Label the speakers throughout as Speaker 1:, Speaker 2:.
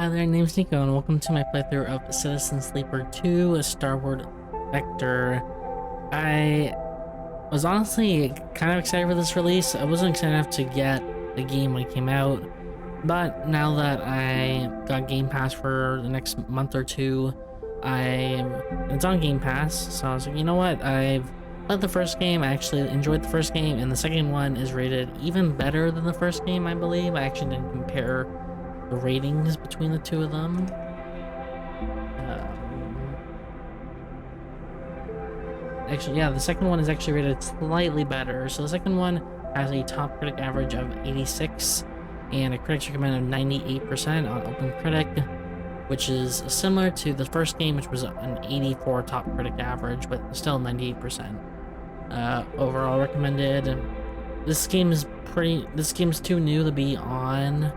Speaker 1: Hi there, name's Nico, and welcome to my playthrough of Citizen Sleeper 2, a Starward Vector. I was honestly kind of excited for this release. I wasn't excited enough to get the game when it came out, but now that I got Game Pass for the next month or two, it's on Game Pass, so I was like, you know what, I've played the first game, I actually enjoyed the first game, and the second one is rated even better than the first game, I believe. I actually didn't compare the ratings between the two of them. Actually, yeah, the second one is actually rated slightly better. So the second one has a top critic average of 86 and a critics recommend of 98% on OpenCritic, which is similar to the first game, which was an 84 top critic average, but still 98% overall recommended. This game's too new to be on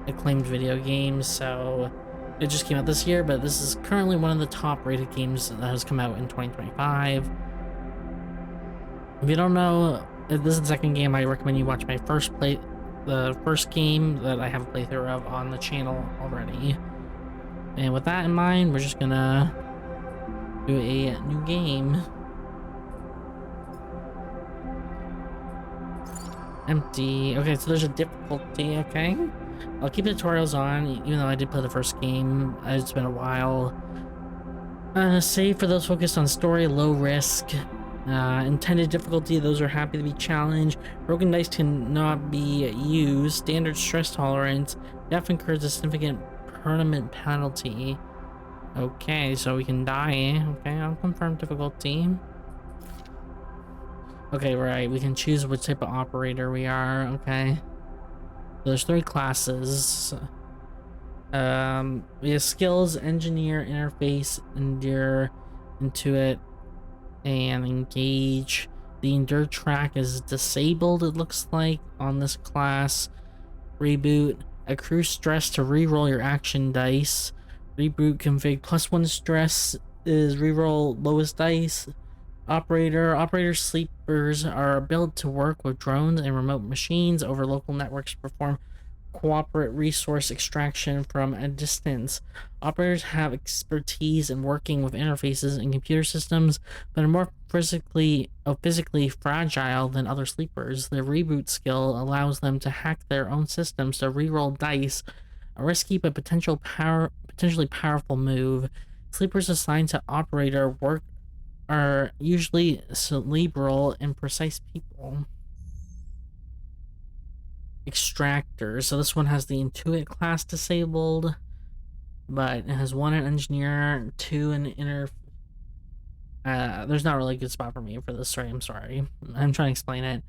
Speaker 1: acclaimed video games, so it just came out this year, but this is currently one of the top rated games that has come out in 2025. If you don't know, if this is the second game, I recommend you watch the first game that I have a playthrough of on the channel already. And with that in mind, we're just gonna do a new game. Empty. Okay, so there's a difficulty, okay? I'll keep the tutorials on, even though I did play the first game. It's been a while. Save for those focused on story, low risk. Intended difficulty, those are happy to be challenged. Broken dice cannot be used. Standard stress tolerance. Death incurs a significant permanent penalty. Okay, so we can die. Okay, I'll confirm difficulty. Okay, right, we can choose which type of operator we are. Okay. There's 3 classes. We have skills, engineer, interface, endure, intuit, and engage. The endure track is disabled, it looks like, on this class. Reboot. Accrue stress to reroll your action dice. Reboot config +1 stress is reroll lowest dice. Operator sleepers are built to work with drones and remote machines over local networks to perform cooperate resource extraction from a distance. Operators have expertise in working with interfaces and computer systems, but are more physically fragile than other sleepers. Their reboot skill allows them to hack their own systems to reroll dice, a risky but potentially powerful move. Sleepers assigned to operator work are usually cerebral and precise people. Extractor. So this one has the Intuit class disabled, but it has 1 an engineer, 2 an inner. There's not really a good spot for me for this. Sorry, I'm sorry. I'm trying to explain it.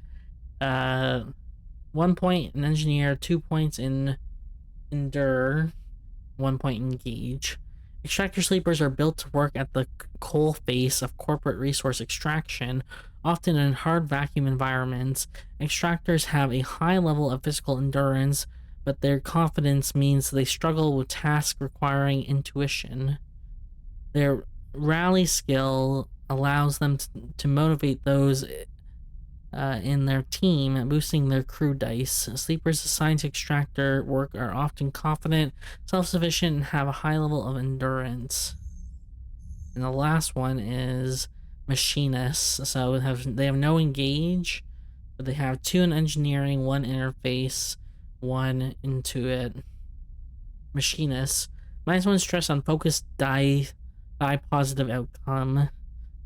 Speaker 1: 1 point in engineer, 2 points in endure, 1 point engage. Extractor sleepers are built to work at the coal face of corporate resource extraction, often in hard vacuum environments. Extractors have a high level of physical endurance, but their confidence means they struggle with tasks requiring intuition. Their rally skill allows them to motivate those in their team, boosting their crew dice. Sleepers assigned to extractor work are often confident, self-sufficient, and have a high level of endurance. And the last one is machinists. So they have no engage, but they have 2 in engineering, 1 interface, 1 intuit. Machinists. -1 stress on focused die positive outcome.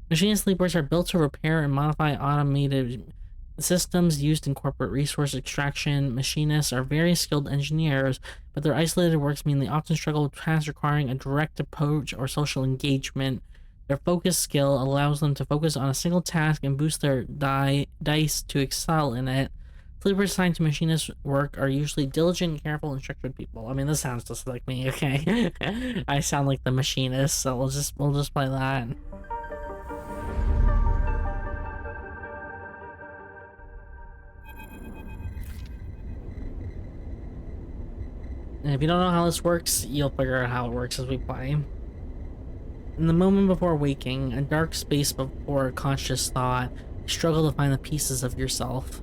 Speaker 1: Machinist sleepers are built to repair and modify automated systems used in corporate resource extraction. Machinists are very skilled engineers, but their isolated works mean they often struggle with tasks requiring a direct approach or social engagement. Their focus skill allows them to focus on a single task and boost their dice to excel in it. Sleepers assigned to machinist work are usually diligent, careful, and structured people. I mean, this sounds just like me, okay? I sound like the machinist, so we'll just play that. And if you don't know how this works, you'll figure out how it works as we play. In the moment before waking, a dark space before conscious thought, you struggle to find the pieces of yourself.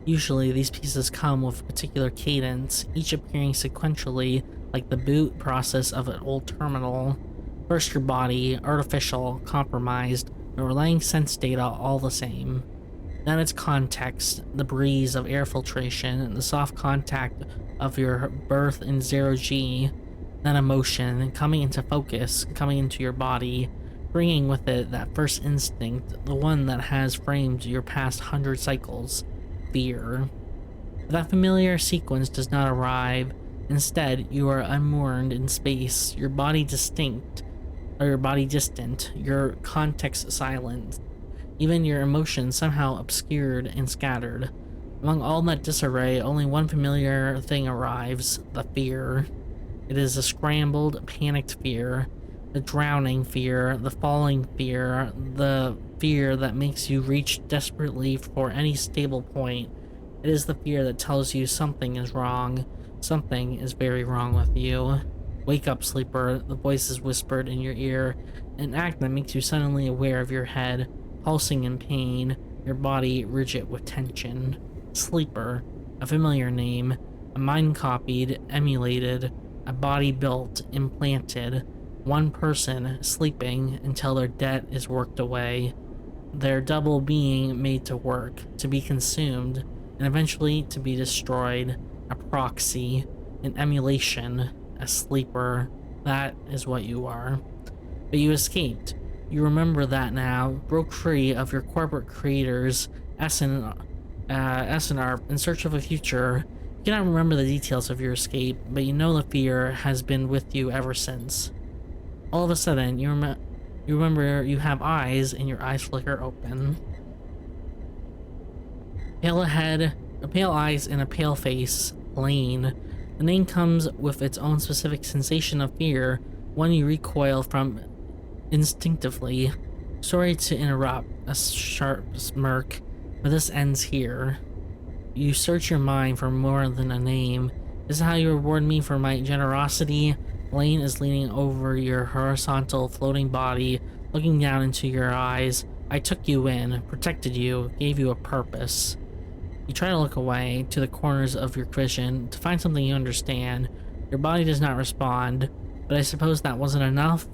Speaker 1: Usually, these pieces come with a particular cadence, each appearing sequentially like the boot process of an old terminal. First your body, artificial, compromised, but relaying sense data all the same. Then its context, the breeze of air filtration, and the soft contact of your birth in 0G. Then emotion, coming into focus, coming into your body, bringing with it that first instinct, the one that has framed your past 100 cycles, fear. That familiar sequence does not arrive. Instead, you are unmoored in space, your body distinct, or your body distant, your context silent, even your emotions somehow obscured and scattered. Among all that disarray, only one familiar thing arrives, the fear. It is a scrambled, panicked fear, the drowning fear, the falling fear, the fear that makes you reach desperately for any stable point. It is the fear that tells you something is wrong. Something is very wrong with you. Wake up, sleeper, the voice is whispered in your ear, an act that makes you suddenly aware of your head, pulsing in pain, your body rigid with tension. Sleeper, a familiar name, a mind copied, emulated, a body built, implanted, one person sleeping until their debt is worked away, their double being made to work, to be consumed, and eventually to be destroyed, a proxy, an emulation, a sleeper. That is what you are. But you escaped. You remember that now, broke free of your corporate creators, SNR, in search of a future. You cannot remember the details of your escape, but you know the fear has been with you ever since. All of a sudden, you remember you have eyes, and your eyes flicker open. Pale eyes and a pale face, Lane. The name comes with its own specific sensation of fear, one you recoil from instinctively. Sorry to interrupt, a sharp smirk, but this ends here. You search your mind for more than a name. This is how you reward me for my generosity. Lane is leaning over your horizontal floating body, looking down into your eyes. I took you in, protected you, gave you a purpose. You try to look away, to the corners of your vision, to find something you understand. Your body does not respond, but I suppose that wasn't enough.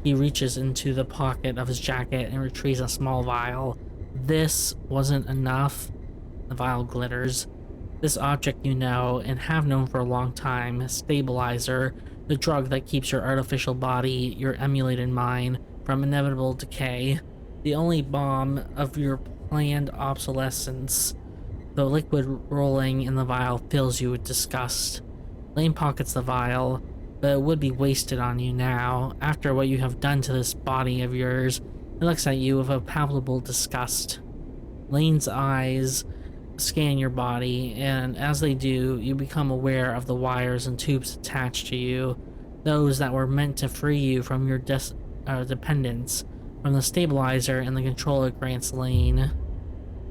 Speaker 1: He reaches into the pocket of his jacket and retrieves a small vial. This wasn't enough. The vial glitters. This object you know, and have known for a long time, stabilizer, the drug that keeps your artificial body, your emulated mind, from inevitable decay. The only bomb of your planned obsolescence. The liquid rolling in the vial fills you with disgust. Lane pockets the vial, but it would be wasted on you now. After what you have done to this body of yours, it looks at you with a palpable disgust. Lane's eyes scan your body, and as they do, you become aware of the wires and tubes attached to you, those that were meant to free you from your dependence, from the stabilizer and the controller grants Lane.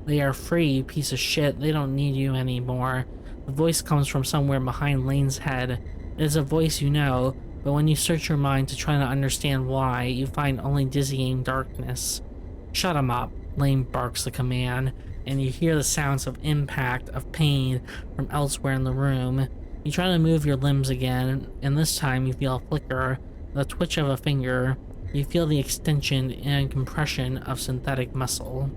Speaker 1: They are free, you piece of shit. They don't need you anymore. The voice comes from somewhere behind Lane's head. It is a voice you know, but when you search your mind to try to understand why, you find only dizzying darkness. Shut him up, Lane barks the command, and you hear the sounds of impact, of pain from elsewhere in the room. You try to move your limbs again, and this time you feel a flicker, the twitch of a finger. You feel the extension and compression of synthetic muscle.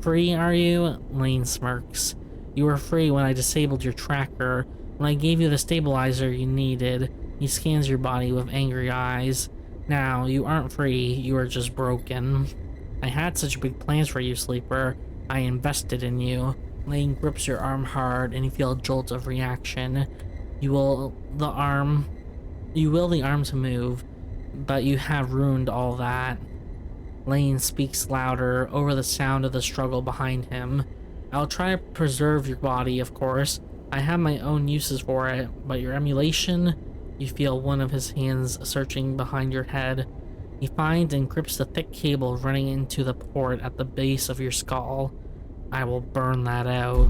Speaker 1: Free, are you? Lane smirks. You were free when I disabled your tracker, when I gave you the stabilizer you needed. He scans your body with angry eyes. Now, you aren't free, you are just broken. I had such big plans for you, Sleeper. I invested in you. Lane grips your arm hard, and you feel a jolt of reaction. You will the arm to move, but you have ruined all that. Lane speaks louder over the sound of the struggle behind him. I'll try to preserve your body, of course. I have my own uses for it, but your emulation? You feel one of his hands searching behind your head. He finds and grips the thick cable running into the port at the base of your skull. I will burn that out.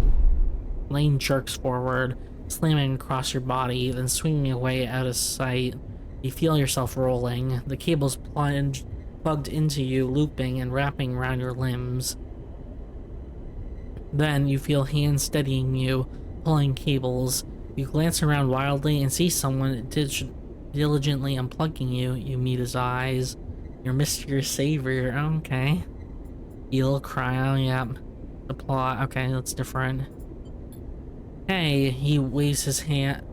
Speaker 1: Lane jerks forward, slamming across your body, then swinging away out of sight. You feel yourself rolling, the cables plugged into you, looping and wrapping around your limbs. Then you feel hands steadying you, pulling cables. You glance around wildly and see someone diligently unplugging you. You meet his eyes. Your mysterious savior. Okay. Eel cryo, yep. The plot. Okay, that's different. Hey, he waves a hand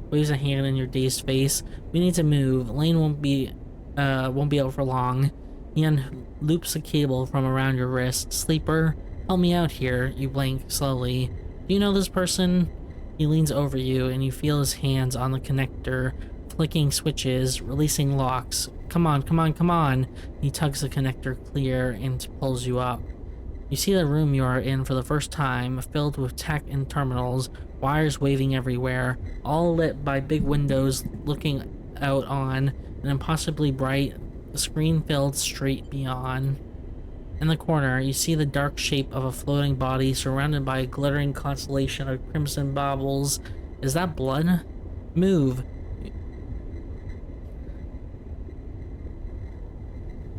Speaker 1: in your dazed face. We need to move. Lane won't be out for long. He unloops a cable from around your wrist. Sleeper, help me out here. You blink slowly. Do you know this person? He leans over you and you feel his hands on the connector, flicking switches, releasing locks. Come on, come on, come on. He tugs the connector clear and pulls you up. You see the room you are in for the first time, filled with tech and terminals, wires waving everywhere, all lit by big windows looking out on an impossibly bright screen-filled street beyond. In the corner, you see the dark shape of a floating body surrounded by a glittering constellation of crimson baubles. Is that blood? Move.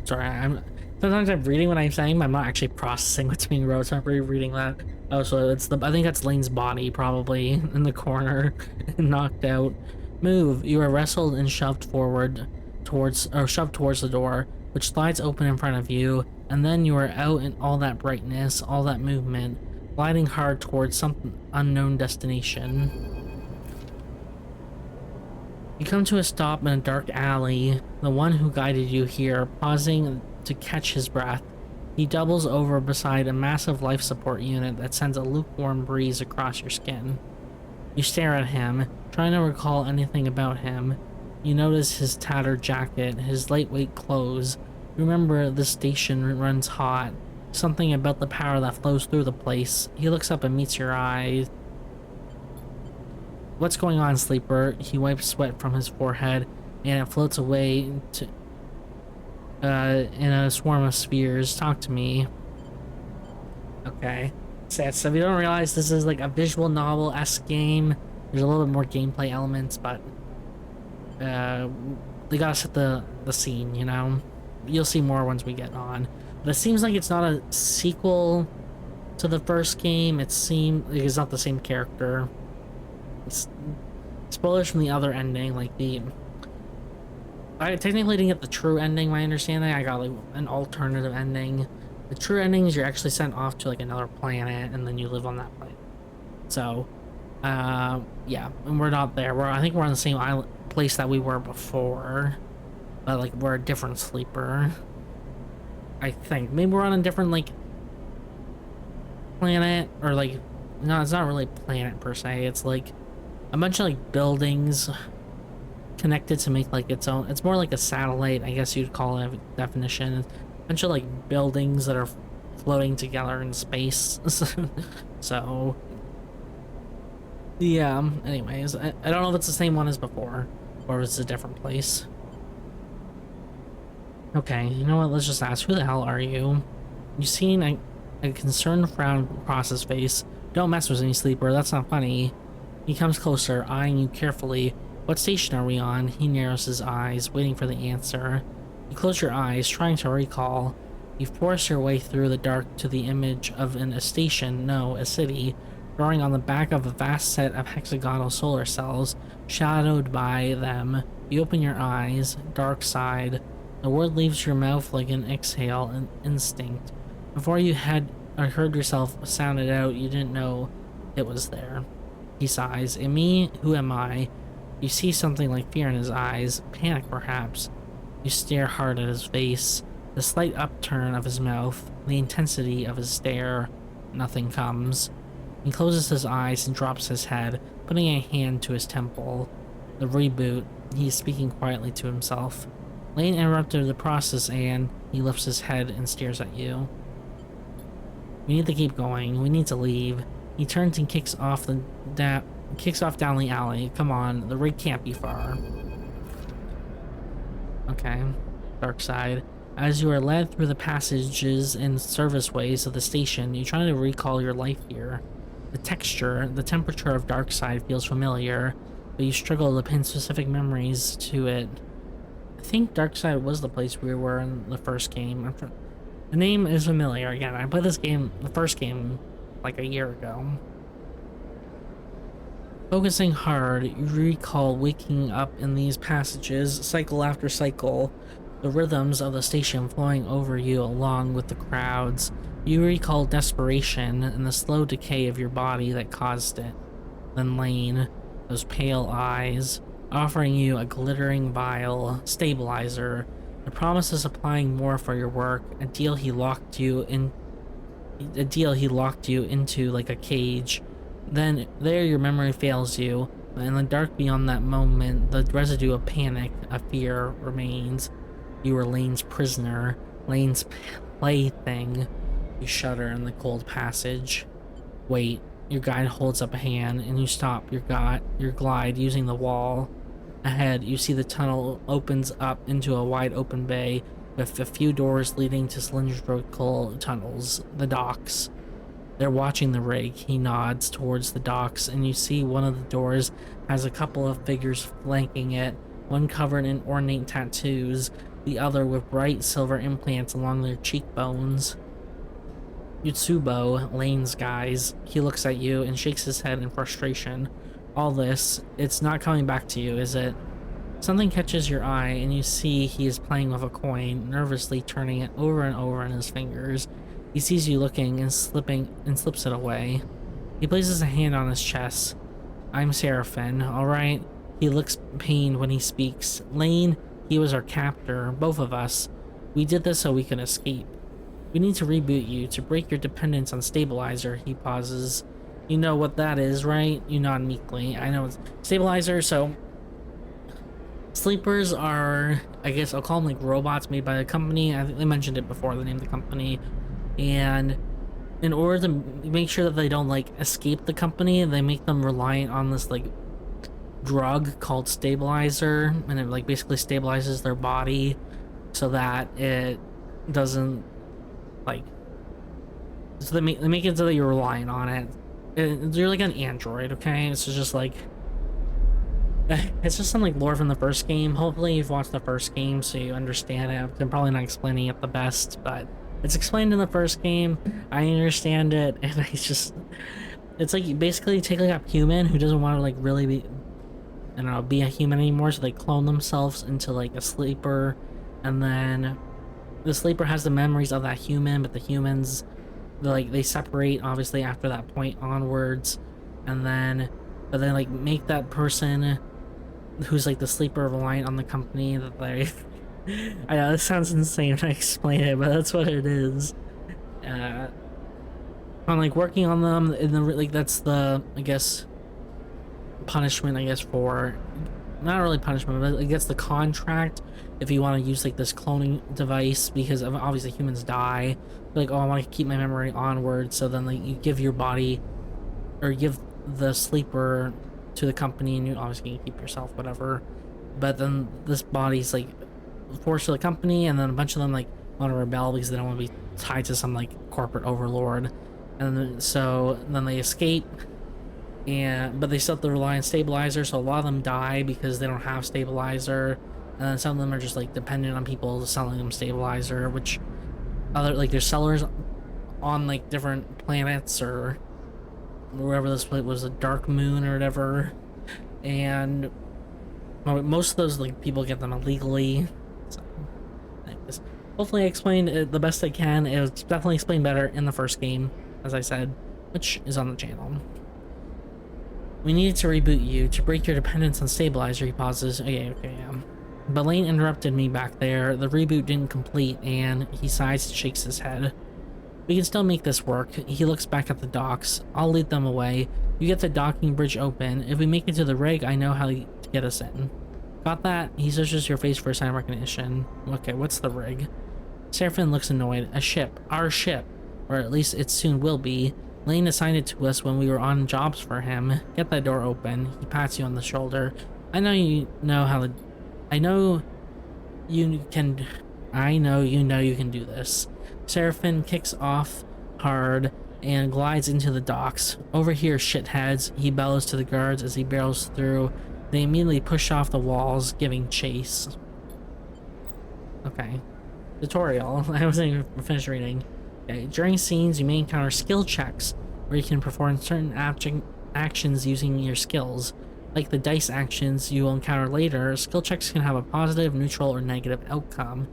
Speaker 1: Sorry, sometimes I'm reading what I'm saying, but I'm not actually processing what's being wrote, so I'm reading that. Oh, so I think that's Lane's body, probably, in the corner, knocked out. Move. You are wrestled and shoved towards the door, which slides open in front of you, and then you are out in all that brightness, all that movement, gliding hard towards some unknown destination. You come to a stop in a dark alley, the one who guided you here, pausing to catch his breath. He doubles over beside a massive life support unit that sends a lukewarm breeze across your skin. You stare at him, trying to recall anything about him. You notice his tattered jacket, his lightweight clothes. You remember the station runs hot. Something about the power that flows through the place. He looks up and meets your eyes. What's going on, Sleeper? He wipes sweat from his forehead, and it floats away in a swarm of spheres. Talk to me. Okay. So if you don't realize this is like a visual novel-esque game, there's a little bit more gameplay elements, but they gotta set the scene, you know? You'll see more once we get on. But it seems like it's not a sequel to the first game. It's not the same character. Spoilers from the other ending, like I technically didn't get the true ending, my understanding. I got like an alternative ending. The true ending is you're actually sent off to like another planet and then you live on that planet. So yeah, and we're not there. I think we're on the same place that we were before, but like we're a different Sleeper, I think. Maybe we're on a different like planet, or like, no, it's not really a planet per se. It's like a bunch of like buildings connected to make like its own. It's more like a satellite, I guess you'd call it, a definition. A bunch of like buildings that are floating together in space. So yeah, anyways, I don't know if it's the same one as before or if it's a different place. Okay, you know what, let's just ask, who the hell are you? You seen a concerned frown across his face. Don't mess with me, Sleeper, that's not funny. He comes closer, eyeing you carefully. What station are we on? He narrows his eyes, waiting for the answer. You close your eyes, trying to recall. You force your way through the dark to the image of a station, no, a city, growing on the back of a vast set of hexagonal solar cells, shadowed by them. You open your eyes, dark side. The word leaves your mouth like an exhale, an instinct. Before you had heard yourself sound it out, you didn't know it was there. He sighs. And me? Who am I? You see something like fear in his eyes, panic perhaps. You stare hard at his face, the slight upturn of his mouth, the intensity of his stare. Nothing comes. He closes his eyes and drops his head, putting a hand to his temple. The reboot. He is speaking quietly to himself. Lane interrupted the process and he lifts his head and stares at you. We need to keep going. We need to leave. He turns and kicks off down the alley. Come on, the rig can't be far. Okay, dark side. As you are led through the passages and service ways of the station, you try to recall your life here. The texture, the temperature of dark side feels familiar, but you struggle to pin specific memories to it. I think dark side was the place we were in the first game. The name is familiar. Again, I played this game, the first game, like a year ago. Focusing hard, you recall waking up in these passages, cycle after cycle, the rhythms of the station flowing over you along with the crowds. You recall desperation and the slow decay of your body that caused it. Then Lane, those pale eyes, offering you a glittering vial, stabilizer, the promise of supplying more for your work, a deal he locked you into like a cage. Then there your memory fails you. In the dark beyond that moment, the residue of panic, of fear remains. You are Lane's prisoner, Lane's plaything. You shudder in the cold passage. Wait, your guide holds up a hand and you stop your glide using the wall. Ahead, you see the tunnel opens up into a wide open bay with a few doors leading to cylindrical tunnels, the docks. They're watching the rig. He nods towards the docks, and you see one of the doors has a couple of figures flanking it, one covered in ornate tattoos, the other with bright silver implants along their cheekbones. Yutsubo, Lane's guys, he looks at you and shakes his head in frustration. All this, it's not coming back to you, is it? Something catches your eye, and you see he is playing with a coin, nervously turning it over and over in his fingers. He sees you looking and slips it away. He places a hand on his chest. I'm Seraphin, alright? He looks pained when he speaks. Lane, he was our captor, both of us. We did this so we could escape. We need to reboot you, to break your dependence on stabilizer. He pauses. You know what that is, right? You nod meekly. I know it's stabilizer, so sleepers are, I guess I'll call them like robots made by a company. I think they mentioned it before, the name of the company. And in order to make sure that they don't like escape the company, they make them reliant on this like drug called stabilizer, and it like basically stabilizes their body so that it doesn't like, so they make it so that you're relying on it. You're like an android, okay? It's just like, it's just some like lore from the first game. Hopefully you've watched the first game so you understand it. I'm probably not explaining it the best, but it's explained in the first game. I understand it, and it's like you basically take like a human who doesn't want to like really be, I don't know, be a human anymore, so they clone themselves into like a sleeper, and then the sleeper has the memories of that human, but the humans, they separate obviously after that point onwards, and then but then like make that person who's like the sleeper reliant on the company that they I know this sounds insane when I explain it, but that's what it is. On like working on them, and the like that's the, I guess, punishment, I guess, for, not really punishment, but I guess the contract if you want to use like this cloning device, because obviously humans die. Like, oh, I want to keep my memory onward, so then like you give your body, or give the sleeper to the company, and you obviously can keep yourself, whatever. But then this body's like forced to the company, and then a bunch of them like want to rebel because they don't want to be tied to some like corporate overlord, and so then they escape, but they still have to rely on stabilizer, so a lot of them die because they don't have stabilizer, and then some of them are just like dependent on people selling them stabilizer, which other like there's sellers on like different planets or wherever this place was, a dark moon or whatever, and most of those like people get them illegally. So anyways, hopefully I explained it the best I can. It was definitely explained better in the first game, as I said, which is on the channel. We needed to reboot you, to break your dependence on stabilizer. He pauses. Okay, yeah. But Lane interrupted me back there. The reboot didn't complete, and he sighs and shakes his head. We can still make this work. He looks back at the docks. I'll lead them away. You get the docking bridge open. If we make it to the rig, I know how to get us in. Got that? He searches your face for a sign of recognition. Okay, what's the rig? Seraphin looks annoyed. A ship. Our ship. Or at least it soon will be. Lane assigned it to us when we were on jobs for him. Get that door open. He pats you on the shoulder. I know you can do this. Seraphin kicks off hard and glides into the docks. Over here, shitheads, he bellows to the guards as he barrels through. They immediately push off the walls, giving chase. Okay. Tutorial. I wasn't even finished reading. Okay. During scenes, you may encounter skill checks. where you can perform certain actions using your skills. Like the dice actions you will encounter later, skill checks can have a positive, neutral, or negative outcome.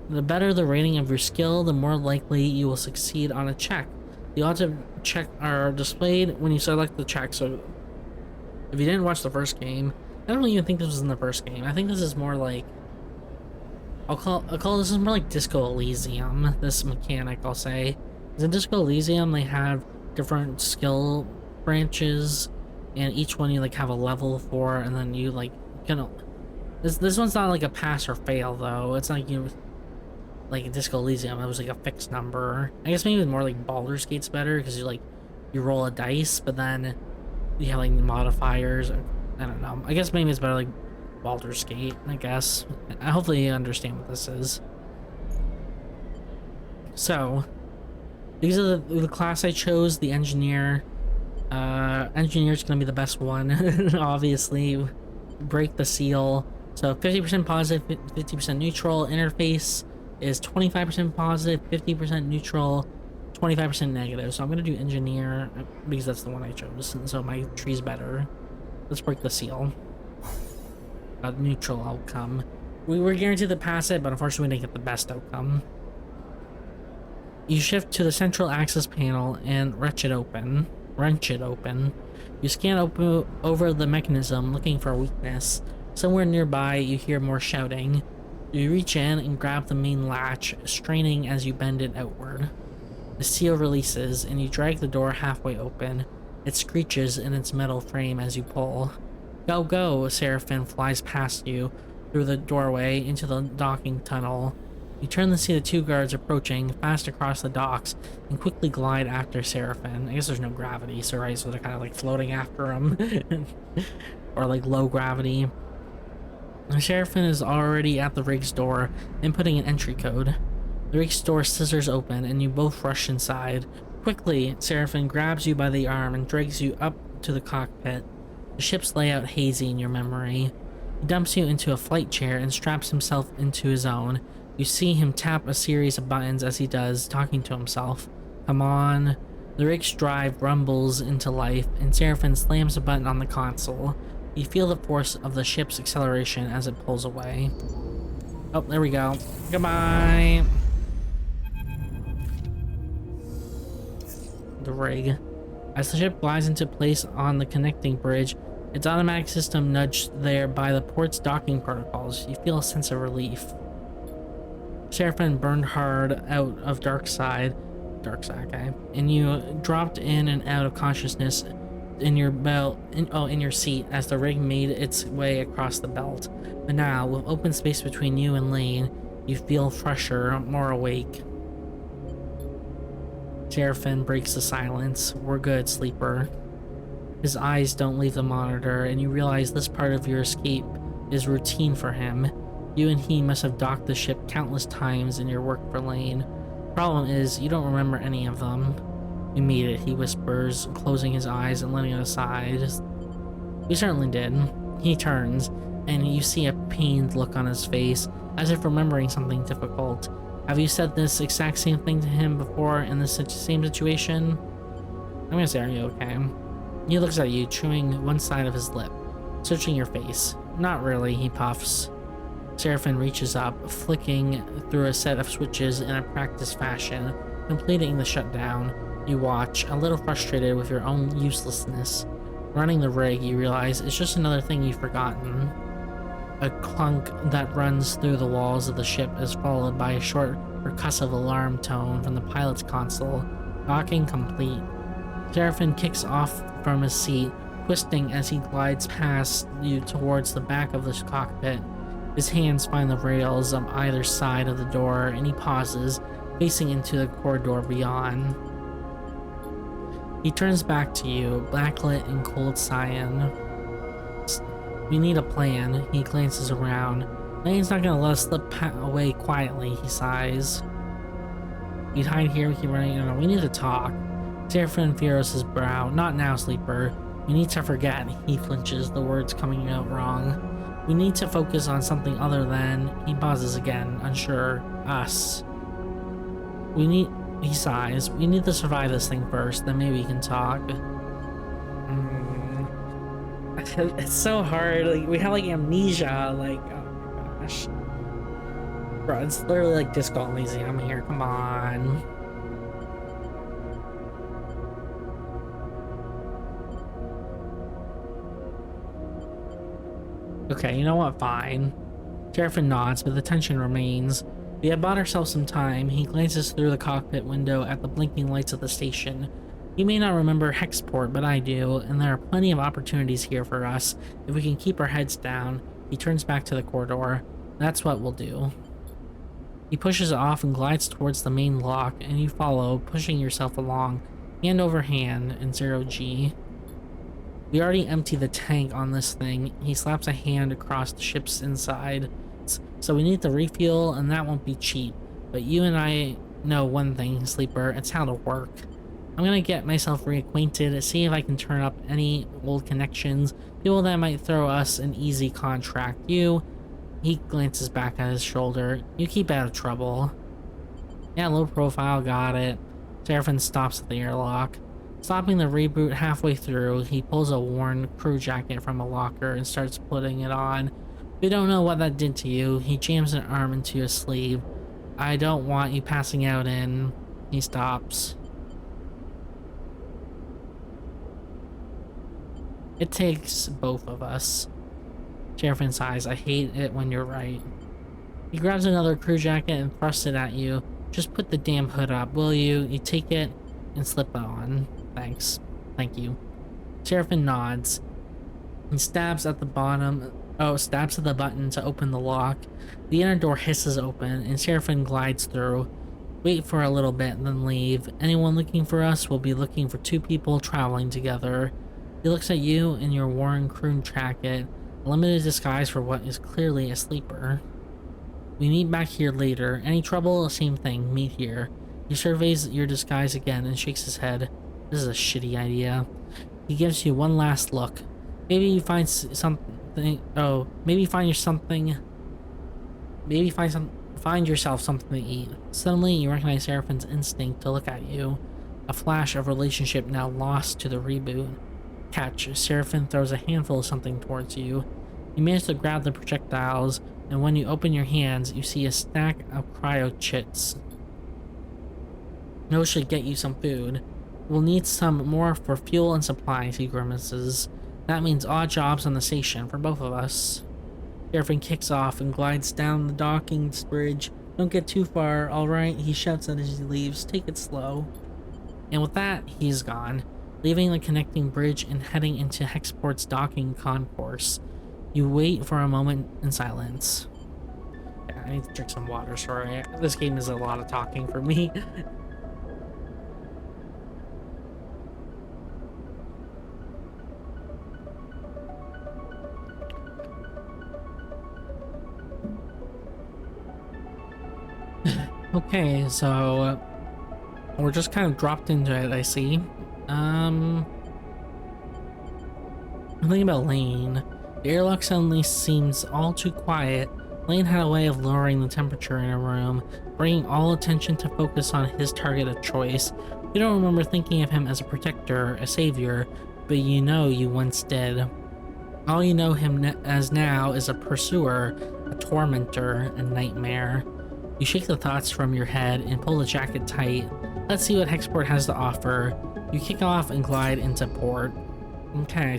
Speaker 1: The better the rating of your skill, the more likely you will succeed on a check. The odds of check are displayed when you select the check, so if you didn't watch the first game, I don't even think this was in the first game. I think this is more like, I'll call this is more like Disco Elysium, this mechanic, I'll say. Because in Disco Elysium, they have different skill branches, and each one you like have a level for, and then you like, this one's not like a pass or fail though. It's not like Disco Elysium, it was like a fixed number. I guess maybe more like Baldur's Gate's better, because you roll a dice, but then you have like modifiers. I don't know. I guess maybe it's better like Baldur's Gate, I guess. Hopefully you understand what this is. So, these are the class I chose, the engineer. Engineer's gonna be the best one, obviously. Break the seal. So 50% positive, 50% neutral. Interface is 25% positive, 50% neutral, 25% negative. So I'm gonna do engineer because that's the one I chose, and so my tree's better. Let's break the seal. A neutral outcome. We were guaranteed to pass it, but unfortunately we didn't get the best outcome. You shift to the central access panel and wrench it open. You scan over the mechanism, looking for a weakness. Somewhere nearby, you hear more shouting. You reach in and grab the main latch, straining as you bend it outward. The seal releases, and you drag the door halfway open. It screeches in its metal frame as you pull. Go, go! Seraphim flies past you through the doorway into the docking tunnel. You turn to see the two guards approaching fast across the docks and quickly glide after Seraphim. I guess there's no gravity, so right, so they're kind of like floating after him. Or like low gravity. The Seraphim is already at the rig's door, inputting an entry code. The rig's door scissors open, and you both rush inside. Quickly, Seraphim grabs you by the arm and drags you up to the cockpit. The ship's layout hazy in your memory. He dumps you into a flight chair and straps himself into his own. You see him tap a series of buttons as he does, talking to himself. Come on. The rig's drive rumbles into life, and Seraphim slams a button on the console. You feel the force of the ship's acceleration as it pulls away. Oh, there we go. Goodbye. The rig. As the ship glides into place on the connecting bridge, its automatic system nudged there by the port's docking protocols, you feel a sense of relief. Seraphim burned hard out of dark side, okay, and you dropped in and out of consciousness in your in your seat as the rig made its way across the belt. But now, with open space between you and Lane, you feel fresher, more awake. Seraphim breaks the silence. We're good, sleeper. His eyes don't leave the monitor, and you realize this part of your escape is routine for him. You and he must have docked the ship countless times in your work for Lane. Problem is, you don't remember any of them. We made it, he whispers, closing his eyes and letting it aside. We certainly did. He turns, and you see a pained look on his face, as if remembering something difficult. Have you said this exact same thing to him before in this same situation? I'm gonna say, are you okay? He looks at you, chewing one side of his lip, searching your face. Not really, he puffs. Seraphim reaches up, flicking through a set of switches in a practiced fashion, completing the shutdown. You watch, a little frustrated with your own uselessness. Running the rig, you realize, is just another thing you've forgotten. A clunk that runs through the walls of the ship is followed by a short, percussive alarm tone from the pilot's console. Docking complete. Seraphim kicks off from his seat, twisting as he glides past you towards the back of the cockpit. His hands find the rails on either side of the door, and he pauses, facing into the corridor beyond. He turns back to you, backlit in cold cyan. We need a plan. He glances around. Lane's not gonna let us slip away quietly, he sighs. We'd hide here, we keep running. No, we need to talk. Seraphim furrows his brow. Not now, sleeper. We need to forget. He flinches, the words coming out wrong. We need to focus on something other than... He pauses again, unsure. Us. We He sighs. We need to survive this thing first, then maybe we can talk. It's so hard. Like, we have like amnesia. Like, oh my gosh. Bro, it's literally like Disco Elysium here. Come on. Okay, you know what? Fine. Sheriffin nods, but the tension remains. We have bought ourselves some time. He glances through the cockpit window at the blinking lights of the station. You may not remember Hexport, but I do, and there are plenty of opportunities here for us if we can keep our heads down. He turns back to the corridor. That's what we'll do. He pushes it off and glides towards the main lock, and you follow, pushing yourself along, hand over hand in 0G. We already emptied the tank on this thing. He slaps a hand across the ship's inside. So we need to refuel, and that won't be cheap. But you and I know one thing, Sleeper. It's how to work. I'm gonna get myself reacquainted, see if I can turn up any old connections, people that might throw us an easy contract. He glances back at his shoulder. You keep out of trouble. Yeah, low profile, got it. Seraphim stops at the airlock. Stopping the reboot halfway through, he pulls a worn crew jacket from a locker and starts putting it on. We don't know what that did to you. He jams an arm into his sleeve. I don't want you passing out in... He stops. It takes both of us. Sheriffin sighs. I hate it when you're right. He grabs another crew jacket and thrusts it at you. Just put the damn hood up, will you? You take it and slip it on. Thanks. Thank you. Sheriffin nods. He stabs at the bottom. Stabs at the button to open the lock. The inner door hisses open and Sheriffin glides through. Wait for a little bit and then leave. Anyone looking for us will be looking for two people traveling together. He looks at you in your worn crew jacket, a limited disguise for what is clearly a sleeper. We meet back here later. Any trouble? Same thing. Meet here. He surveys your disguise again and shakes his head. This is a shitty idea. He gives you one last look. Maybe you find something. Oh, maybe find yourself something to eat. Suddenly, you recognize Seraphin's instinct to look at you. A flash of relationship now lost to the reboot. Catch. Seraphim throws a handful of something towards you. You manage to grab the projectiles, and when you open your hands, you see a stack of cryo chits. Those should get you some food. We'll need some more for fuel and supplies, he grimaces. That means odd jobs on the station for both of us. Seraphim kicks off and glides down the docking bridge. Don't get too far, alright? He shouts as he leaves. Take it slow. And with that, he's gone, leaving the connecting bridge and heading into Hexport's docking concourse. You wait for a moment in silence. Yeah, I need to drink some water, sorry. This game is a lot of talking for me. Okay, so we're just kind of dropped into it, I see. I'm thinking about Lane. The airlock suddenly seems all too quiet. Lane had a way of lowering the temperature in a room, bringing all attention to focus on his target of choice. You don't remember thinking of him as a protector, a savior, but you know you once did. All you know him as now is a pursuer, a tormentor, a nightmare. You shake the thoughts from your head and pull the jacket tight. Let's see what Hexport has to offer. You kick off and glide into port. Okay.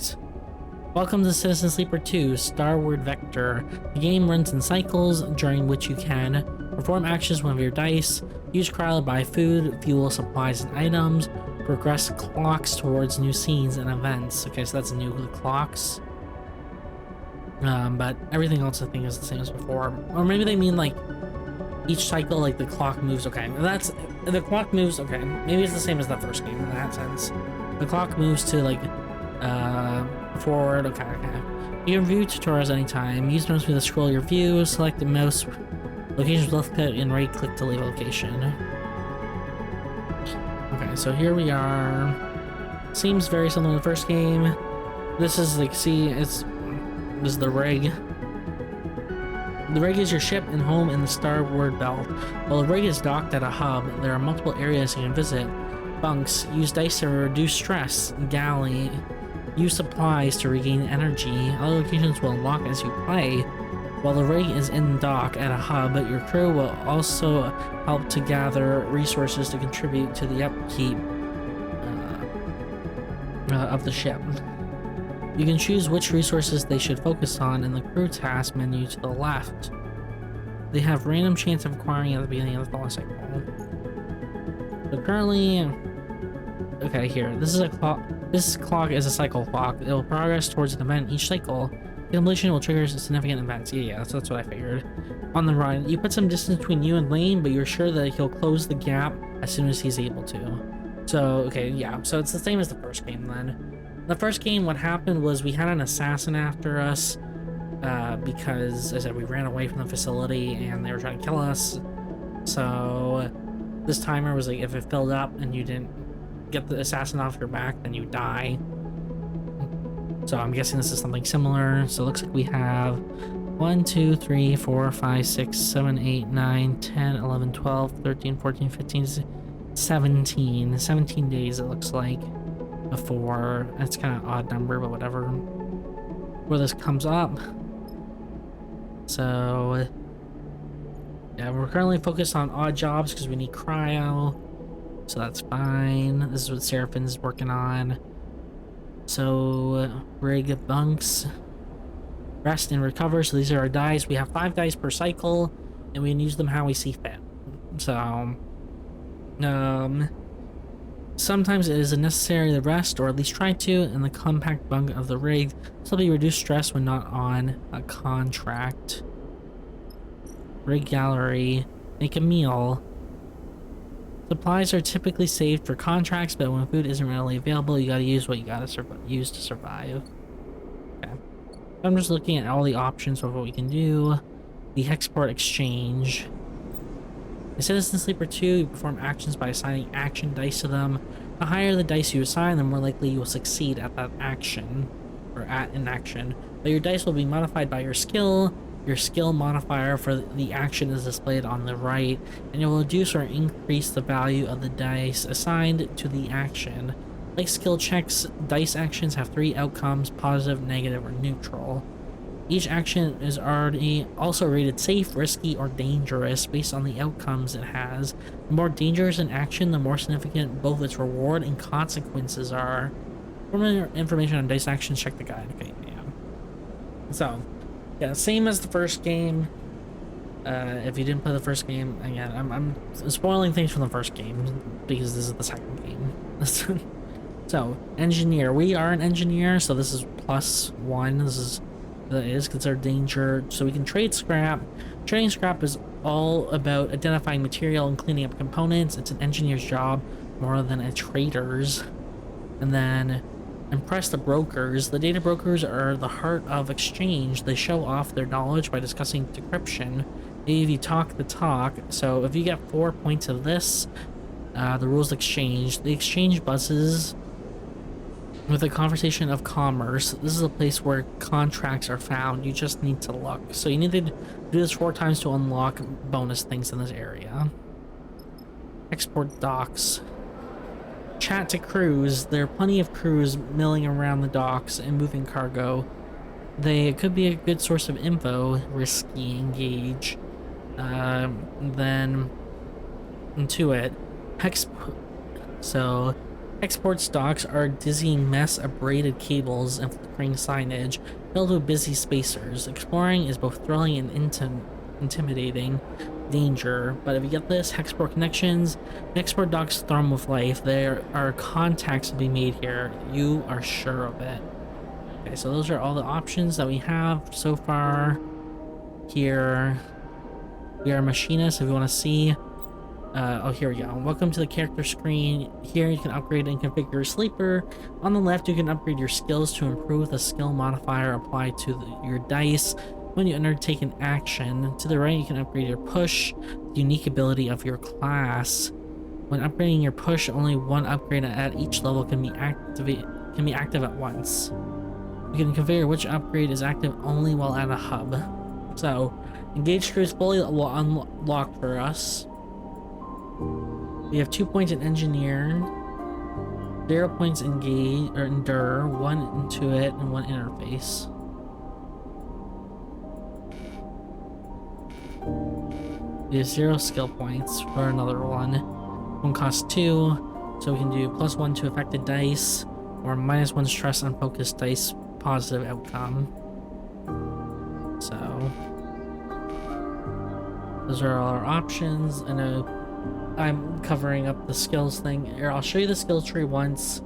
Speaker 1: Welcome to Citizen Sleeper 2, Starward Vector. The game runs in cycles, during which you can perform actions with your dice, use cryo to buy food, fuel, supplies, and items, progress clocks towards new scenes and events. Okay, so that's new clocks. But everything else I think is the same as before. Or maybe they mean like each cycle, like the clock moves. Okay, the clock moves. Okay, maybe it's the same as the first game in that sense. The clock moves to like forward. Okay. You can view tutorials anytime. Use mouse wheel to scroll your view. Select the mouse locations, left click and right click to leave a location. Okay, so here we are. Seems very similar to the first game. This is like, see, this is the rig. The rig is your ship and home in the Starward Belt. While the rig is docked at a hub, there are multiple areas you can visit. Bunks, use dice to reduce stress. Galley, use supplies to regain energy. Other locations will unlock as you play. While the rig is in dock at a hub, your crew will also help to gather resources to contribute to the upkeep of the ship. You can choose which resources they should focus on in the crew task menu to the left. They have random chance of acquiring at the beginning of the following cycle. So currently, okay, here, this is a clock. This clock is a cycle clock. It will progress towards an event each cycle. The completion will trigger significant events. Yeah, that's what I figured. On the run, you put some distance between you and Lane, but you're sure that he'll close the gap as soon as he's able to. So, okay, yeah, so it's the same as the first game then. The first game, what happened was we had an assassin after us because, as I said, we ran away from the facility and they were trying to kill us. So this timer was like, if it filled up and you didn't get the assassin off your back, then you die. So I'm guessing this is something similar. So it looks like we have 1, 2, 3, 4, 5, 6, 7, 8, 9, 10, 11, 12, 13, 14, 15, 17. 17 days it looks like. Before, that's kind of an odd number, but whatever, where this comes up. So yeah, we're currently focused on odd jobs because we need cryo, so that's fine. This is what Seraphin's working on. So rig bunks, rest and recover. So these are our dice. We have 5 dice per cycle and we can use them how we see fit. So sometimes it is necessary to rest, or at least try to, in the compact bunk of the rig. This will be reduced stress when not on a contract. Rig gallery. Make a meal. Supplies are typically saved for contracts, but when food isn't readily available, you gotta use what you gotta use to survive. Okay. I'm just looking at all the options of what we can do. The Hexport Exchange. In Citizen Sleeper 2, you perform actions by assigning action dice to them. The higher the dice you assign, the more likely you will succeed at that action, or at an action. But your dice will be modified by your skill. Your skill modifier for the action is displayed on the right, and it will reduce or increase the value of the dice assigned to the action. Like skill checks, dice actions have 3 outcomes: positive, negative, or neutral. Each action is already also rated safe, risky, or dangerous based on the outcomes it has. The more dangerous an action, the more significant both its reward and consequences are. For more information on dice actions, check the guide. Okay, yeah. So, yeah, same as the first game. If you didn't play the first game, again, I'm spoiling things from the first game because this is the second game. So, engineer. We are an engineer, so this is +1. This is that is considered danger, so we can trade scrap. Trading scrap is all about identifying material and cleaning up components. It's an engineer's job more than a trader's. And then impress the brokers. The data brokers are the heart of exchange. They show off their knowledge by discussing decryption. If you talk the talk, so if you get 4 points of this, the rules exchange. The exchange buzzes with a conversation of commerce. This is a place where contracts are found. You just need to look. So you need to do this 4 times to unlock bonus things in this area. Export docks. Chat to crews. There are plenty of crews milling around the docks and moving cargo. They could be a good source of info. Risky, engage. Then into it. Export stocks are a dizzying mess of braided cables and flickering signage filled with busy spacers. Exploring is both thrilling and intimidating. Danger. But if you get this, Hexport connections, the export docks thrum with life. There are contacts to be made here. You are sure of it. Okay, so those are all the options that we have so far. Here, we are machinists if you want to see. Oh, here we go. Welcome to the character screen. Here you can upgrade and configure your sleeper. On the left, you can upgrade your skills to improve the skill modifier applied to your dice when you undertake an action. To the right, you can upgrade your push, the unique ability of your class. When upgrading your push, only one upgrade at each level can be active at once. You can configure which upgrade is active only while at a hub. So, engage crew is fully unlocked for us. We have 2 points in engineer, 0 points in engage or endure, 1 intuit, and 1 interface. We have 0 skill points for another one. One costs 2, so we can do +1 to affected dice, or -1 stress on focused dice, positive outcome. So, those are all our options. I know I'm covering up the skills thing. Here, I'll show you the skill tree once.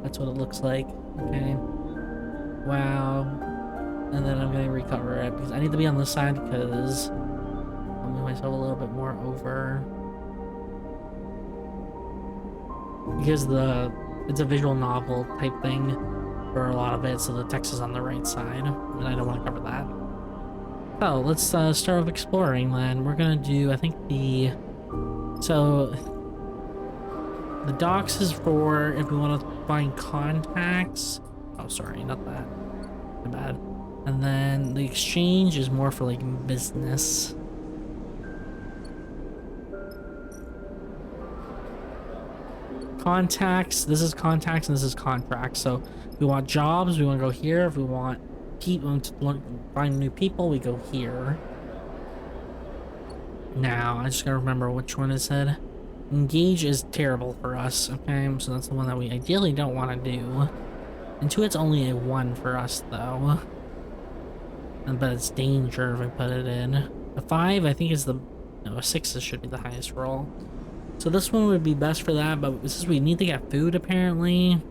Speaker 1: That's what it looks like. Okay. Wow. And then I'm going to recover it because I need to be on this side because I'll move myself a little bit more over. Because it's a visual novel type thing for a lot of it, so the text is on the right side, and I don't want to cover that. So let's start with exploring then. We're going to do, I think so the docks is for if we want to find contacts. Oh, sorry, not that. My bad. And then the exchange is more for like business. Contacts, this is contacts and this is contracts. So if we want jobs, we want to go here. If we want people to find new people, we go here. Now, I just gotta remember which one it said. Engage is terrible for us, okay? So that's the one that we ideally don't want to do. Intuit's only a 1 for us, though. But it's danger if I put it in. A 5, I think, is the... No, a 6 should be the highest roll. So this one would be best for that, but since we need to get food, apparently,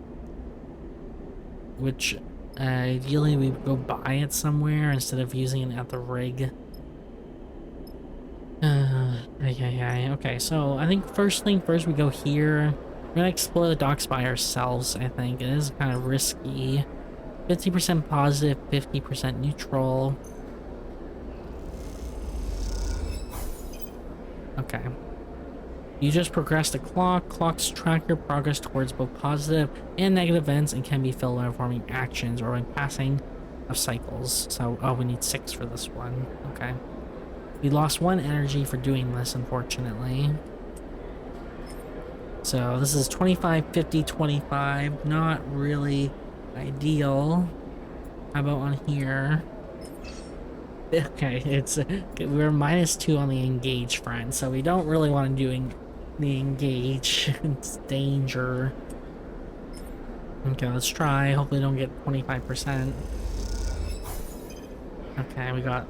Speaker 1: which ideally we would go buy it somewhere instead of using it at the rig. Okay, so I think first thing first, we go here. We're gonna explore the docks by ourselves, I think. It is kind of risky. 50% positive, 50% neutral. Okay. You just progressed a clock. Clocks track your progress towards both positive and negative events and can be filled by performing actions or by passing of cycles. So, oh, we need 6 for this one. Okay. We lost 1 energy for doing this, unfortunately. So this is 25, 50, 25. Not really ideal. How about on here? Okay, we're -2 on the engage front, so we don't really want to do the engage. It's danger. Okay, let's try. Hopefully don't get 25%. Okay, we got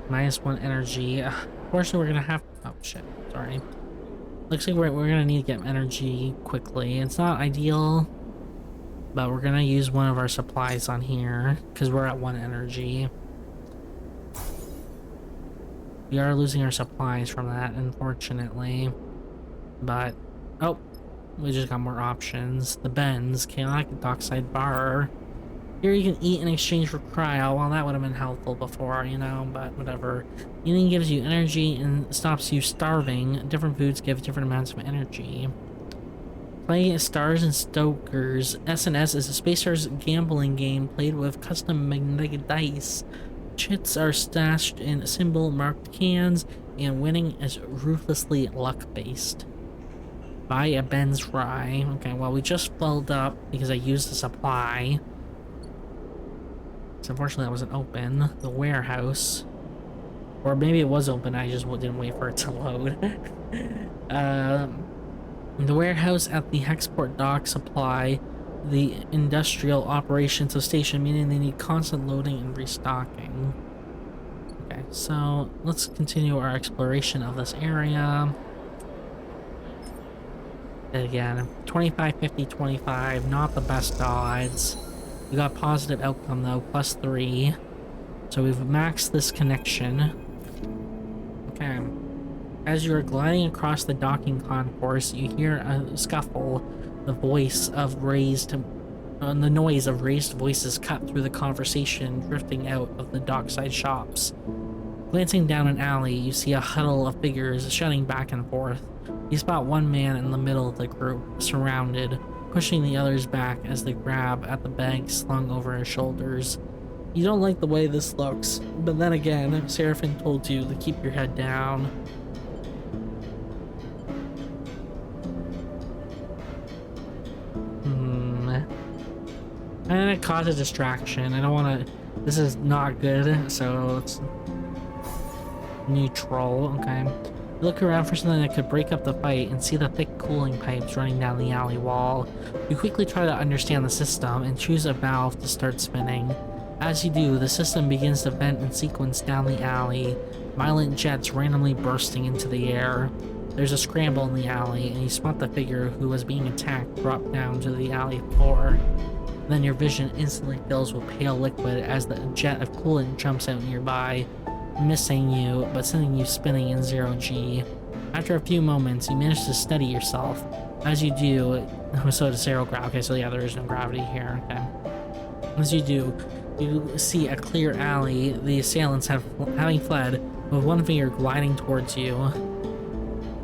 Speaker 1: -1 energy. Unfortunately, we're gonna have... Oh, shit. Sorry. Looks like we're gonna need to get energy quickly. It's not ideal, but we're gonna use one of our supplies on here, because we're at 1 energy. We are losing our supplies from that, unfortunately. But... Oh! We just got more options. The Benz, chaotic dockside bar. Here you can eat in exchange for cryo. Well, that would have been helpful before, you know, but whatever. Eating gives you energy and stops you starving. Different foods give different amounts of energy. Play Stars and Stokers. S&S is a Space Stars gambling game played with custom magnetic dice. Chits are stashed in symbol-marked cans, and winning is ruthlessly luck-based. Buy a Ben's Fry. Okay, well, we just filled up because I used the supply. So unfortunately that wasn't open. The warehouse. Or maybe it was open, I just didn't wait for it to load. The warehouse at the Hexport dock supply the industrial operations of station, meaning they need constant loading and restocking. Okay, so let's continue our exploration of this area. Again, 25, 50, 25, not the best odds. We got positive outcome though, +3. So we've maxed this connection. Okay. As you are gliding across the docking concourse, you hear a scuffle. The noise of raised voices cut through the conversation, drifting out of the dockside shops. Glancing down an alley, you see a huddle of figures shouting back and forth. You spot one man in the middle of the group, surrounded, pushing the others back as they grab at the bag slung over his shoulders. You don't like the way this looks, but then again, Seraphine told you to keep your head down. And it caused a distraction. I don't want to... This is not good, so it's... neutral, okay. You look around for something that could break up the fight and see the thick cooling pipes running down the alley wall. You quickly try to understand the system and choose a valve to start spinning. As you do, the system begins to vent in sequence down the alley, violent jets randomly bursting into the air. There's a scramble in the alley, and you spot the figure who was being attacked drop down to the alley floor. Then your vision instantly fills with pale liquid as the jet of coolant jumps out nearby, missing you, but sending you spinning in 0G. After a few moments, you manage to steady yourself. As you do, so does zero gravity. Okay, so yeah, there is no gravity here, okay. As you do, you see a clear alley, the assailants having fled, with one figure gliding towards you.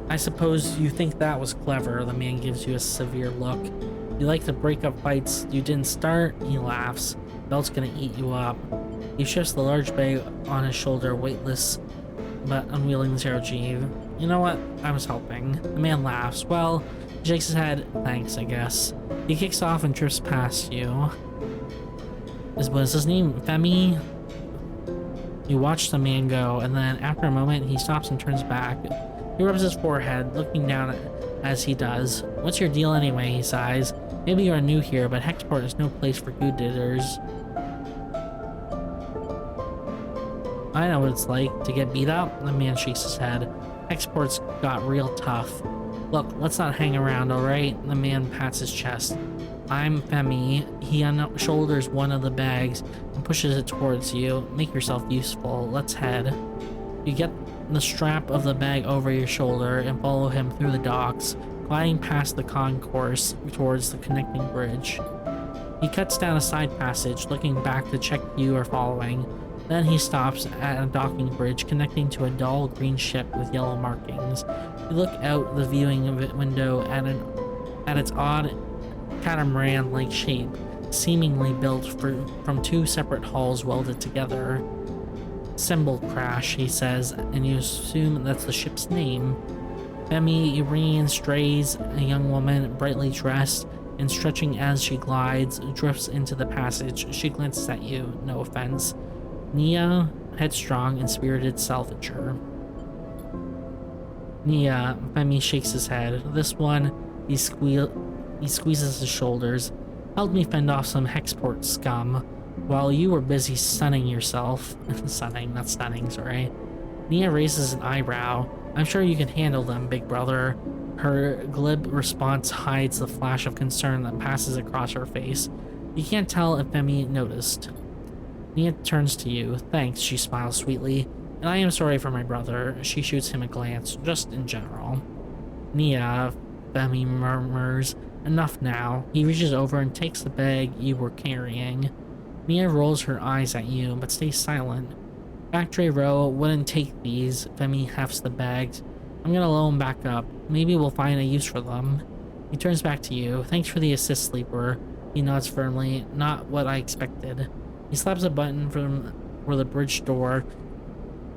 Speaker 1: I suppose you think that was clever, the man gives you a severe look. You like to break up fights you didn't start, he laughs. Belt's gonna eat you up. He shifts the large bag on his shoulder, weightless, but unwielding 0G. You know what? I was helping. The man laughs. Well, he shakes his head. Thanks, I guess. He kicks off and drifts past you. What is his name? Femi? You watch the man go, and then after a moment, he stops and turns back. He rubs his forehead, looking down as he does. What's your deal anyway? He sighs. Maybe you are new here, but Hexport is no place for good-didders. I know what it's like to get beat up. The man shakes his head. Hexport's got real tough. Look, let's not hang around, alright? The man pats his chest. I'm Femi. He shoulders one of the bags and pushes it towards you. Make yourself useful. Let's head. You get the strap of the bag over your shoulder and follow him through the docks, gliding past the concourse towards the connecting bridge. He cuts down a side passage, looking back to check you are following. Then he stops at a docking bridge connecting to a dull green ship with yellow markings. You look out the viewing window at its odd catamaran-like shape, seemingly built from two separate hulls welded together. Symbol crash, he says, and you assume that's the ship's name. Femi Iranian strays, a young woman, brightly dressed and stretching as she glides, drifts into the passage. She glances at you, no offense. Nia, headstrong and spirited salvager. Nia, Femi shakes his head. This one, he squeezes his shoulders. Helped me fend off some Hexport scum while you were busy sunning yourself. Sunning, not stunning, sorry. Nia raises an eyebrow. I'm sure you can handle them, big brother. Her glib response hides the flash of concern that passes across her face. You can't tell if Femi noticed. Nia turns to you. Thanks, she smiles sweetly. And I am sorry for my brother. She shoots him a glance, just in general. Nia, Femi murmurs. Enough now. He reaches over and takes the bag you were carrying. Nia rolls her eyes at you, but stays silent. Factory Row wouldn't take these. Femi hefts the bags. I'm gonna load them back up. Maybe we'll find a use for them. He turns back to you. Thanks for the assist, Sleeper. He nods firmly. Not what I expected. He slaps a button for the bridge door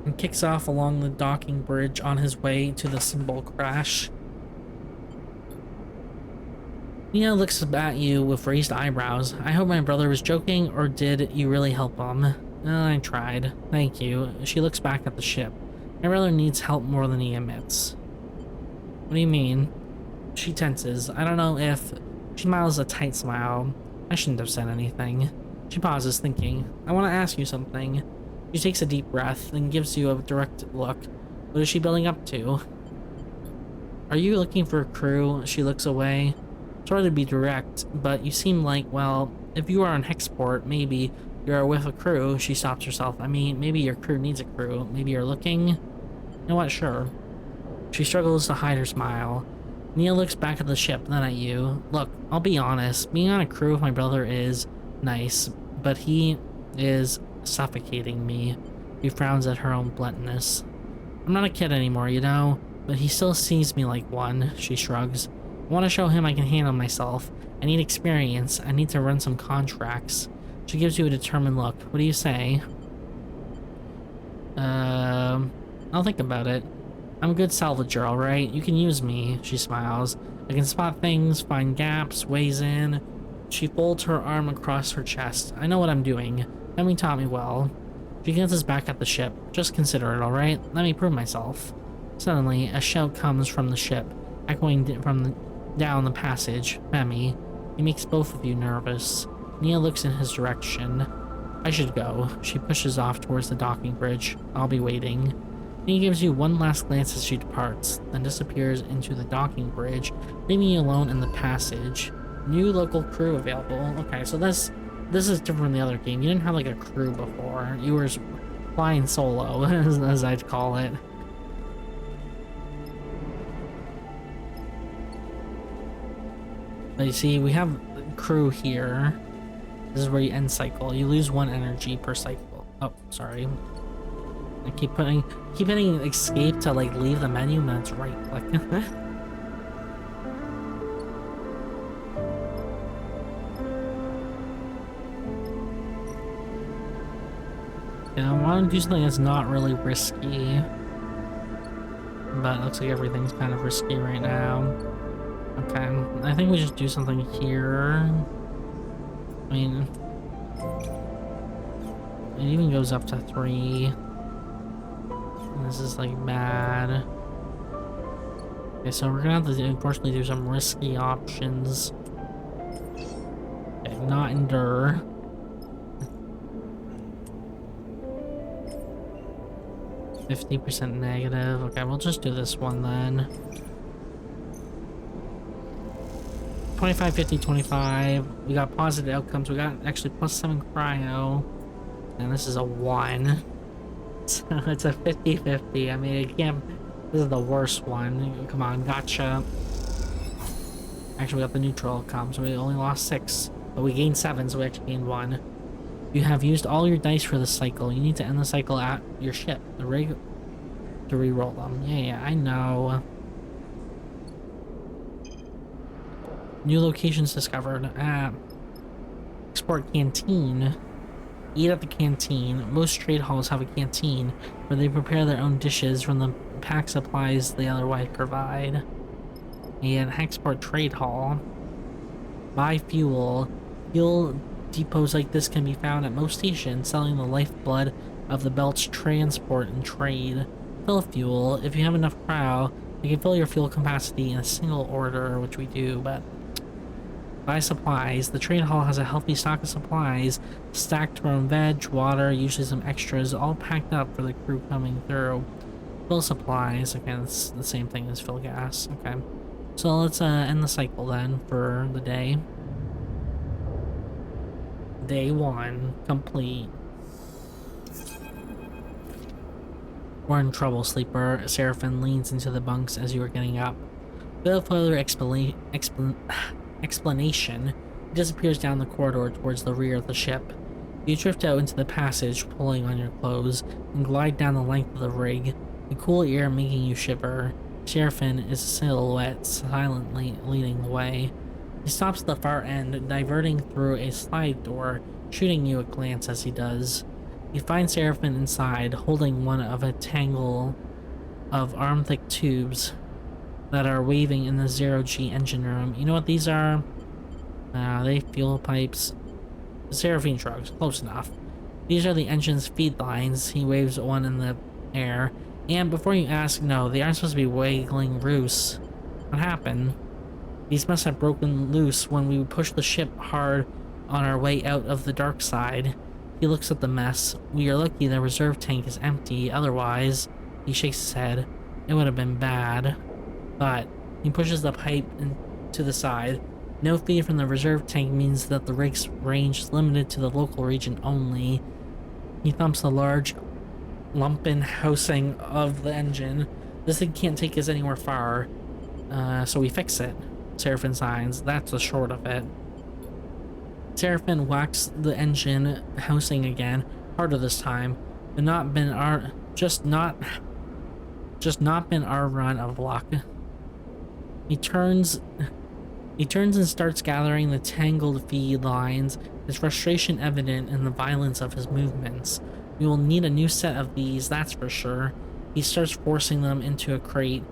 Speaker 1: and kicks off along the docking bridge on his way to the symbol crash. Nia looks at you with raised eyebrows. I hope my brother was joking, or did you really help him? I tried. Thank you. She looks back at the ship. My brother needs help more than he admits. What do you mean? She tenses. I don't know if... She smiles a tight smile. I shouldn't have said anything. She pauses, thinking. I want to ask you something. She takes a deep breath, then gives you a direct look. What is she building up to? Are you looking for a crew? She looks away. Sorry to be direct, but you seem like, well, if you are on Hexport, maybe you are with a crew. She stops herself. I mean, maybe your crew needs a crew. Maybe you're looking? You know what? Sure. She struggles to hide her smile. Nia looks back at the ship, then at you. Look, I'll be honest. Being on a crew with my brother is nice, but he is suffocating me. She frowns at her own bluntness. I'm not a kid anymore, you know, but he still sees me like one. She shrugs. I want to show him I can handle myself. I need experience. I need to run some contracts. She gives you a determined look. What do you say? I'll think about it. I'm a good salvager, alright? You can use me, she smiles. I can spot things, find gaps, weighs in. She folds her arm across her chest. I know what I'm doing. Femi taught me well. She glances back at the ship. Just consider it, alright? Let me prove myself. Suddenly, a shout comes from the ship, echoing from down the passage. Femi. He makes both of you nervous. Nia looks in his direction. I should go. She pushes off towards the docking bridge. I'll be waiting. Nia gives you one last glance as she departs, then disappears into the docking bridge, leaving you alone in the passage. New local crew available. Okay, so this is different from the other game. You didn't have like a crew before. You were flying solo, as I'd call it. But you see, we have crew here. This is where you end cycle. You lose 1 energy per cycle. Oh, sorry. I keep hitting escape to like leave the menu, and that's right click. Yeah, I want to do something that's not really risky. But it looks like everything's kind of risky right now. Okay, I think we just do something here. I mean, it even goes up to 3. This is like bad. Okay, so we're gonna have to unfortunately do some risky options. Okay, not endure. %50 negative. Okay, we'll just do this one then. 25, 50, 25. We got positive outcomes. We got actually +7 cryo. And this is a 1. So it's a 50-50. I mean, again, this is the worst one. Come on, gotcha. Actually, we got the neutral outcome, so we only lost 6. But we gained 7, so we actually gained 1. You have used all your dice for the cycle. You need to end the cycle at your ship, the rig, to re-roll them. Yeah, I know. New locations discovered. Export canteen. Eat at the canteen. Most trade halls have a canteen where they prepare their own dishes from the pack supplies they otherwise provide. And export trade hall. Buy fuel. Fuel depots like this can be found at most stations, selling the lifeblood of the belt's transport and trade. Fill fuel. If you have enough cryo, you can fill your fuel capacity in a single order, which we do, but buy supplies. The trade hall has a healthy stock of supplies, stacked from veg, water, usually some extras, all packed up for the crew coming through. Fill supplies. Again, it's the same thing as fill gas. Okay. So let's end the cycle then for the day. Day 1 complete. We're in trouble, sleeper. Seraphim leans into the bunks as you are getting up. Without further explanation, he disappears down the corridor towards the rear of the ship. You drift out into the passage, pulling on your clothes, and glide down the length of the rig, the cool air making you shiver. Seraphim is a silhouette, silently leading the way. He stops at the far end, diverting through a slide door, shooting you a glance as he does. You find Seraphim inside, holding one of a tangle of arm-thick tubes that are waving in the zero-G engine room. You know what these are? They fuel pipes. Seraphim shrugs. Close enough. These are the engine's feed lines. He waves one in the air. And before you ask, no, they aren't supposed to be wiggling loose. What happened? These must have broken loose when we pushed the ship hard on our way out of the dark side. He looks at the mess. We are lucky the reserve tank is empty, otherwise, he shakes his head, it would have been bad. But he pushes the pipe to the side. No feed from the reserve tank means that the rig's range is limited to the local region only. He thumps the large lumpen housing of the engine. This thing can't take us anywhere far, so we fix it. Seraphim signs. That's the short of it. Seraphim whacks the engine housing again, harder this time, but not been our run of luck. He turns and starts gathering the tangled feed lines. his frustration evident in the violence of his movements. We will need a new set of these, that's for sure. He starts forcing them into a crate.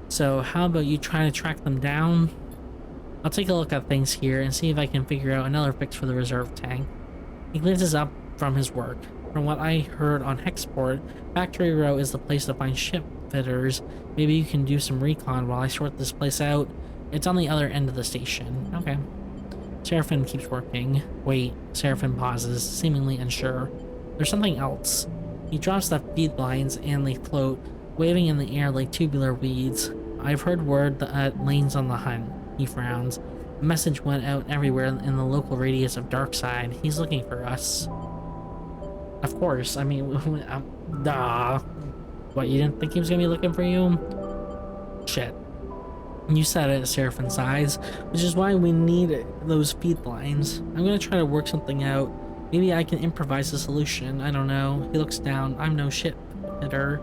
Speaker 1: So how about you try to track them down? I'll take a look at things here and see if I can figure out another fix for the reserve tank. He glances up from his work. From what I heard on Hexport, Factory Row is the place to find ship fitters. Maybe you can do some recon while I sort this place out. It's on the other end of the station. Okay. Seraphim keeps working. Wait, Seraphim pauses, seemingly unsure. There's something else. He drops the feed lines and they float, waving in the air like tubular weeds. I've heard word that Lane's on the hunt. He frowns. The message went out everywhere in the local radius of Darkside. He's looking for us. Of course, I mean, duh. What, you didn't think he was gonna be looking for you? Shit. You said it, Seraphim sighs, which is why we need those feed lines. I'm gonna try to work something out. Maybe I can improvise a solution, I don't know. He looks down. I'm no shit fitter.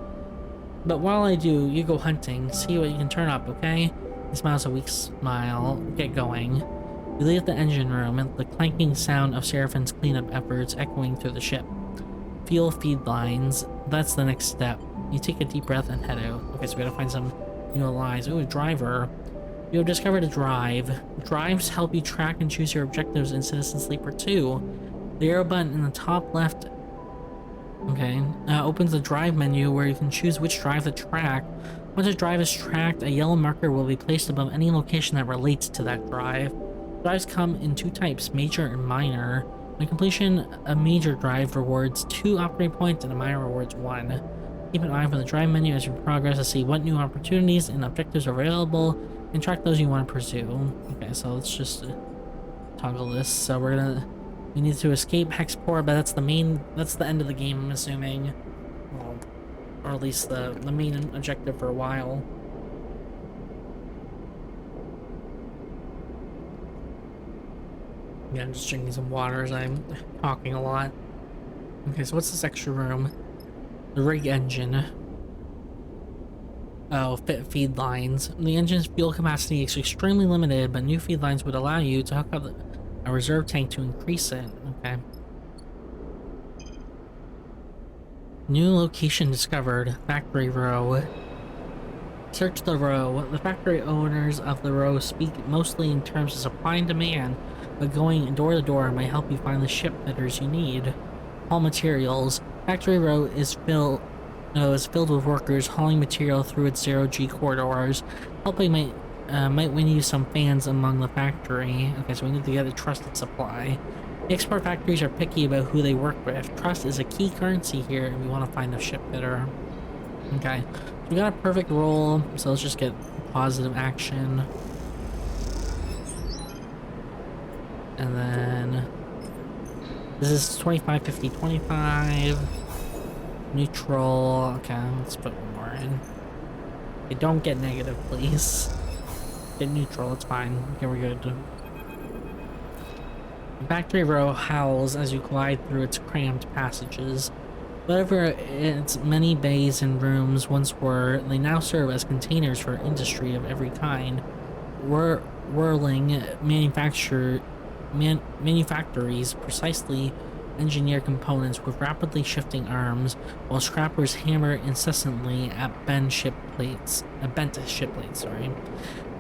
Speaker 1: But while I do, you go hunting, see what you can turn up, okay? He smiles a weak smile. Get going. We leave the engine room and the clanking sound of Seraphim's cleanup efforts echoing through the ship. Fuel feed lines. That's the next step. You take a deep breath and head out. Okay, so we gotta find some new allies. Ooh, a driver. You have discovered a drive. Drives help you track and choose your objectives in Citizen Sleeper 2. The arrow button in the top left opens the drive menu where you can choose which drive to track. Once a drive is tracked, a yellow marker will be placed above any location that relates to that drive. Drives come in two types, major and minor. On completion, a major drive rewards 2 upgrade points and a minor rewards 1. Keep an eye for the drive menu as you progress to see what new opportunities and objectives are available and track those you want to pursue. Okay, so let's just toggle this. So we need to escape Hexport, but that's the end of the game, I'm assuming. Well, or at least the main objective for a while. Yeah, I'm just drinking some water as I'm talking a lot. Okay, so what's this extra room? The rig engine. Oh, fit feed lines. The engine's fuel capacity is extremely limited, but new feed lines would allow you to hook up a reserve tank to increase it. Okay. New location discovered. Factory Row. Search the row. The factory owners of the row speak mostly in terms of supply and demand, but going door to door might help you find the ship fitters you need. Haul materials. Factory Row is filled with workers hauling material through its zero-G corridors. Helping might win you some fans among the factory. Okay, so we need to get a trusted supply. The export factories are picky about who they work with. Trust is a key currency here, and we want to find a ship fitter. Okay, we got a perfect roll, so let's just get positive action. And then this is 25, 50, 25. Neutral. Okay, let's put one more in. Okay, don't get negative, please. Get neutral, it's fine. Okay, we're good. The factory row howls as you glide through its cramped passages. Whatever its many bays and rooms once were, they now serve as containers for industry of every kind. Whirling manufactories precisely engineer components with rapidly shifting arms, while scrappers hammer incessantly at bent ship plates.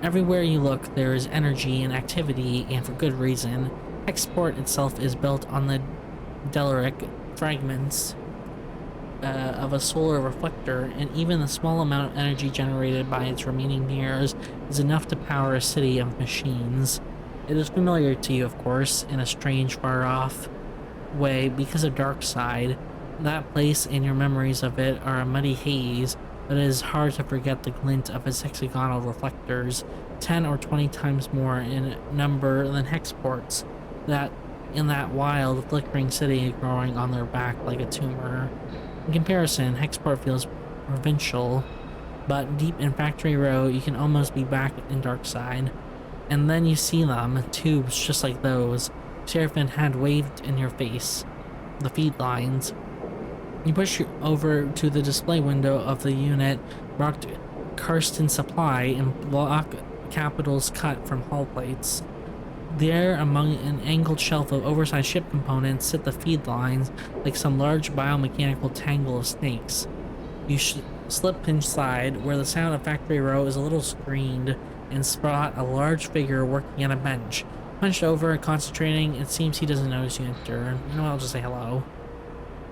Speaker 1: Everywhere you look, there is energy and activity, and for good reason. Hexport itself is built on the Delaric fragments of a solar reflector, and even the small amount of energy generated by its remaining mirrors is enough to power a city of machines. It is familiar to you, of course, in a strange, far-off way because of Darkside. That place and your memories of it are a muddy haze, but it is hard to forget the glint of its hexagonal reflectors, 10 or 20 times more in number than Hexport's, that in that wild, flickering city growing on their back like a tumor. In comparison, Hexport feels provincial, but deep in Factory Row, you can almost be back in Darkside. And then you see them, tubes just like those. Seraphim had waved in your face. The feed lines. You push over to the display window of the unit marked Karsten Supply and block capitals cut from hull plates. There, among an angled shelf of oversized ship components, sit the feed lines like some large biomechanical tangle of snakes. You slip inside, where the sound of factory row is a little screened, and spot a large figure working at a bench. Hunched over, concentrating, it seems he doesn't notice you enter. You know what, I'll just say hello.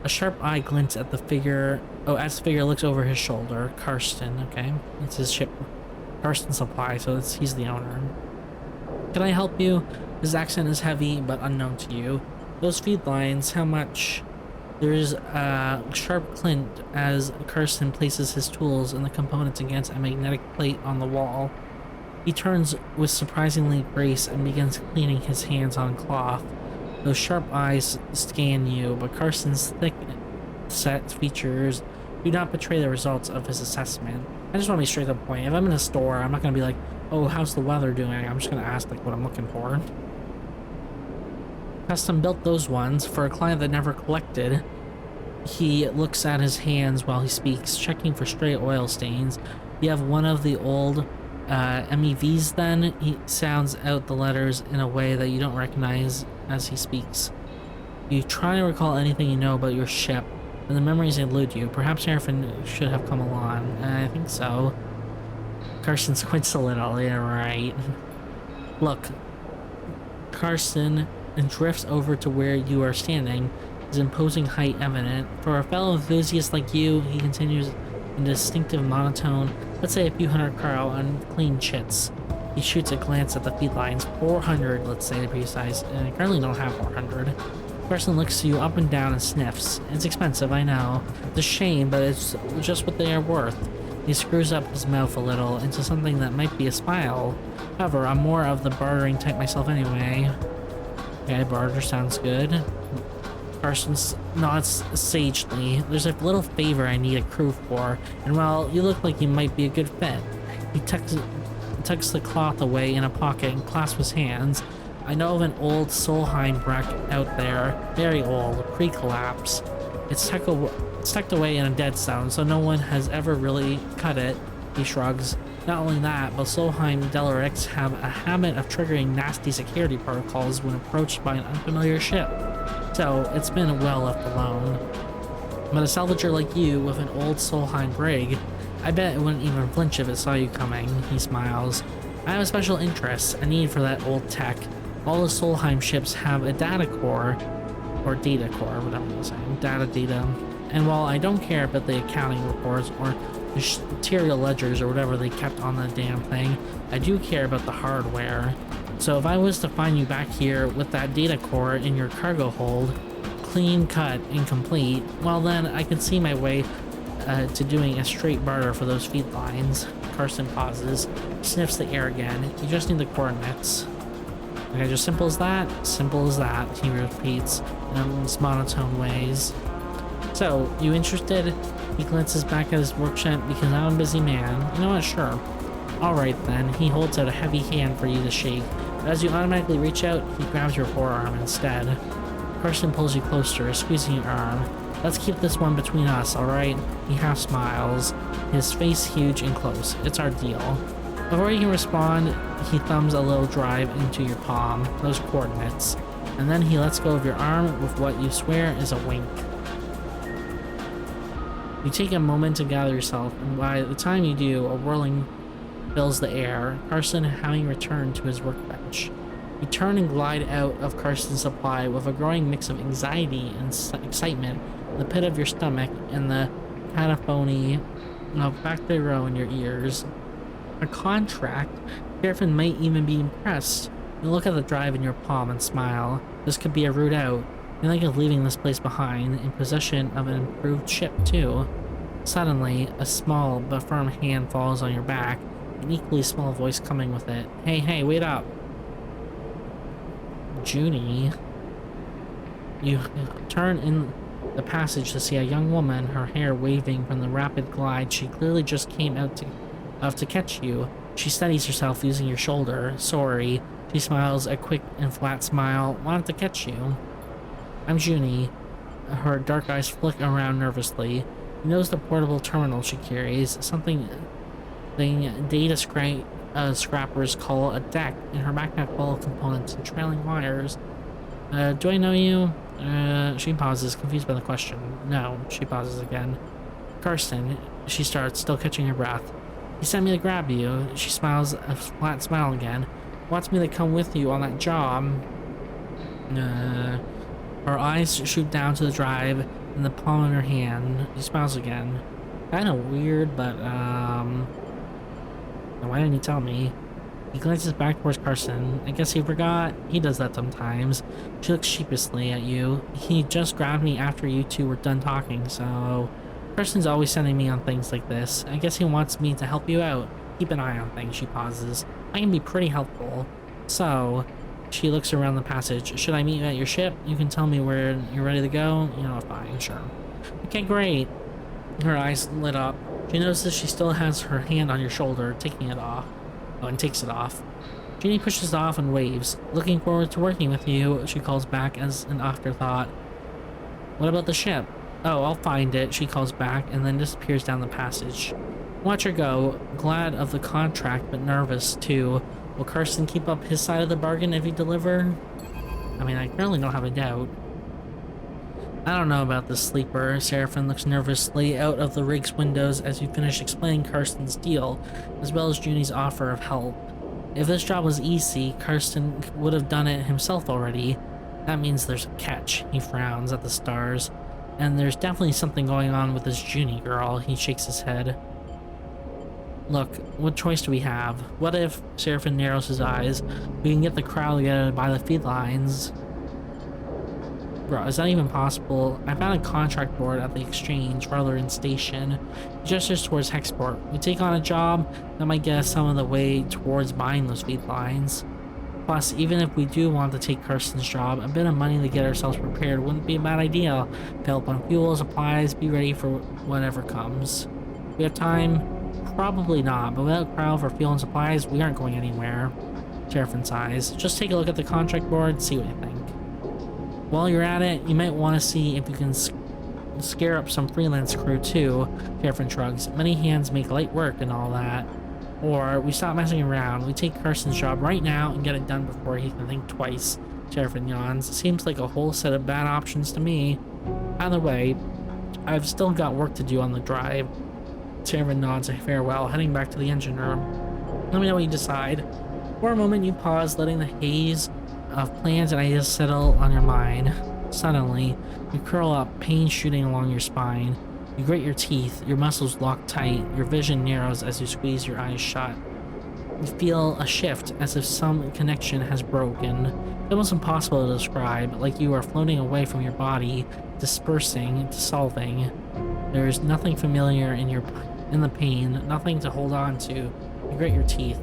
Speaker 1: A sharp eye glints at the figure. Oh, as the figure looks over his shoulder. Karsten, okay. It's his ship. Karsten Supply, so he's the owner. Can I help you? His accent is heavy, but unknown to you. Those feed lines, how much? There is a sharp glint as Karsten places his tools and the components against a magnetic plate on the wall. He turns with surprisingly grace and begins cleaning his hands on cloth. Those sharp eyes scan you, but Karsten's thick-set features do not betray the results of his assessment. I just want to be straight to the point. If I'm in a store, I'm not going to be like, oh, how's the weather doing? I'm just going to ask like what I'm looking for. Custom built those ones for a client that never collected. He looks at his hands while he speaks, checking for stray oil stains. You have one of the old MEVs then? He sounds out the letters in a way that you don't recognize as he speaks. You try to recall anything you know about your ship, and the memories elude you. Perhaps Harrison should have come along. I think so. Karsten squints a little, yeah, right. Look, Karsten drifts over to where you are standing, his imposing height evident. For a fellow enthusiast like you, he continues in distinctive monotone, let's say a few hundred Carl on clean chits. He shoots a glance at the feed lines. 400, let's say to be precise, and I currently don't have 400. Karsten looks you up and down and sniffs. It's expensive, I know. It's a shame, but it's just what they are worth. He screws up his mouth a little into something that might be a smile. However, I'm more of the bartering type myself anyway. Okay, barter sounds good. Karsten nods sagely. There's a little favor I need a crew for, and while you look like you might be a good fit, he tucks the cloth away in a pocket and clasps his hands. I know of an old Solheim wreck out there, very old, pre-collapse. It's tucked away in a dead zone, so no one has ever really cut it, he shrugs. Not only that, but Solheim Delericts have a habit of triggering nasty security protocols when approached by an unfamiliar ship. So, it's been well left alone. But a salvager like you with an old Solheim brig, I bet it wouldn't even flinch if it saw you coming, he smiles. I have a special interest, a need for that old tech. All the Solheim ships have a data core, or data core, whatever I'm saying, data. And while I don't care about the accounting reports or the material ledgers or whatever they kept on the damn thing, I do care about the hardware. So if I was to find you back here with that data core in your cargo hold, clean cut and complete, well then I could see my way to doing a straight barter for those feed lines. Karsten pauses, sniffs the air again. You just need the coordinates. Okay, just simple as that? Simple as that, he repeats in his monotone ways. So, you interested? He glances back at his workshop because I'm a busy man. You know what? Sure. Alright then. He holds out a heavy hand for you to shake. But as you automatically reach out, he grabs your forearm instead. Karsten pulls you closer, squeezing your arm. Let's keep this one between us, alright? He half smiles, his face huge and close. It's our deal. Before you can respond, he thumbs a little drive into your palm, those coordinates, and then he lets go of your arm with what you swear is a wink. You take a moment to gather yourself, and by the time you do, a whirling fills the air, Karsten having returned to his workbench. You turn and glide out of Karsten's supply with a growing mix of anxiety and excitement in the pit of your stomach and the cacophony of factory row in your ears. A contract? Sheriffin might even be impressed. You look at the drive in your palm and smile. This could be a route out. You think of leaving this place behind, in possession of an improved ship too. Suddenly, a small but firm hand falls on your back, an equally small voice coming with it. Hey, wait up. Junie. You turn in the passage to see a young woman, her hair waving from the rapid glide. She clearly just came out to catch you. She steadies herself using your shoulder. Sorry. She smiles a quick and flat smile. Wanted to catch you. I'm Junie. Her dark eyes flick around nervously. He knows the portable terminal she carries. Something data scrappers call a deck, in her backpack full of components and trailing wires. Do I know you? She pauses, confused by the question. No, she pauses again. Karsten, she starts, still catching her breath. He sent me to grab you. She smiles, a flat smile again. Wants me to come with you on that job. Her eyes shoot down to the drive in the palm of her hand. She smiles again. Kinda weird, but, why didn't he tell me? He glances back towards Karsten. I guess he forgot. He does that sometimes. She looks sheepishly at you. He just grabbed me after you two were done talking, so... Karsten's always sending me on things like this. I guess he wants me to help you out. Keep an eye on things, she pauses. I can be pretty helpful. So... She looks around the passage. Should I meet you at your ship? You can tell me where you're ready to go? You know, fine, sure. Okay, great. Her eyes lit up. She notices she still has her hand on your shoulder, taking it off. Oh, and takes it off. Jeannie pushes it off and waves. Looking forward to working with you, she calls back as an afterthought. What about the ship? Oh, I'll find it, she calls back, and then disappears down the passage. Watch her go, glad of the contract, but nervous, too. Will Karsten keep up his side of the bargain if he deliver? I mean, I currently don't have a doubt. I don't know about this sleeper. Seraphin looks nervously out of the rig's windows as you finish explaining Karsten's deal, as well as Junie's offer of help. If this job was easy, Karsten would have done it himself already. That means there's a catch. He frowns at the stars. And there's definitely something going on with this Junie girl. He shakes his head. Look, what choice do we have? What if, Seraphin narrows his eyes, we can get the crowd together by the feed lines? Bro, is that even possible? I found a contract board at the exchange rather than station. He gestures towards Hexport. We take on a job that might get us some of the way towards buying those feed lines. Plus, even if we do want to take Karsten's job, a bit of money to get ourselves prepared wouldn't be a bad idea. Fill up on fuel, supplies, be ready for whatever comes. We have time? Probably not, but without crowd for fuel and supplies, we aren't going anywhere. Seraphin sighs. Just take a look at the contract board, see what you think. While you're at it, you might want to see if you can scare up some freelance crew too. Seraphin shrugs. Many hands make light work and all that. Or we stop messing around. We take Karsten's job right now and get it done before he can think twice. Seraphin yawns. Seems like a whole set of bad options to me. Either way, I've still got work to do on the drive. Seraphin nods a farewell, heading back to the engine room. Let me know what you decide. For a moment, you pause, letting the haze of plans and ideas settle on your mind. Suddenly, you curl up, pain shooting along your spine. You grit your teeth, your muscles lock tight, your vision narrows as you squeeze your eyes shut. You feel a shift, as if some connection has broken. It's almost impossible to describe, like you are floating away from your body, dispersing, dissolving. There is nothing familiar in the pain, nothing to hold on to. You grit your teeth,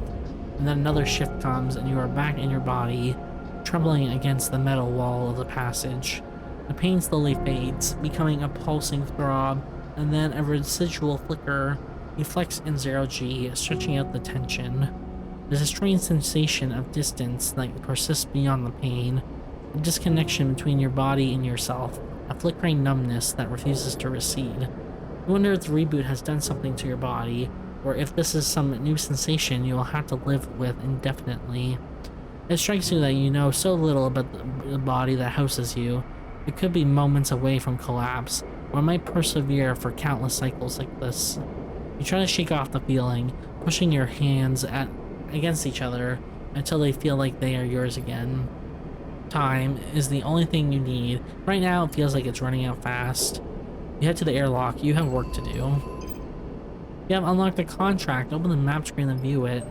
Speaker 1: and then another shift comes, and you are back in your body, trembling against the metal wall of the passage. The pain slowly fades, becoming a pulsing throb, and then a residual flicker. You flex in 0G, stretching out the tension. There's a strange sensation of distance that persists beyond the pain, a disconnection between your body and yourself, a flickering numbness that refuses to recede. You wonder if the reboot has done something to your body, or if this is some new sensation you will have to live with indefinitely. It strikes you that you know so little about the body that houses you. It could be moments away from collapse, or it might persevere for countless cycles like this. You try to shake off the feeling, pushing your hands against each other until they feel like they are yours again. Time is the only thing you need. Right now, it feels like it's running out fast. You head to the airlock. You have work to do. You have unlocked the contract. Open the map screen and view it.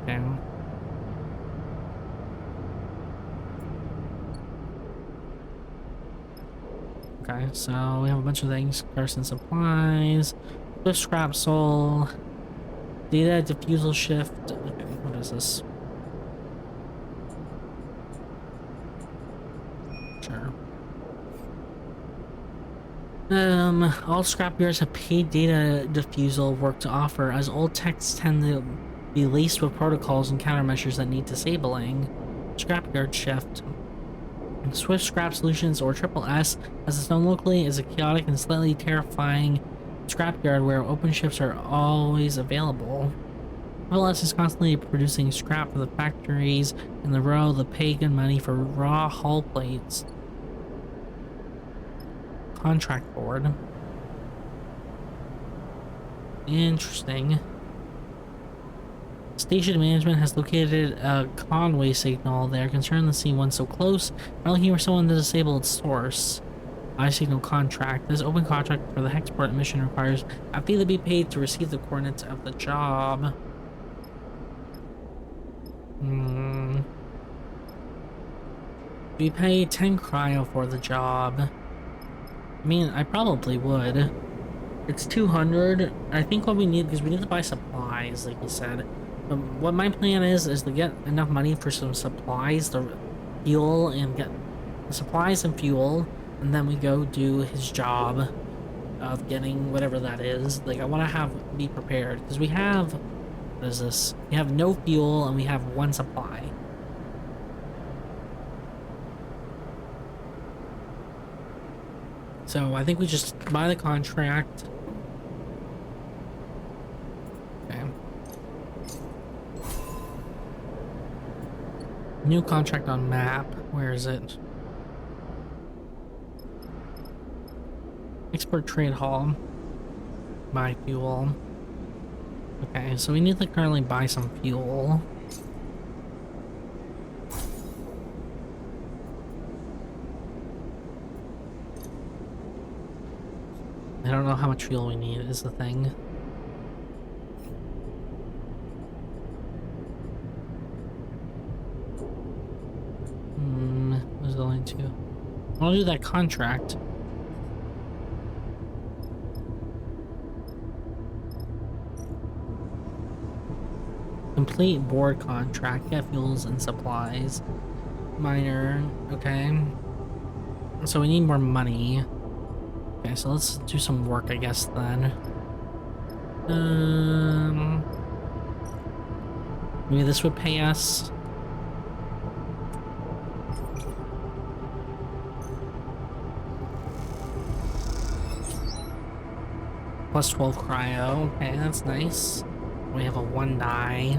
Speaker 1: Okay. Okay, so we have a bunch of things. Carson supplies, Swift scrap soul, data diffusal shift. Okay, what is this? Sure. All scrapyards have paid data diffusal work to offer, as old techs tend to be laced with protocols and countermeasures that need disabling. Scrapyard shift. Swift Scrap Solutions, or Triple S, as it's known locally, is a chaotic and slightly terrifying scrapyard where open ships are always available. MLS is constantly producing scrap for the factories in the row, the pagan money for raw hull plates. Contract board. Interesting. Station management has located a conway signal. They are concerned to see one so close. Are looking for someone to disable its source. I signal contract. This open contract for the Hexport mission requires a fee to be paid to receive the coordinates of the job. We pay 10 cryo for the job. I mean, I probably would. It's 200. I think what we need, because we need to buy supplies, like you said. What my plan is to get enough money for some supplies, the fuel, and get the supplies and fuel, and then we go do his job of getting whatever that is. Like, I want to be prepared, because we have, what is this? We have no fuel, and we have one supply. So I think we just buy the contract. Okay. New contract on map. Where is it? Export trade hall. Buy fuel. Okay, so we need to currently buy some fuel. I don't know how much fuel we need is the thing. What's the line to? I'll do that contract. Complete board contract, get fuels and supplies. Minor, okay. So we need more money. Okay, so let's do some work, I guess, then. Maybe this would pay us. Plus 12 cryo. Okay, that's nice. We have a 1 die.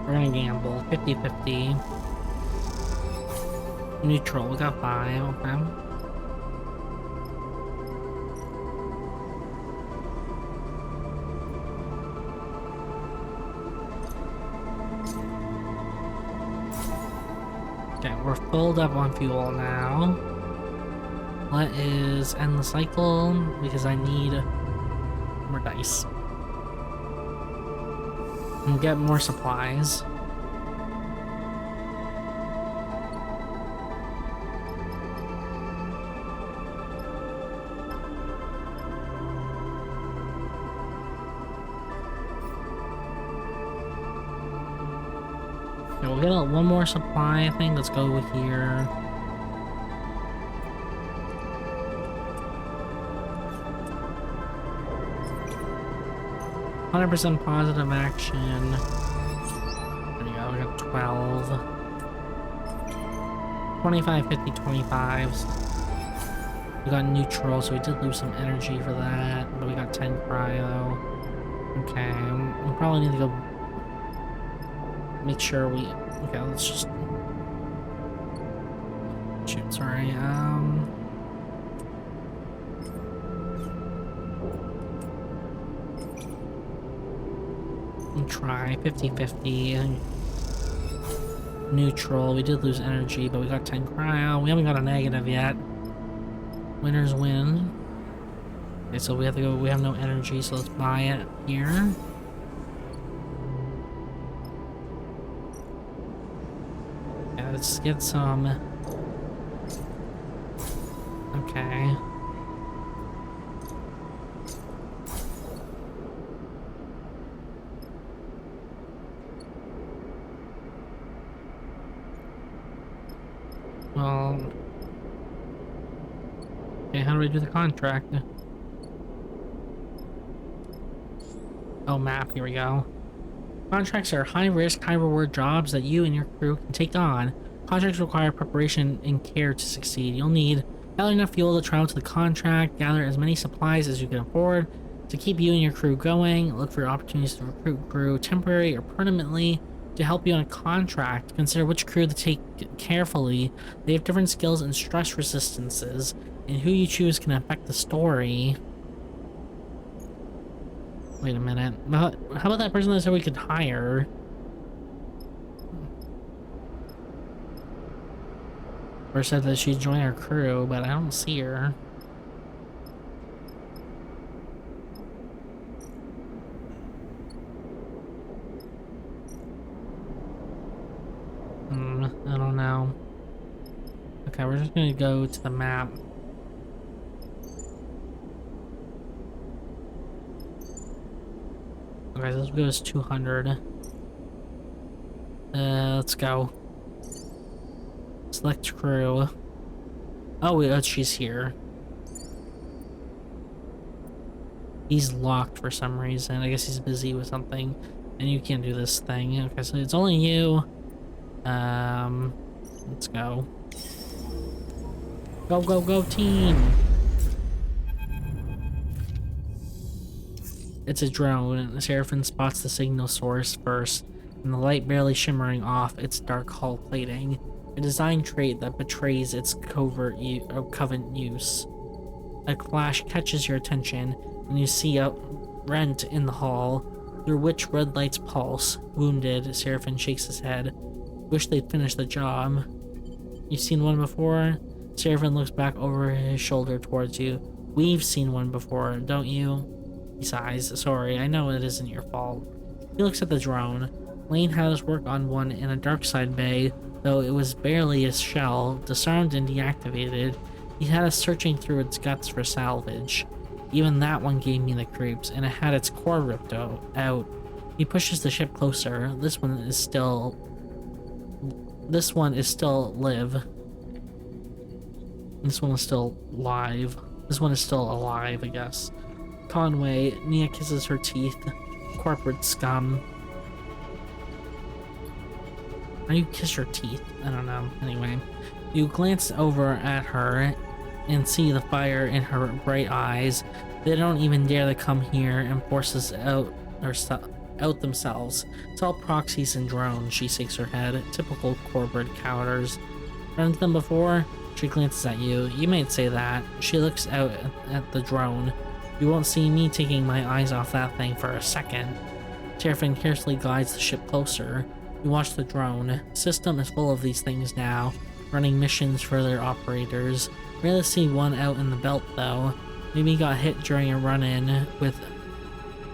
Speaker 1: We're gonna gamble. 50-50. Neutral, we got 5, okay. Okay, we're filled up on fuel now. Let is end the cycle because I need more dice. And get more supplies. Okay, we'll get one more supply, I think. Let's go here. %, positive action. There we go, we got 12. 25, 50, 25s. We got neutral, so we did lose some energy for that, but we got 10 cryo. Okay, we probably need to go make sure we... Okay, let's just... Shoot, sorry, try 50-50. Neutral. We did lose energy, but we got 10 cryo. We haven't got a negative yet. Winners win. Okay, so we have to go. We have no energy, so let's buy it here. Yeah, let's get some Okay. Well, okay, how do we do the contract? Oh, map, here we go. Contracts are high-risk, high-reward jobs that you and your crew can take on. Contracts require preparation and care to succeed. You'll need gather enough fuel to travel to the contract, gather as many supplies as you can afford to keep you and your crew going, look for opportunities to recruit crew temporary or permanently to help you on a contract. Consider which crew to take carefully. They have different skills and stress resistances, and who you choose can affect the story. Wait a minute. How about that person that said we could hire? Or said that she'd join our crew, but I don't see her. I don't know. Okay, we're just gonna go to the map. Okay, this goes 200. Let's go. Select crew. Oh, she's here. He's locked for some reason. I guess he's busy with something. And you can't do this thing. Okay, so it's only you. Let's go. Go, go, go, team! It's a drone, and Seraphim spots the signal source first, and the light barely shimmering off its dark hull plating, a design trait that betrays its covert use. A flash catches your attention, and you see a rent in the hull, through which red lights pulse. Wounded, Seraphim shakes his head. Wish they'd finished the job. You've seen one before? Seraphim looks back over his shoulder towards you. We've seen one before, don't you? He sighs. Sorry, I know it isn't your fault. He looks at the drone. Lane had us work on one in a dark side bay, though it was barely a shell, disarmed and deactivated. He had us searching through its guts for salvage. Even that one gave me the creeps, and it had its core ripped out. He pushes the ship closer. This one is still live. This one is still live. This one is still alive, I guess. Conway, Nia kisses her teeth. Corporate scum. How do you kiss your teeth? I don't know. Anyway, you glance over at her and see the fire in her bright eyes. They don't even dare to come here and force us out themselves. It's all proxies and drones. She shakes her head. Typical corporate cowards. Run into them before? She glances at you. You might say that. She looks out at the drone. You won't see me taking my eyes off that thing for a second. Seraphim carefully guides the ship closer. You watch the drone. System is full of these things now, running missions for their operators. Rarely see one out in the belt though. Maybe he got hit during a run-in with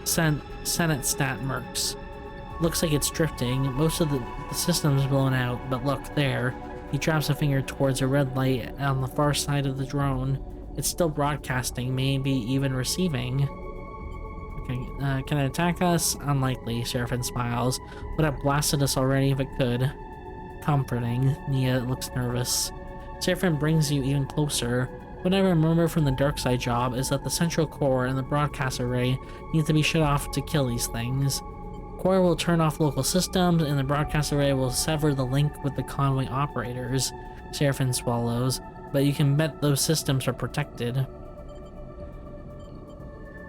Speaker 1: Senate stat mercs. Looks like it's drifting. Most of the system's blown out, but look, there. He drops a finger towards a red light on the far side of the drone. It's still broadcasting, maybe even receiving. Okay, can it attack us? Unlikely, Seraphim smiles. Would have blasted us already if it could. Comforting. Nia looks nervous. Seraphim brings you even closer. What I remember from the dark side job is that the central core and the broadcast array need to be shut off to kill these things. Core will turn off local systems, and the broadcast array will sever the link with the Conway operators. Seraphim swallows. But you can bet those systems are protected.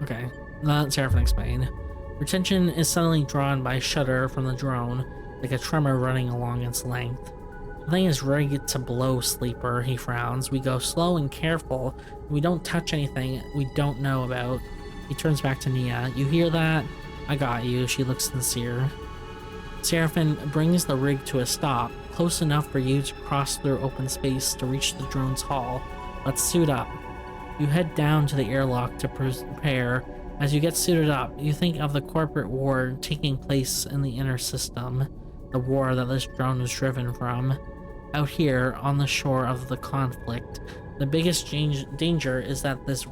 Speaker 1: Okay, let Seraphim explain. Your attention is suddenly drawn by a shudder from the drone, like a tremor running along its length. The thing is ready to blow, Sleeper, he frowns. We go slow and careful. We don't touch anything we don't know about. He turns back to Nia. You hear that? I got you, she looks sincere. Seraphim brings the rig to a stop, close enough for you to cross through open space to reach the drone's hull. Let's suit up. You head down to the airlock to prepare. As you get suited up, you think of the corporate war taking place in the inner system, the war that this drone was driven from. out here on the shore of the conflict. The biggest danger is that this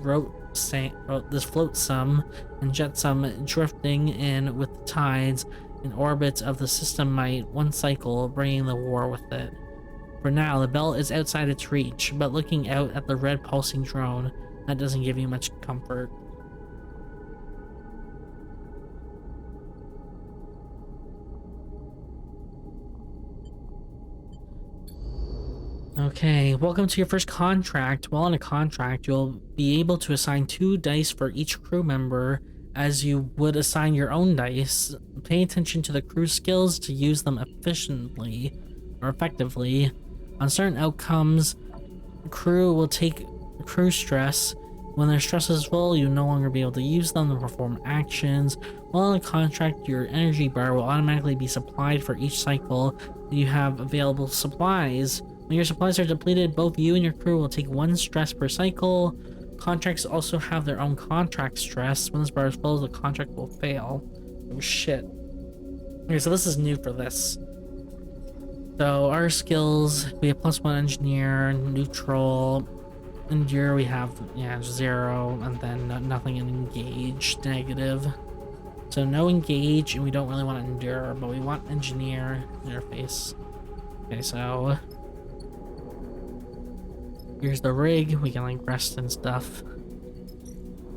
Speaker 1: flotsam and jetsam drifting in with the tides and orbits of the system might one cycle, bringing the war with it. For now, the belt is outside its reach, but looking out at the red pulsing drone, that doesn't give you much comfort. Okay, welcome to your first contract. While on a contract, you'll be able to assign 2 dice for each crew member as you would assign your own dice. Pay attention to the crew skills to use them efficiently or effectively. On certain outcomes, the crew will take crew stress. When their stress is full, you'll no longer be able to use them to perform actions. While on a contract, your energy bar will automatically be supplied for each cycle that you have available supplies. When your supplies are depleted, both you and your crew will take 1 stress per cycle. Contracts also have their own contract stress. When this bar is full, the contract will fail. Oh shit. Okay, so this is new for this. So our skills, we have +1 engineer, neutral, endure we have 0, and then nothing in engage, negative. So no engage, and we don't really want to endure, but we want engineer, interface. Okay, so here's the rig. We can like rest and stuff.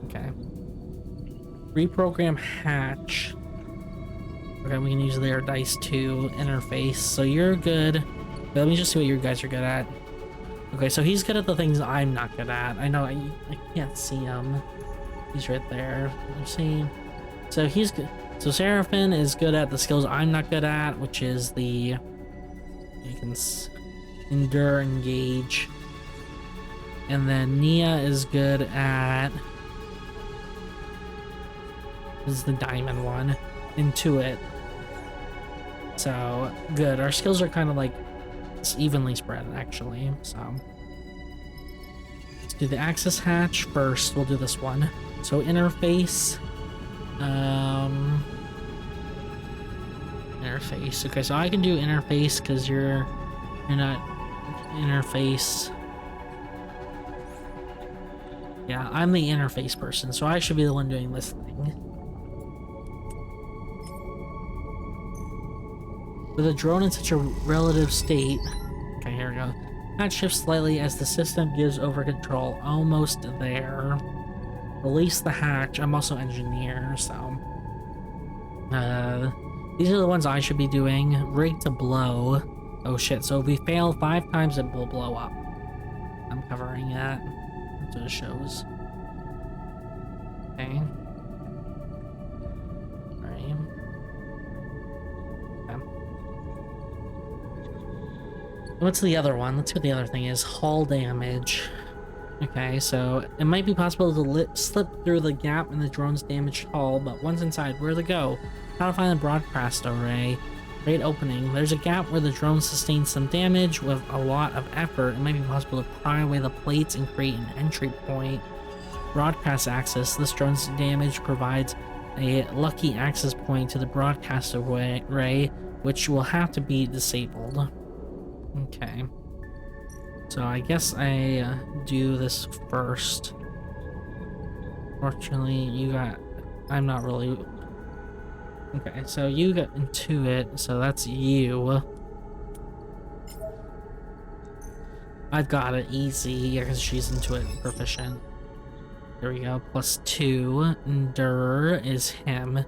Speaker 1: Okay. Reprogram hatch. Okay, we can use their dice too. Interface. So you're good. But let me just see what you guys are good at. Okay, so he's good at the things I'm not good at. I know I can't see him. He's right there. Let's see. So he's good. So Seraphin is good at the skills I'm not good at, which is the you can endure, engage. And then Nia is good at, this is the diamond one, Intuit. So good. Our skills are kind of like evenly spread actually. So let's do the access hatch first. We'll do this one. So interface. Interface. Okay, so I can do interface because you're not interface. Yeah, I'm the interface person, so I should be the one doing this thing. With a drone in such a relative state... Okay, here we go. Hatch shifts slightly as the system gives over control. Almost there. Release the hatch. I'm also engineer, so... these are the ones I should be doing. Rig to blow. Oh shit, so if we fail 5 times, it will blow up. I'm covering that. That's what it shows. Okay. Alright. Okay. What's the other one? Let's see what the other thing is. Hull damage. Okay, so it might be possible to slip through the gap in the drone's damaged hull, but once inside, where to go? How to find the broadcast array. Great opening. There's a gap where the drone sustains some damage. With a lot of effort, it might be possible to pry away the plates and create an entry point. Broadcast access. This drone's damage provides a lucky access point to the broadcast array, which will have to be disabled. Okay. So I guess I do this first. Fortunately, you got... I'm not really... Okay, so you got into it, so that's you. I've got it easy, because she's into it proficient. There we go, +2. Endure is him.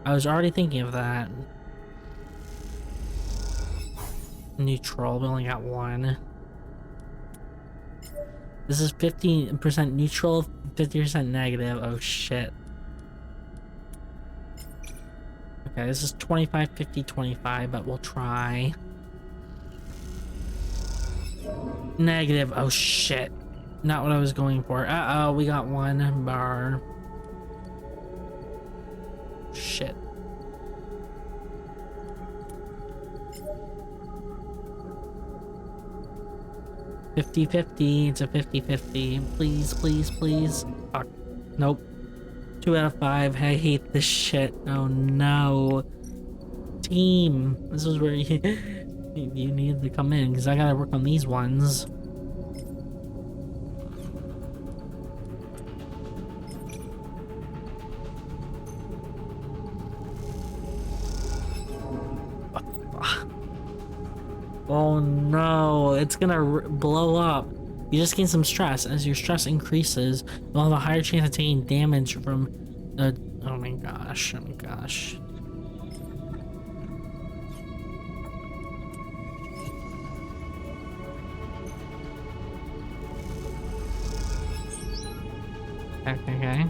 Speaker 1: I was already thinking of that. Neutral, we only got 1. This is 50% neutral, 50% negative. Oh shit. Okay, this is 25, 50, 25, but we'll try. Negative. Oh shit. Not what I was going for. Uh-oh, we got 1 bar. Shit. $50-50. It's a 50-50. Please, please, please. Fuck. Nope. 2 out of 5. I hate this shit. Oh no. Team. This is where you You need to come in, because I gotta work on these ones. Oh no, it's gonna blow up. You just gain some stress. As your stress increases, you'll have a higher chance of taking damage from the... Oh my gosh, oh my gosh. Okay.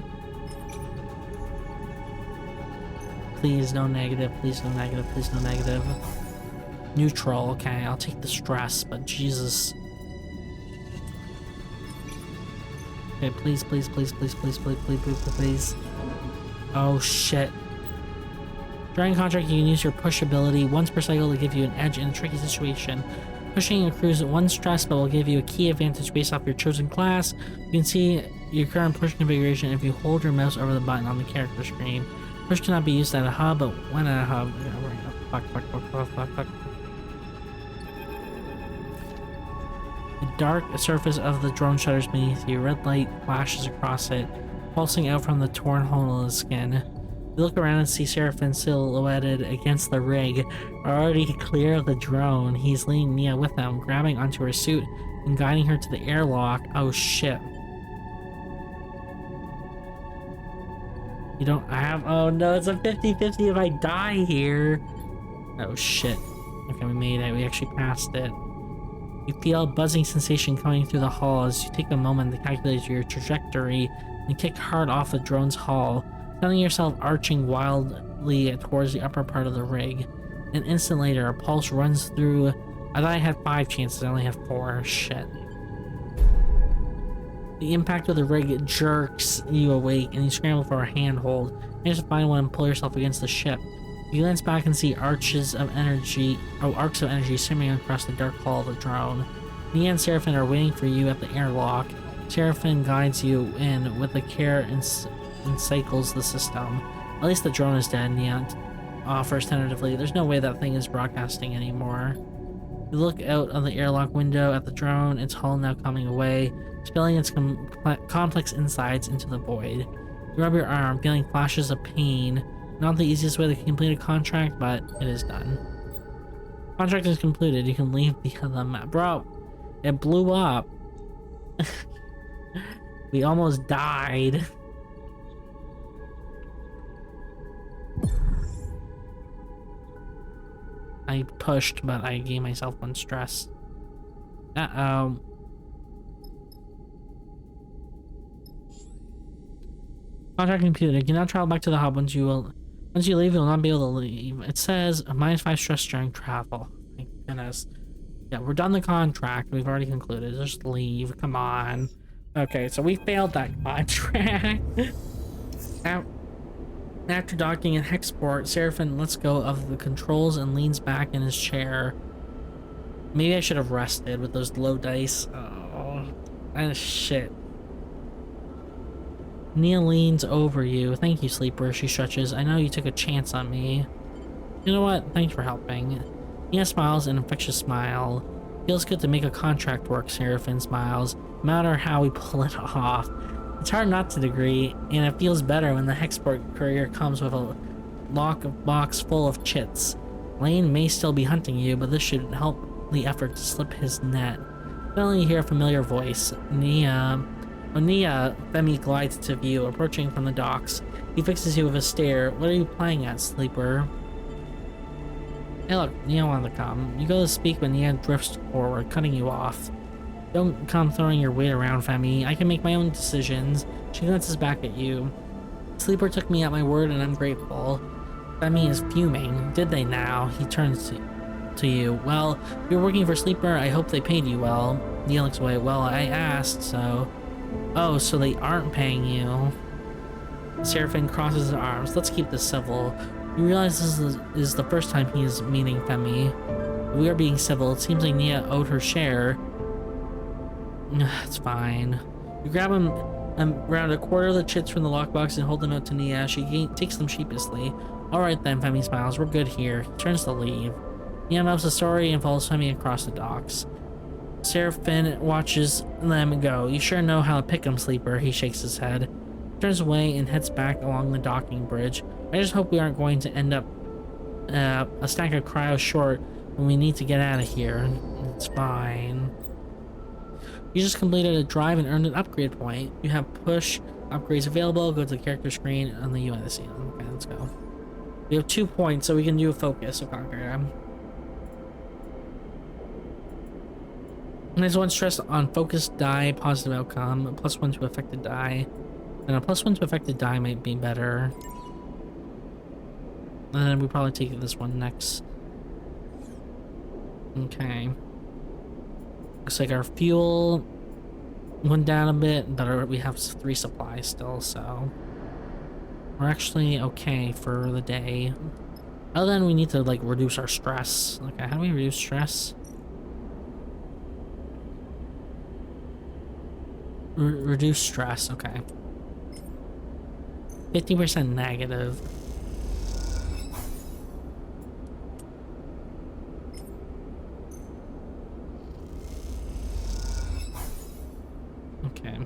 Speaker 1: Please no negative, please no negative, please no negative. Neutral, okay, I'll take the stress, but Jesus. Okay, please, please, please, please, please, please, please, please, please. Oh shit. During contract, you can use your push ability once per cycle to give you an edge in a tricky situation. Pushing accrues 1 stress, but will give you a key advantage based off your chosen class. You can see your current push configuration if you hold your mouse over the button on the character screen. Push cannot be used at a hub, but when at a hub... Fuck. The dark surface of the drone shudders beneath you. Red light flashes across it, pulsing out from the torn hole in the skin. You look around and see Seraphim silhouetted against the rig, already clear of the drone. He's leading Nia with him, grabbing onto her suit and guiding her to the airlock. Oh shit. You don't have... Oh no, it's a 50-50 if I die here. Oh shit. Okay, we made it. We actually passed it. You feel a buzzing sensation coming through the hull as you take a moment to calculate your trajectory and kick hard off the drone's hull, feeling yourself arching wildly towards the upper part of the rig. An instant later, a pulse runs through... I thought I had 5 chances, I only have 4. Shit. The impact of the rig jerks you awake and you scramble for a handhold. Manage to find one and pull yourself against the ship. You glance back and see arcs of energy swimming across the dark hull of the drone. Nia and Seraphim are waiting for you at the airlock. Seraphim guides you in with the care and cycles the system. At least the drone is dead, Nia offers tentatively. There's no way that thing is broadcasting anymore. You look out of the airlock window at the drone, its hull now coming away, spilling its complex insides into the void. You rub your arm, feeling flashes of pain. Not the easiest way to complete a contract, but it is done. Contract is completed. You can leave the map. Bro, it blew up. We almost died. I pushed, but I gave myself 1 stress. Uh-oh. Contract computed. You can now travel back to the hub. Once you leave, you'll not be able to leave. It says -5 stress during travel. Thank goodness. Yeah, we're done the contract. We've already concluded. Just leave. Come on. Okay, so we failed that contract. After docking and Hexport, Seraphim lets go of the controls and leans back in his chair. Maybe I should have rested with those low dice. Oh, that is shit. Nia leans over you. Thank you, Sleeper, she stretches. I know you took a chance on me. You know what? Thanks for helping. Nia smiles an infectious smile. Feels good to make a contract work, Seraphim smiles. No matter how we pull it off. It's hard not to agree, and it feels better when the Hexport courier comes with a box full of chits. Lane may still be hunting you, but this should help the effort to slip his net. Suddenly you hear a familiar voice. Nia, Femi glides to view, approaching from the docks. He fixes you with a stare. What are you playing at, Sleeper? Hey look, Nia wanted to come. You go to speak, but Nia drifts forward, cutting you off. Don't come throwing your weight around, Femi. I can make my own decisions. She glances back at you. Sleeper took me at my word, and I'm grateful. Femi is fuming. Did they now? He turns to you. Well, you're working for Sleeper. I hope they paid you well. Nia looks away. Well, I asked, so... Oh, so they aren't paying you. Seraphim crosses his arms. Let's keep this civil. You realize this is the first time he is meeting Femi. We are being civil. It seems like Nia owed her share. It's fine. You grab him around a quarter of the chits from the lockbox and hold them out to Nia. She takes them sheepishly. Alright then, Femi smiles. We're good here. He turns to leave. He unwraps the story and follows Femi across the docks. Seraphim watches them go. You sure know how to pick 'em, sleeper. He shakes his head, turns away, and heads back along the docking bridge. I just hope we aren't going to end up a stack of cryos short when we need to get out of here. It's fine. You just completed a drive and earned an upgrade point. You have push upgrades available. Go to the character screen on the UI scene. Okay, let's go. We have 2 points, so we can do a focus of conquer. There's one stress on focused die, positive outcome, a +1 to affected die, and a +1 to affected die might be better. And then we probably take this one next. Okay. Looks like our fuel went down a bit, but we have 3 supplies still, so we're actually okay for the day. Other than we need to like reduce our stress. Okay, how do we reduce stress? Reduce stress, okay. 50% negative. Okay.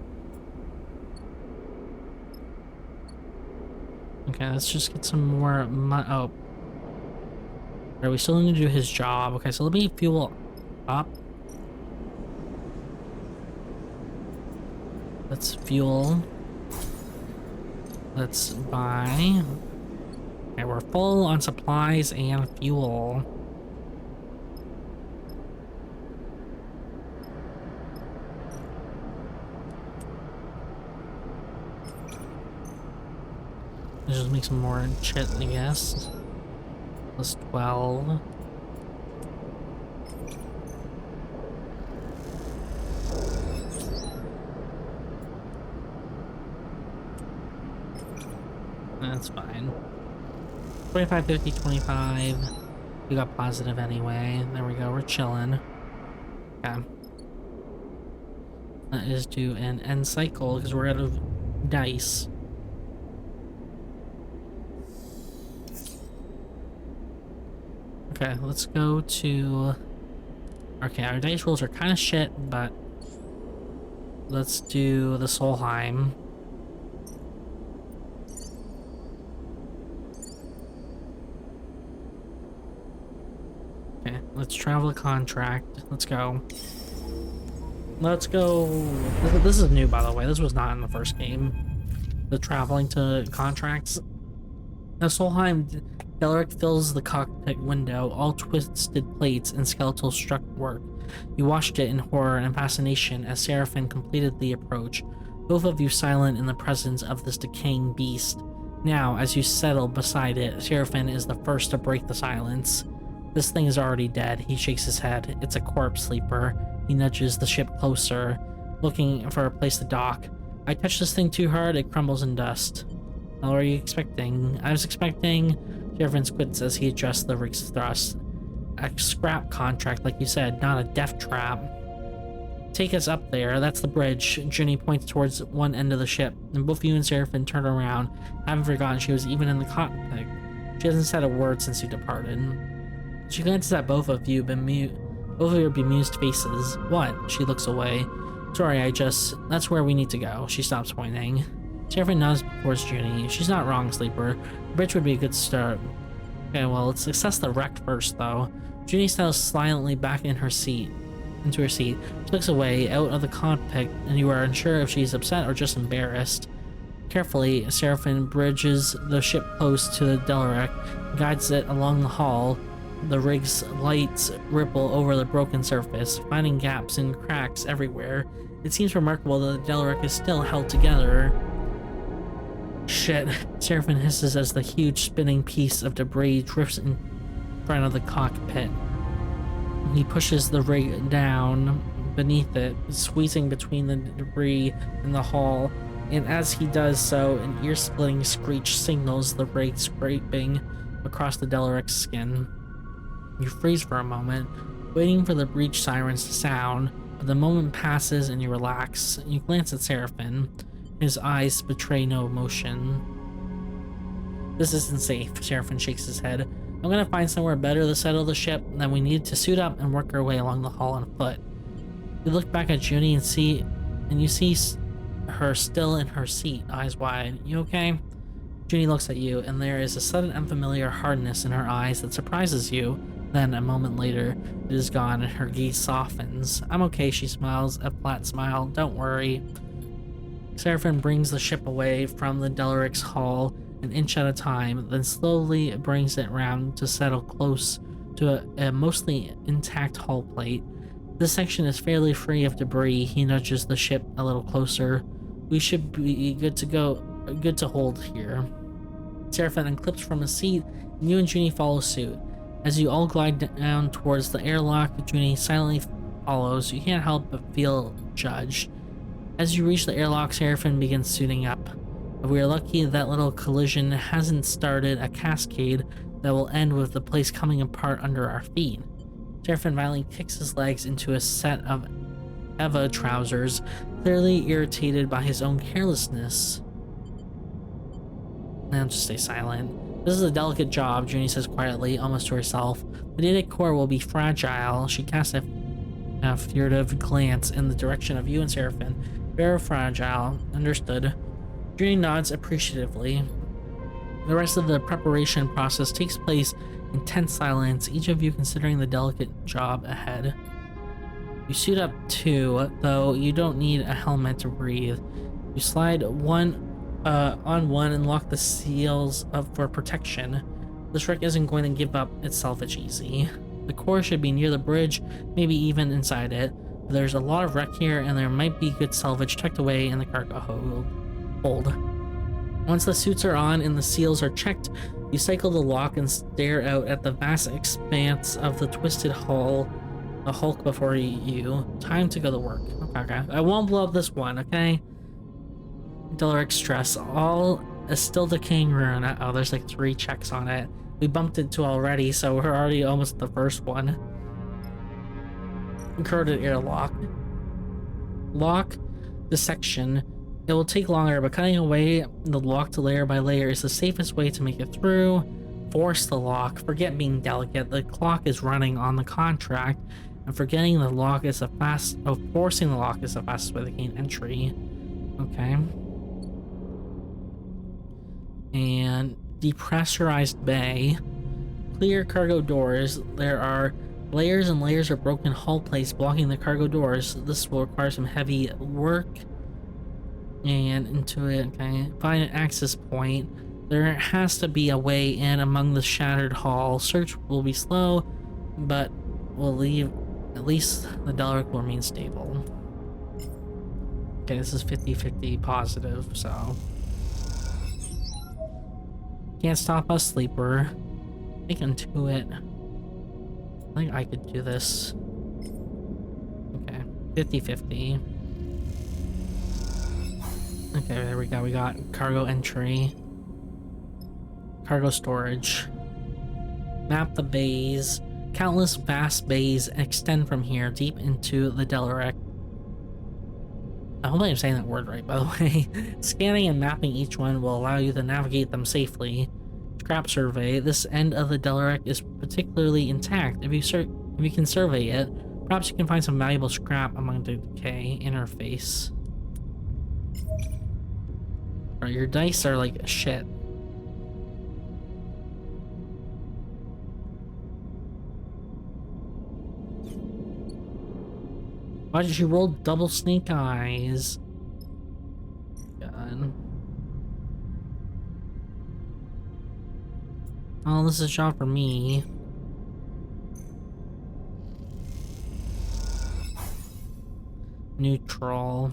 Speaker 1: Okay, let's just get some more oh. Right, we still need to do his job. Okay, so let me fuel up. Let's fuel. Let's buy. Okay, we're full on supplies and fuel. Let's just make some more shit, I guess. Plus 12. That's fine. 25, 50, 25. We got positive anyway. There we go, we're chilling. Okay. That is to an end cycle because we're out of dice. Okay, let's go to... Okay, our dice rolls are kind of shit, but let's do the Solheim. Okay, let's travel a contract. Let's go. Let's go. This is new, by the way. This was not in the first game. The traveling to contracts. Now, Solheim, Delric fills the cockpit window, all twisted plates and skeletal structwork. You watched it in horror and fascination as Seraphim completed the approach, both of you silent in the presence of this decaying beast. Now, as you settle beside it, Seraphim is the first to break the silence. This thing is already dead. He shakes his head. It's a corpse, sleeper. He nudges the ship closer, looking for a place to dock. I touch this thing too hard, it crumbles in dust. What were you expecting? I was expecting... Seraphim quits as he adjusts the rig's thrust. A scrap contract, like you said, not a death trap. Take us up there. That's the bridge. Ginny points towards one end of the ship, and both you and Seraphim turn around, having forgotten she was even in the cockpit. She hasn't said a word since you departed. She glances at both of you, both of your bemused faces. What? She looks away. Sorry, that's where we need to go. She stops pointing. Seraphim nods towards Ginny. She's not wrong, sleeper. The bridge would be a good start. Okay, well, let's assess the wreck first, though. Ginny settles silently back into her seat. She looks away, out of the cockpit, and you are unsure if she's upset or just embarrassed. Carefully, Seraphim bridges the ship close to the Delric, guides it along the hull. The rig's lights ripple over the broken surface, finding gaps and cracks everywhere. It seems remarkable that the Delric is still held together. Shit, Seraphim hisses as the huge spinning piece of debris drifts in front of the cockpit. He pushes the rig down beneath it, squeezing between the debris and the hull, and as he does so, an ear-splitting screech signals the rig scraping across the Delric's skin. You freeze for a moment, waiting for the breach sirens to sound, but the moment passes and you relax. You glance at Seraphim. His eyes betray no emotion. This isn't safe, Seraphim shakes his head. I'm gonna find somewhere better to settle the ship, then we need to suit up and work our way along the hull on foot. You look back at Junie and you see her still in her seat, eyes wide. You okay? Junie looks at you, and there is a sudden unfamiliar hardness in her eyes that surprises you. Then, a moment later, it is gone and her gaze softens. I'm okay, she smiles, a flat smile. Don't worry. Seraphim brings the ship away from the Delaric's hull an inch at a time, then slowly brings it round to settle close to a mostly intact hull plate. This section is fairly free of debris. He nudges the ship a little closer. We should be good to hold here. Seraphim unclips from his seat, and you and Junie follow suit. As you all glide down towards the airlock, Junie silently follows. You can't help but feel judged. As you reach the airlock, Seraphim begins suiting up. If we are lucky, that little collision hasn't started a cascade that will end with the place coming apart under our feet. Seraphim violently kicks his legs into a set of Eva trousers, clearly irritated by his own carelessness. Now just stay silent. This is a delicate job, Junie says quietly, almost to herself. The data core will be fragile. She casts a furtive glance in the direction of you and Seraphim. Very fragile. Understood. Junie nods appreciatively. The rest of the preparation process takes place in tense silence, each of you considering the delicate job ahead. You suit up too, though you don't need a helmet to breathe. You slide on one and lock the seals up for protection. This wreck isn't going to give up its salvage easy. The core should be near the bridge, maybe even inside it. There's a lot of wreck here, and there might be good salvage tucked away in the cargo hold. Once the suits are on and the seals are checked, you cycle the lock and stare out at the vast expanse of the twisted hull, the hulk before you. Time to go to work. Okay. I won't blow up this one, okay? Delaric stress. All is still decaying ruin. Oh, there's like 3 checks on it. We bumped into already, so we're already almost at the first one. Corroded airlock. Lock dissection. It will take longer, but cutting away the lock to layer by layer is the safest way to make it through. Force the lock. Forget being delicate. The clock is running on the contract, and forcing the lock is the fastest way to gain entry. Okay. And depressurized bay. Clear cargo doors. There are layers and layers of broken hull plates blocking the cargo doors. This will require some heavy work. And into it, okay. Find an access point. There has to be a way in among the shattered hull. Search will be slow, but we'll leave. At least the Delaric will remain stable. Okay, this is 50-50 positive, so. Can't stop us, sleeper. I can do it. I think I could do this. Okay, 50-50. Okay, there we go. We got cargo entry. Cargo storage. Map the bays. Countless vast bays extend from here deep into the Delaric. I hope I'm saying that word right, by the way. Scanning and mapping each one will allow you to navigate them safely. Scrap survey. This end of the Delaric is particularly intact. If you can survey it, perhaps you can find some valuable scrap among the decay interface. Your dice are like shit. Why did you roll double snake eyes? God. Oh, this is a job for me. Neutral.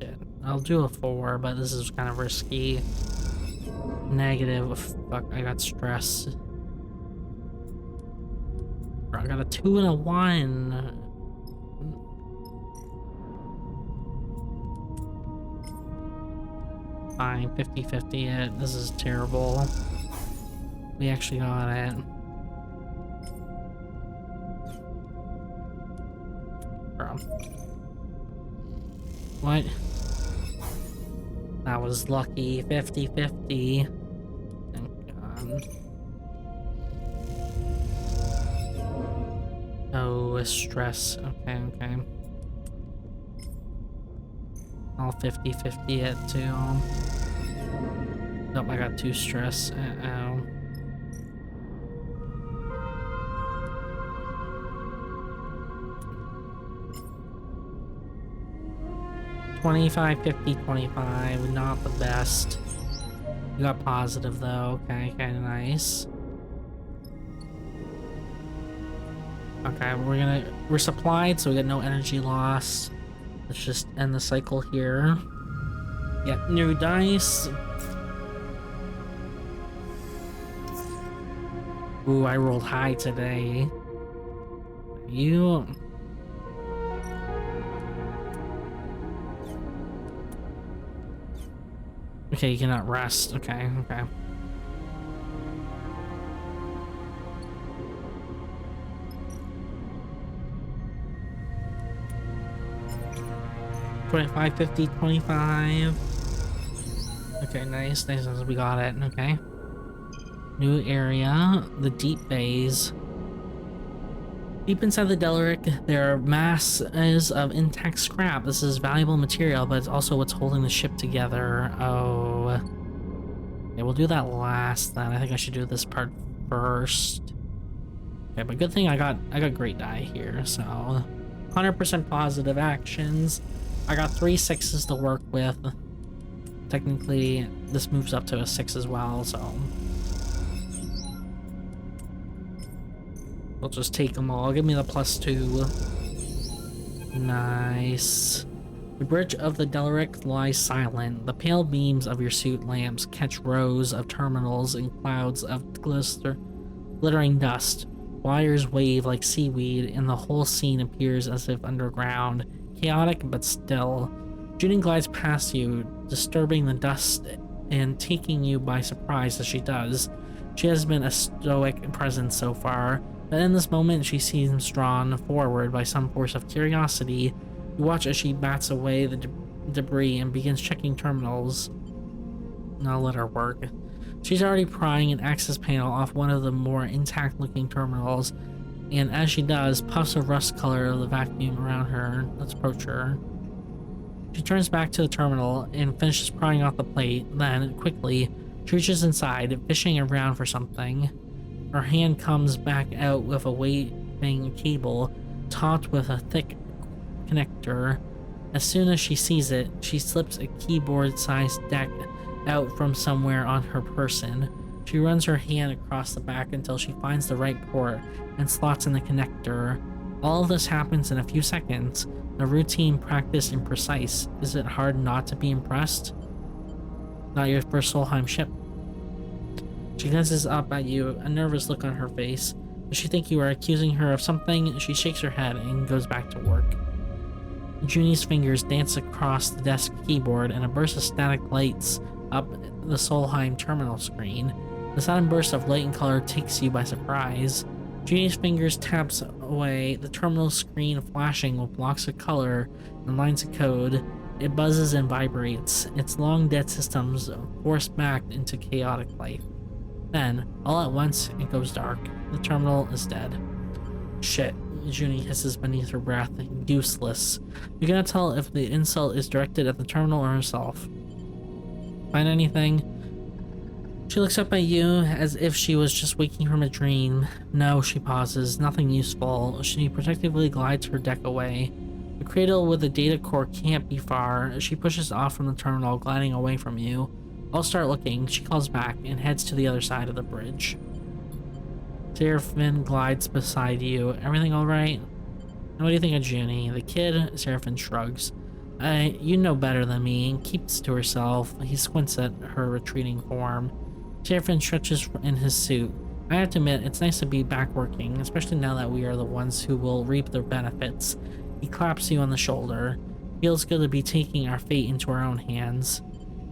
Speaker 1: Shit. I'll do a 4, but this is kind of risky. Negative. Fuck, I got stress. I got a 2 and a 1. Fine, 50-50 it. This is terrible. We actually got it. Bro. What? That was lucky. 50-50. Thank God. on. Oh, stress. Okay, okay. I'll 50-50 it too. Nope, I got 2 stress. Uh-oh. 25, 50, 25. Not the best. You got positive though. Okay, kind of nice. Okay, we're supplied, so we get no energy loss. Let's just end the cycle here. Get new dice. Ooh, I rolled high today. You... Okay, you cannot rest. Okay, okay. $25, $50, $25. Okay, nice, nice, we got it. Okay. New area, the deep bays. Deep inside the Delaric, there are masses of intact scrap. This is valuable material, but it's also what's holding the ship together. Oh. Okay, we'll do that last then. I think I should do this part first. Okay, but good thing I got great die here, so 100% positive actions. I got 3 6s to work with. Technically, this moves up to a 6 as well, so we'll just take them all. Give me the +2. Nice. The bridge of the Delaric lies silent. The pale beams of your suit lamps catch rows of terminals and clouds of glittering dust. Wires wave like seaweed, and the whole scene appears as if underground. Chaotic but still. Junie glides past you, disturbing the dust and taking you by surprise as she does. She has been a stoic presence so far, but in this moment she seems drawn forward by some force of curiosity. You watch as she bats away the debris and begins checking terminals. I'll let her work. She's already prying an access panel off one of the more intact looking terminals, and as she does, puffs of rust color of the vacuum around her. Let's approach her. She turns back to the terminal and finishes prying off the plate, then, quickly, she reaches inside, fishing around for something. Her hand comes back out with a waving cable, topped with a thick connector. As soon as she sees it, she slips a keyboard-sized deck out from somewhere on her person. She runs her hand across the back until she finds the right port and slots in the connector. All of this happens in a few seconds. A routine, practiced, and precise. Is it hard not to be impressed? Not your first Solheim ship. She glances up at you, a nervous look on her face. Does she think you are accusing her of something? She shakes her head and goes back to work. Junie's fingers dance across the desk keyboard, and a burst of static lights up the Solheim terminal screen. The sudden burst of light and color takes you by surprise. Junie's fingers taps away, the terminal screen flashing with blocks of color and lines of code. It buzzes and vibrates, its long dead systems forced back into chaotic life. Then, all at once, it goes dark. The terminal is dead. Shit, Junie hisses beneath her breath. Useless. You cannot tell if the insult is directed at the terminal or herself. Find anything? She looks up at you as if she was just waking from a dream. No, she pauses. Nothing useful. She protectively glides her deck away. The cradle with the data core can't be far. She pushes off from the terminal, gliding away from you. I'll start looking. She calls back and heads to the other side of the bridge. Seraphine glides beside you. Everything alright? What do you think of Junie? The kid? Seraphine shrugs. You know better than me, and keeps to herself. He squints at her retreating form. Seraphine stretches in his suit. I have to admit, it's nice to be back working, especially now that we are the ones who will reap the benefits. He claps you on the shoulder. Feels good to be taking our fate into our own hands.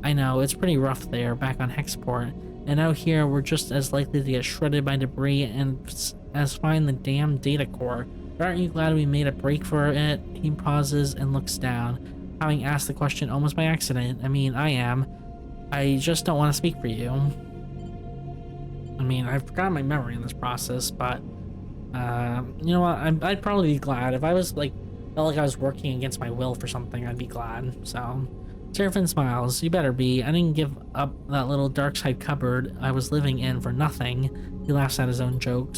Speaker 1: I know, it's pretty rough there, back on Hexport, and out here we're just as likely to get shredded by debris and as find the damn data core. But aren't you glad we made a break for it? He pauses and looks down, having asked the question almost by accident. I mean, I am. I just don't want to speak for you. I mean, I've forgotten my memory in this process, but you know what? I'd probably be glad if I was like felt like I was working against my will for something. I'd be glad. So, Seraphin smiles. You better be. I didn't give up that little dark side cupboard I was living in for nothing. He laughs at his own joke.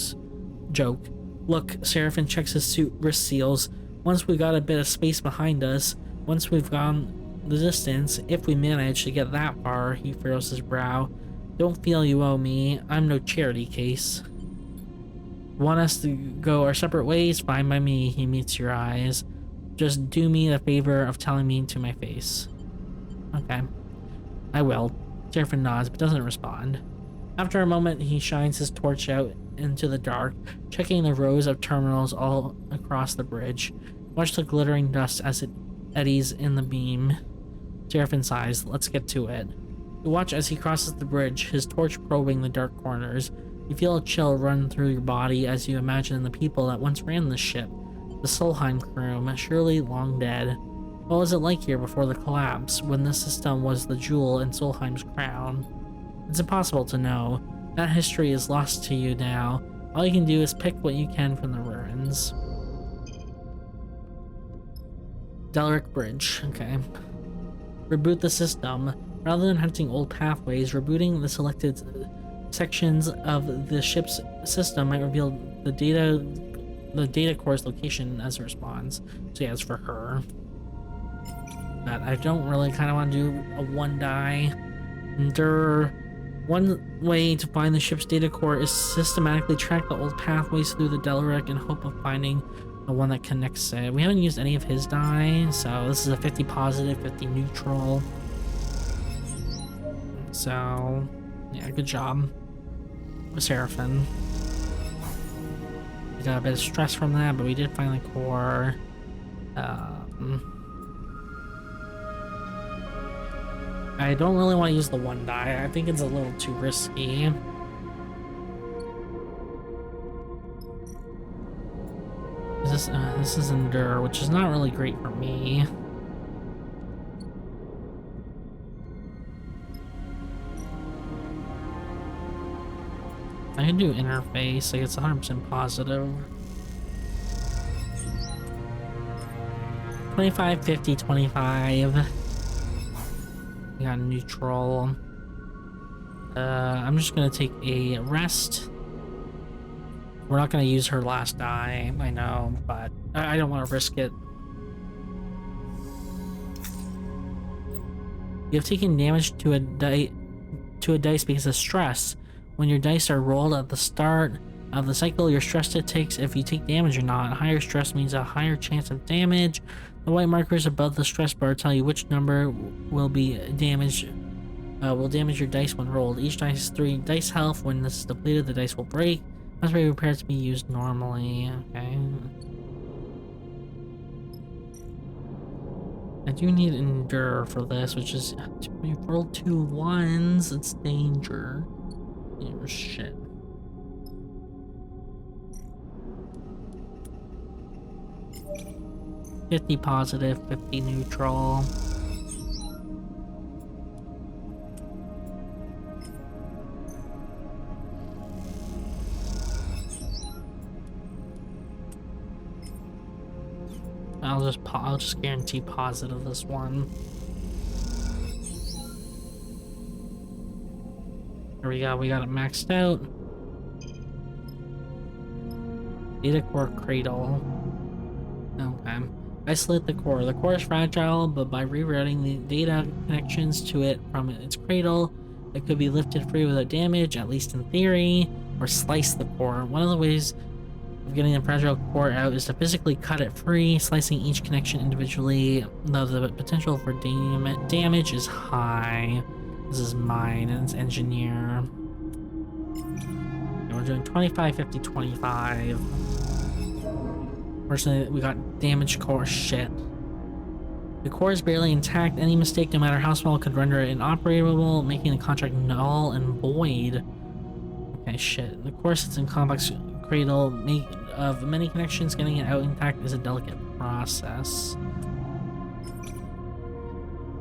Speaker 1: Look, Seraphin checks his suit wrist seals. Once we got a bit of space behind us, once we've gone the distance, if we manage to get that far, he furrows his brow. Don't feel you owe me. I'm no charity case. Want us to go our separate ways? Fine by me. He meets your eyes. Just do me the favor of telling me to my face. Okay. I will. Seraphin nods, but doesn't respond. After a moment, he shines his torch out into the dark, checking the rows of terminals all across the bridge. Watch the glittering dust as it eddies in the beam. Seraphin sighs. Let's get to it. You watch as he crosses the bridge, his torch probing the dark corners. You feel a chill run through your body as you imagine the people that once ran the ship. The Solheim crew, surely long dead. What was it like here before the collapse, when the system was the jewel in Solheim's crown? It's impossible to know. That history is lost to you now. All you can do is pick what you can from the ruins. Delric Bridge. Okay. Reboot the system. Rather than hunting old pathways, rebooting the selected sections of the ship's system might reveal the data core's location as it responds. So yeah, it's for her. But I don't really kind of want to do a one die. One way to find the ship's data core is systematically track the old pathways through the Delric in hope of finding the one that connects it. We haven't used any of his die, so this is a 50 positive, 50 neutral. So, yeah, good job, Seraphin. We got a bit of stress from that, but we did find the core. I don't really want to use the one die. I think it's a little too risky. This is Endure, which is not really great for me. I can do interface, like it's 100% positive. 25, 50, 25. We got neutral. I'm just gonna take a rest. We're not gonna use her last die, I know, but I don't want to risk it. You have taken damage to a dice because of stress. When your dice are rolled at the start of the cycle, your stress takes if you take damage or not. Higher stress means a higher chance of damage. The white markers above the stress bar tell you which number will be damaged. Will damage your dice when rolled. Each dice has 3 dice health. When this is depleted, the dice will break. Must be prepared to be used normally. Okay. I do need Endure for this, which is we rolled 2 1s. It's danger. Oh, shit. $50 positive, 50 neutral. I'll just guarantee positive this one. Here we go. We got it maxed out. Data core cradle. Okay. Isolate the core. The core is fragile, but by rerouting the data connections to it from its cradle, it could be lifted free without damage, at least in theory, or slice the core. One of the ways of getting the fragile core out is to physically cut it free, slicing each connection individually, though the potential for damage is high. This is mine, and it's engineer. And we're doing 25, 50, 25. Fortunately, we got damaged core. Shit. The core is barely intact. Any mistake, no matter how small, could render it inoperable, making the contract null and void. Okay, shit. The core sits in complex cradle of many connections. Getting it out intact is a delicate process.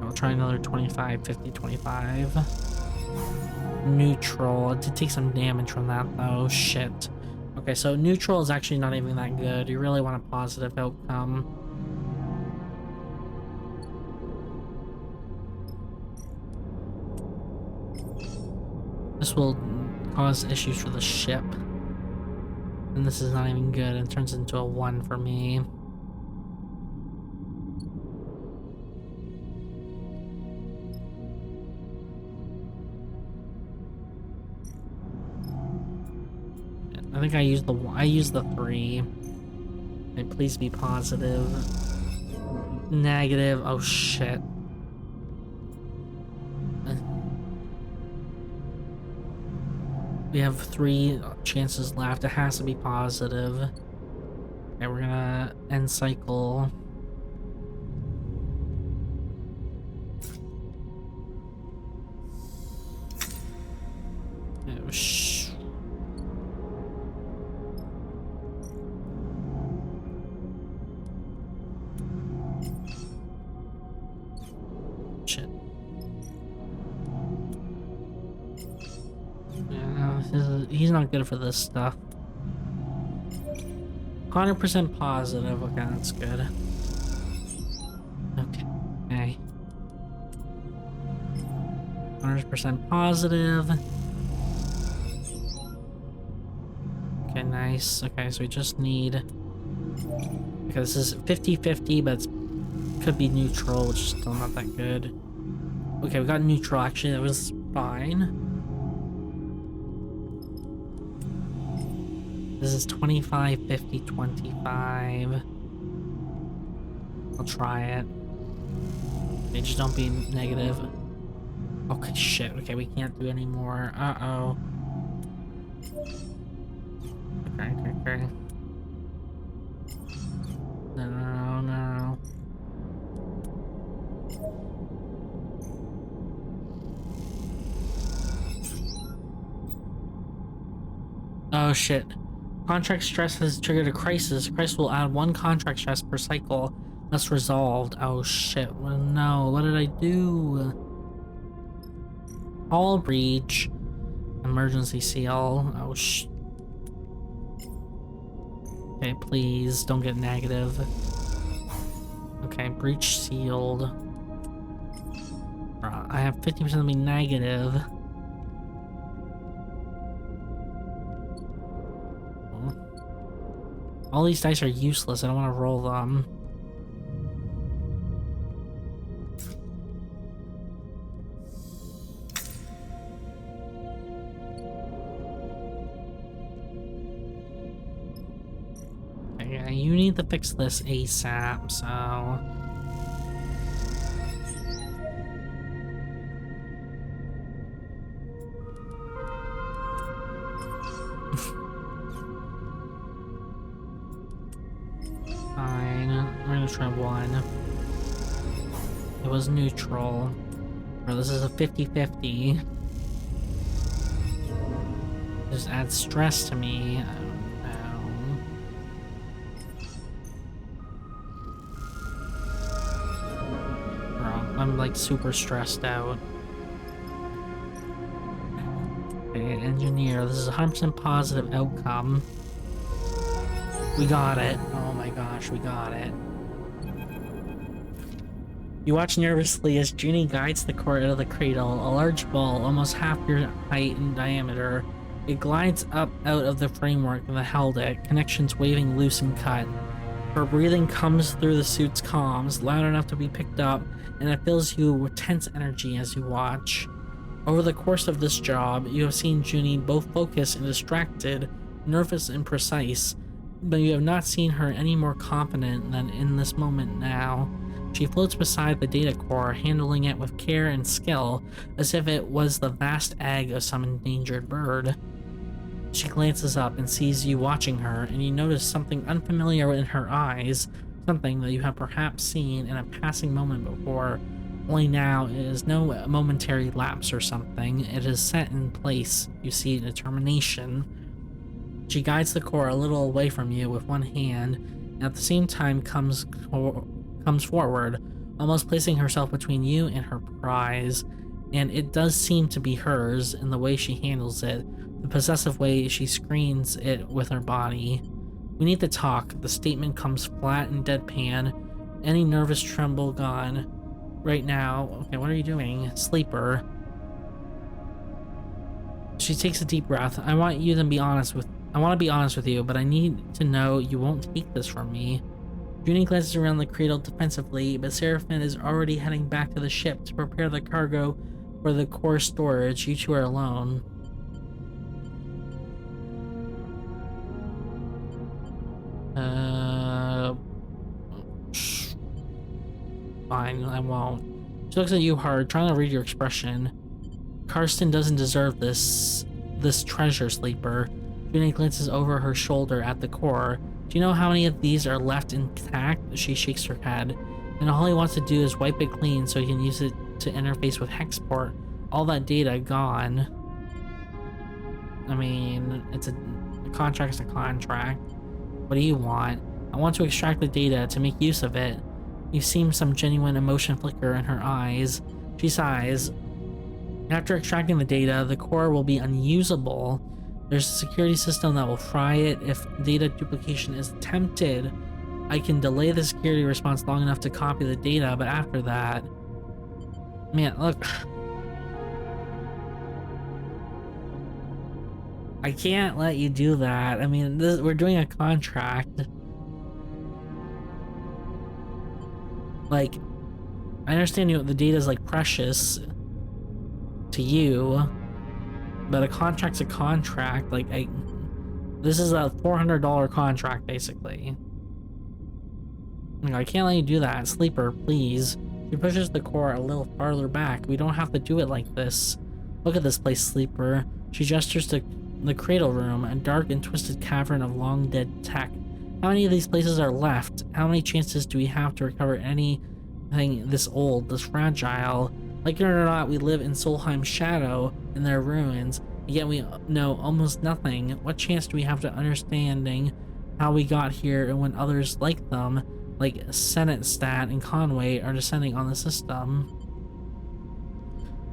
Speaker 1: I'll try another 25, 50, 25. Neutral. It did take some damage from that though. Shit. Okay, so neutral is actually not even that good. You really want a positive outcome. This will cause issues for the ship. And this is not even good. It turns into a 1 for me. I think I used the 3. Okay, please be positive. Negative. Oh shit. We have 3 chances left. It has to be positive. Okay, we're gonna end cycle. Oh, shit. He's not good for this stuff. 100% positive. Okay, that's good. Okay. 100% positive. Okay, nice. Okay, so we just need... Okay, this is 50-50, but it could be neutral, which is still not that good. Okay, we got neutral, actually. That was fine. This is 25, 50, 25. I'll try it. Okay, just don't be negative. Okay, shit. Okay, we can't do any more. Uh-oh. Okay. No. Oh, shit. Contract stress has triggered a crisis. Crisis will add 1 contract stress per cycle. That's resolved. Oh shit. Well, no. What did I do? All breach. Emergency seal. Oh sh. Okay, please don't get negative. Okay, breach sealed. I have 50% of me negative. All these dice are useless. I don't want to roll them. Okay, you need to fix this ASAP, so... Try 1. It was neutral. Or this is a 50-50. Just add stress to me. Bro, I'm like super stressed out. Okay, engineer. This is a 100% positive outcome. We got it. Oh my gosh, we got it. You watch nervously as Junie guides the core out of the cradle, a large ball almost half your height in diameter. It glides up out of the framework that held it, connections waving loose and cut. Her breathing comes through the suit's comms, loud enough to be picked up, and it fills you with tense energy as you watch. Over the course of this job, you have seen Junie both focused and distracted, nervous and precise, but you have not seen her any more confident than in this moment now. She floats beside the data core, handling it with care and skill, as if it was the vast egg of some endangered bird. She glances up and sees you watching her, and you notice something unfamiliar in her eyes, something that you have perhaps seen in a passing moment before, only now it is no momentary lapse or something. It is set in place. You see determination. She guides the core a little away from you with one hand, and at the same time comes forward, almost placing herself between you and her prize. and it does seem to be hers in the way she handles it, the possessive way she screens it with her body. We need to talk. The statement comes flat and deadpan, any nervous tremble gone. Right now. Okay, what are you doing? Sleeper. She takes a deep breath. I want to be honest with you, but I need to know you won't take this from me. Junie glances around the cradle defensively, but Seraphim is already heading back to the ship to prepare the cargo for the core storage. You two are alone. Fine, I won't. She looks at you hard, trying to read your expression. Karsten doesn't deserve this treasure, Sleeper. Junie glances over her shoulder at the core. Do you know how many of these are left intact? She shakes her head. And all he wants to do is wipe it clean so he can use it to interface with Hexport. All that data gone. I mean, a contract's a contract. What do you want? I want to extract the data to make use of it. You see some genuine emotion flicker in her eyes. She sighs. After extracting the data, the core will be unusable. There's a security system that will fry it if data duplication is attempted. I can delay the security response long enough to copy the data, but after that... Man, look... I can't let you do that. I mean, we're doing a contract. Like, I understand the data is like precious to you, but a contract's a contract. Like, this is a $400 contract basically. Like, I can't let you do that. Sleeper, please. She pushes the core a little farther back. We don't have to do it like this. Look at this place, Sleeper. She gestures to the cradle room, a dark and twisted cavern of long dead tech. How many of these places are left? How many chances do we have to recover anything this old, this fragile? Like it or not, we live in Solheim's shadow in their ruins, yet we know almost nothing. What chance do we have to understanding how we got here and when others like them, like Senate Stat and Conway, are descending on the system?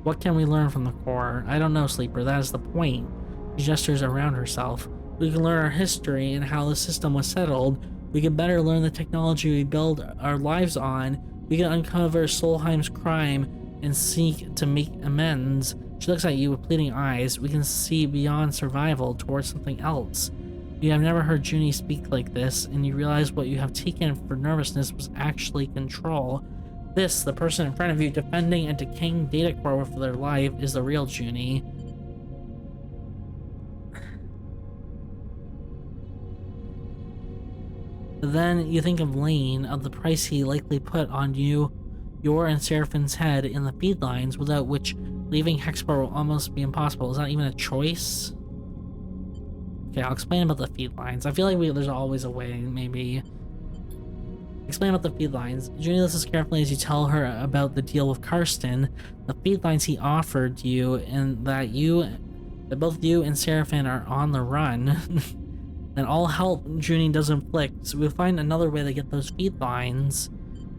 Speaker 1: What can we learn from the core? I don't know, Sleeper, that is the point. She gestures around herself. We can learn our history and how the system was settled. We can better learn the technology we build our lives on. We can uncover Solheim's crime and seek to make amends. She looks at you with pleading eyes. We can see beyond survival towards something else. You have never heard Junie speak like this, and you realize what you have taken for nervousness was actually control. This, the person in front of you defending a decaying data core for their life, is the real Junie. Then you think of Lane, of the price he likely put on you, your and Seraphine's head in the feed lines, without which leaving Hexport will almost be impossible. Is that even a choice? Okay, I'll explain about the feed lines. I feel like there's always a way, maybe. Explain about the feed lines. Junie listens carefully as you tell her about the deal with Karsten, the feed lines he offered you, and that both you and Seraphine are on the run. And all help Junie doesn't flick, so we'll find another way to get those feed lines.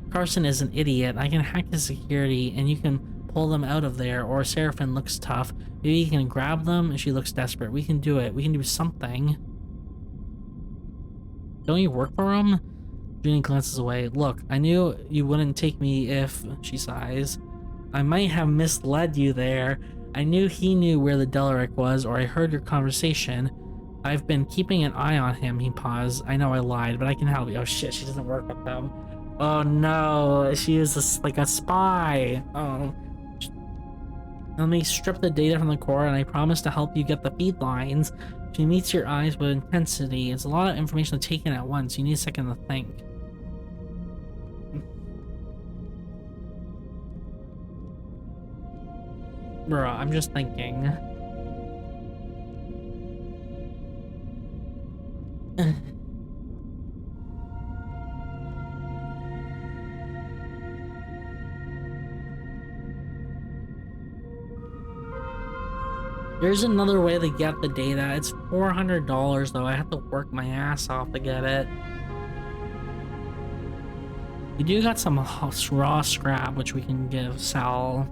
Speaker 1: Karsten is an idiot. I can hack his security and you can pull them out of there, or Seraphine looks tough. Maybe you can grab them and she looks desperate. We can do it. We can do something. Don't you work for him? Junie glances away. Look, I knew you wouldn't take me if... She sighs. I might have misled you there. I knew he knew where the Delaric was, or I heard your conversation. I've been keeping an eye on him. He paused. I know I lied, but I can help you. Oh shit, she doesn't work with them. Oh no, she is like a spy. Oh. Let me strip the data from the core, and I promise to help you get the feed lines. She meets your eyes with intensity. It's a lot of information to take in at once. You need a second to think. Bro, I'm just thinking. There's another way to get the data. It's $400 though. I have to work my ass off to get it. We do got some raw scrap which we can sell.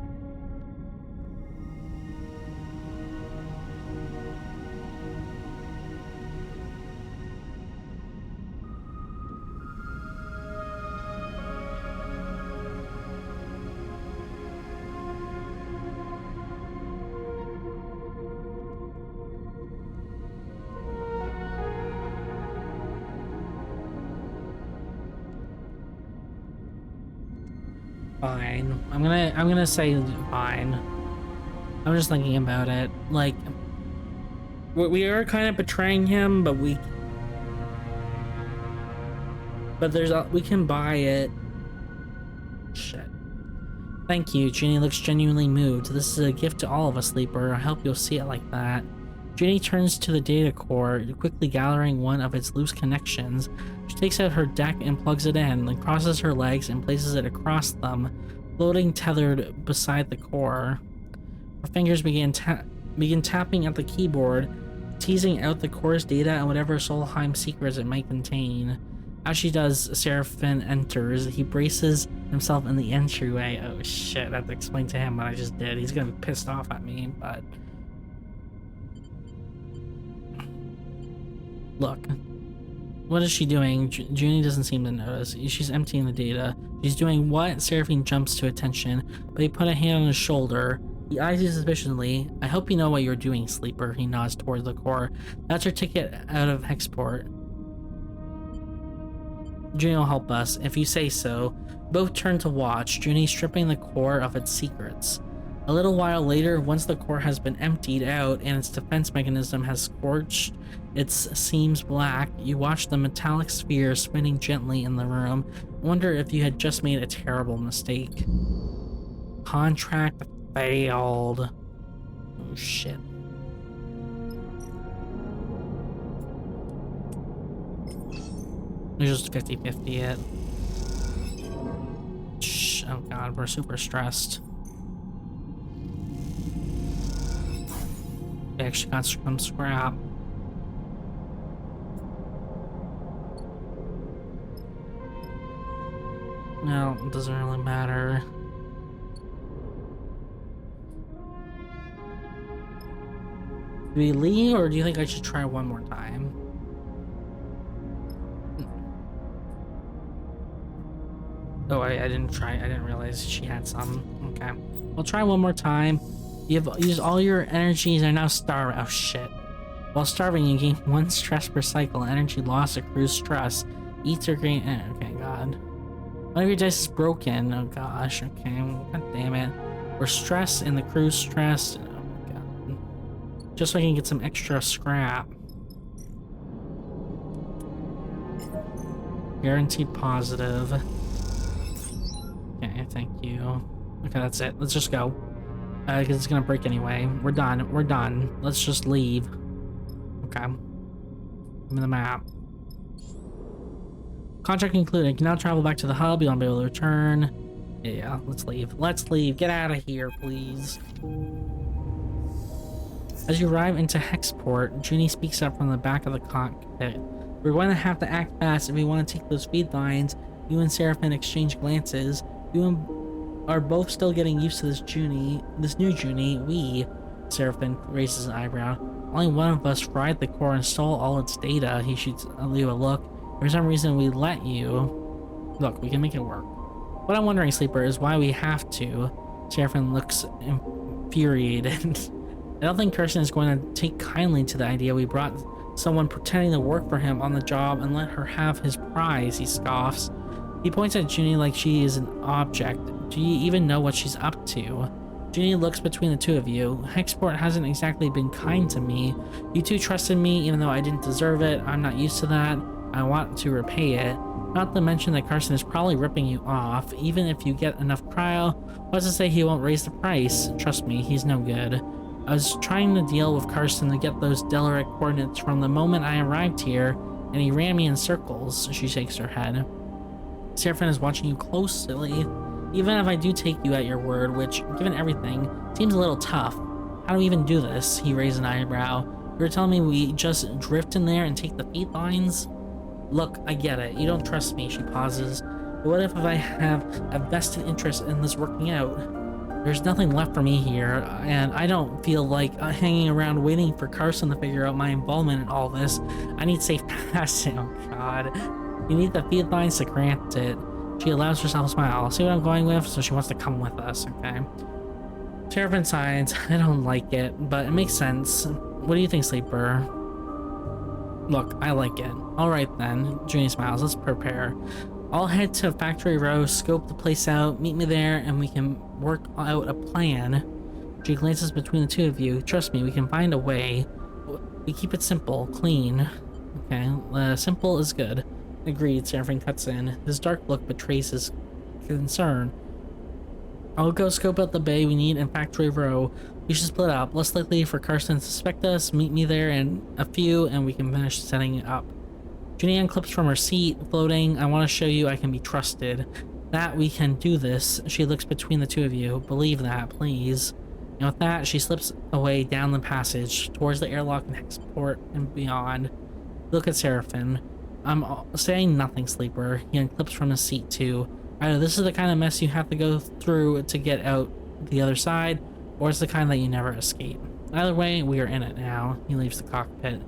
Speaker 1: Fine. I'm gonna say fine. I'm just thinking about it. Like, we are kind of betraying him, but we can buy it. Shit. Thank you. Junie looks genuinely moved. This is a gift to all of us, Sleeper. I hope you'll see it like that. Junie turns to the data core, quickly gathering one of its loose connections. She takes out her deck and plugs it in, then crosses her legs and places it across them, floating tethered beside the core. Her fingers begin tapping at the keyboard, teasing out the core's data and whatever Solheim secrets it might contain. As she does, Seraphim enters. He braces himself in the entryway. Oh shit, I have to explain to him what I just did. He's gonna be pissed off at me, but... Look. What is she doing? Junie doesn't seem to notice. She's emptying the data. She's doing what? Seraphim jumps to attention, but he put a hand on his shoulder. He eyes you suspiciously. I hope you know what you're doing, Sleeper. He nods towards the core. That's her ticket out of Hexport. Junie will help us, if you say so. Both turn to watch, Junie stripping the core of its secrets. A little while later, once the core has been emptied out and its defense mechanism has scorched its seams black, you watch the metallic sphere spinning gently in the room. Wonder if you had just made a terrible mistake. Contract failed. Oh shit. We're just 50-50 it. Shh, oh god, we're super stressed. We actually got some scrap. No, it doesn't really matter. Do we leave, or do you think I should try one more time? Oh, I didn't try. I didn't realize she had some. Okay. I'll try one more time. You've used all your energies and are now starved. Oh, shit. While starving, you gain 1 stress per cycle. Energy loss accrues stress. Eats or gain... Okay, God. One of your dice is broken. Oh, gosh. Okay. God damn it. We're stressed and the crew's stressed. Oh, my God. Just so I can get some extra scrap. Guaranteed positive. Okay, thank you. Okay, that's it. Let's just go. Because it's gonna break anyway. We're done. We're done. Let's just leave. Okay. Give me the map. Contract concluded. You can now travel back to the hub. You won't be able to return. Yeah, let's leave. Let's leave. Get out of here, please. As you arrive into Hexport, Junie speaks up from the back of the cockpit. We're going to have to act fast if we want to take those feed lines. You and Seraphim exchange glances. You are both still getting used to this new Junie. We, Seraphim raises an eyebrow. Only one of us fried the core and stole all its data. He shoots you a look. For some reason we let you. Look, we can make it work. What I'm wondering, Sleeper, is why we have to. Seraphim looks infuriated. I don't think Kirsten is going to take kindly to the idea we brought someone pretending to work for him on the job and let her have his prize, he scoffs. He points at Junie like she is an object. Do you even know what she's up to? Junie looks between the two of you. Hexport hasn't exactly been kind to me. You two trusted me even though I didn't deserve it. I'm not used to that. I want to repay it. Not to mention that Carson is probably ripping you off. Even if you get enough cryo, what's to say he won't raise the price? Trust me, he's no good. I was trying to deal with Carson to get those Delaric coordinates from the moment I arrived here, and he ran me in circles. She shakes her head. Seraphim is watching you closely. Even if I do take you at your word, which, given everything, seems a little tough. How do we even do this? He raised an eyebrow. You're telling me we just drift in there and take the feed lines? Look, I get it. You don't trust me, she pauses. But what if I have a vested interest in this working out? There's nothing left for me here, and I don't feel like hanging around waiting for Carson to figure out my involvement in all this. I need safe passage. Oh, God. You need the feed lines to grant it. She allows herself a smile. See what I'm going with? So she wants to come with us, okay? Seraphim sides. I don't like it, but it makes sense. What do you think, Sleeper? Look, I like it. Alright then. Junie smiles. Let's prepare. I'll head to Factory Row, scope the place out, meet me there, and we can work out a plan. She glances between the two of you. Trust me, we can find a way. We keep it simple, clean. Okay, simple is good. Agreed, Seraphine cuts in. His dark look betrays his concern. I'll go scope out the bay we need in Factory Row. We should split up. Less likely for Karsten to suspect us. Meet me there in a few, and we can finish setting it up. Junie unclips from her seat, floating. I want to show you I can be trusted. That we can do this. She looks between the two of you. Believe that, please. And with that, she slips away down the passage, towards the airlock and export and beyond. Look at Seraphine. I'm saying nothing, Sleeper. He unclips from his seat, too. Either this is the kind of mess you have to go through to get out the other side, or it's the kind that you never escape. Either way, we are in it now. He leaves the cockpit.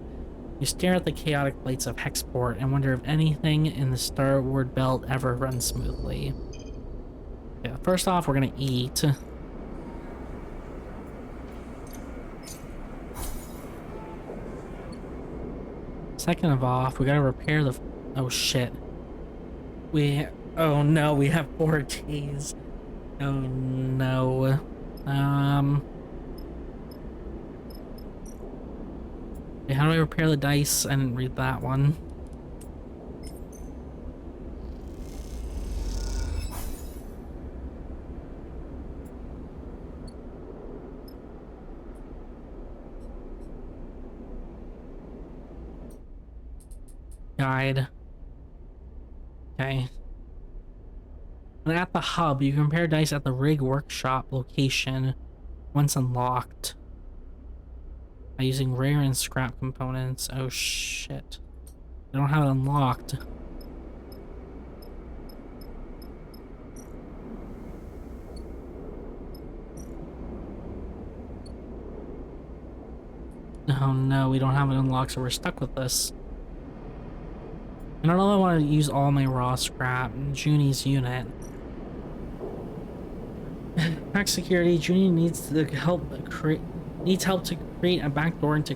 Speaker 1: You stare at the chaotic lights of Hexport and wonder if anything in the Starward Belt ever runs smoothly. Yeah, first off, we're gonna eat. Second of all, we gotta repair the... Oh shit. Oh no, we have 4 days. Oh no. Okay, how do I repair the dice? I didn't read that one. Guide. Okay. And at the hub, you compare dice at the rig workshop location once unlocked. By using rare and scrap components. Oh shit. I don't have it unlocked. Oh no, we don't have it unlocked, so we're stuck with this. I don't know if I want to use all my raw scrap in Junie's unit. Crack security. Junie needs help to create a backdoor into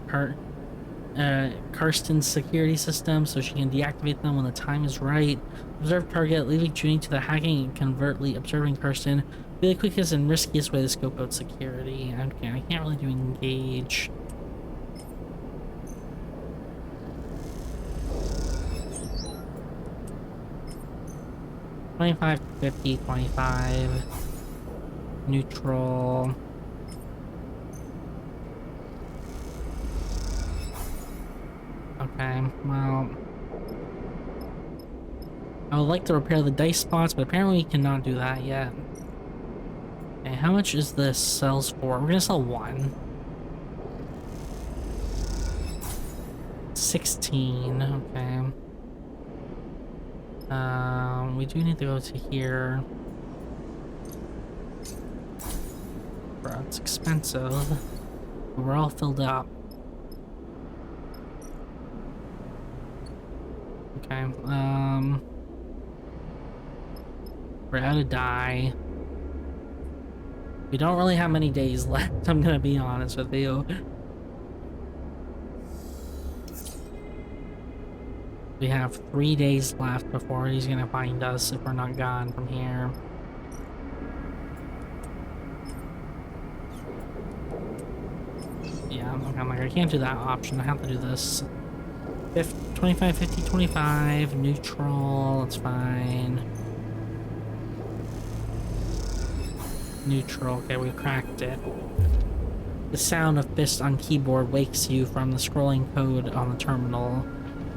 Speaker 1: Karsten's security system so she can deactivate them when the time is right. Observe target, leaving Junie to the hacking and covertly observing Karsten. Be the quickest and riskiest way to scope out security. Okay, I can't really do engage. $25, $50, $25. Neutral. Okay, well... I would like to repair the dice spots, but apparently we cannot do that yet. Okay, how much is this sells for? We're gonna sell 1. 16, okay. We do need to go to here. Bro, it's expensive. We're all filled up. Okay, we're out of dye. We don't really have many days left, I'm gonna be honest with you. We have 3 days left before he's gonna find us if we're not gone from here. Yeah, I'm like, I can't do that option. I have to do this. 25, 50, 25, neutral, that's fine. Neutral, okay, we cracked it. The sound of fist on keyboard wakes you from the scrolling code on the terminal.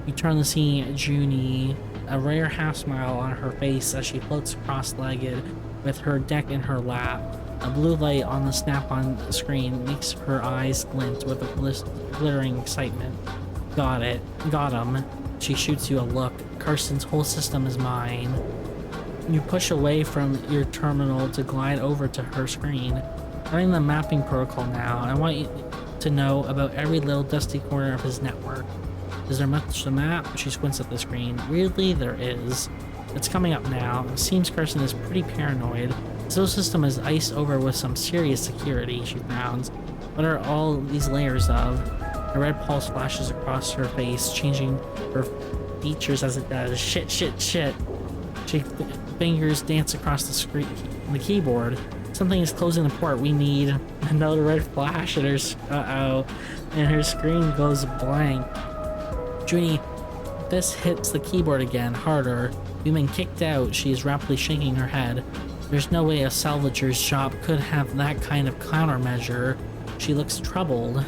Speaker 1: You turn to see Junie, a rare half-smile on her face as she floats cross-legged with her deck in her lap. A blue light on the snap-on screen makes her eyes glint with a glittering excitement. Got it. Got him. She shoots you a look. Karsten's whole system is mine. You push away from your terminal to glide over to her screen. Running the mapping protocol now, I want you to know about every little dusty corner of his network. Is there much to map? She squints at the screen. Weirdly, there is. It's coming up now. It seems Karsten is pretty paranoid. His whole system is iced over with some serious security, she frowns. What are all these layers of? A red pulse flashes across her face, changing her features as it does. Shit, shit, shit. fingers dance across the screen, the keyboard. Something is closing the port. We need another red flash, and her screen goes blank. Junie, this hits the keyboard again, harder. We've been kicked out. She is rapidly shaking her head. There's no way a salvager's shop could have that kind of countermeasure. She looks troubled.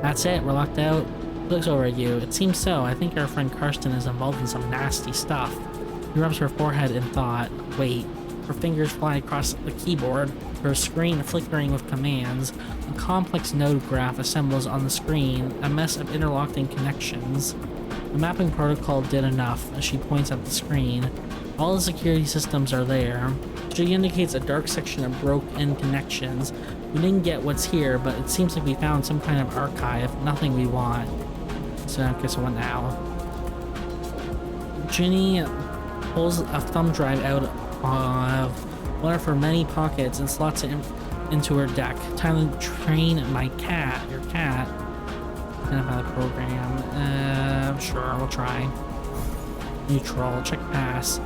Speaker 1: That's it, we're locked out. She looks over at you. It seems so. I think our friend Karsten is involved in some nasty stuff. She rubs her forehead in thought. Wait. Her fingers fly across the keyboard, her screen flickering with commands. A complex node graph assembles on the screen, a mess of interlocking connections. The mapping protocol did enough, as she points at the screen. All the security systems are there. She indicates a dark section of broken connections. We didn't get what's here, but it seems like we found some kind of archive. Nothing we want. So I guess what now? Ginny pulls a thumb drive out of one of her many pockets and slots it into her deck. Time to train my cat. Your cat. Identify the program. Sure, we'll try. Neutral. Check pass.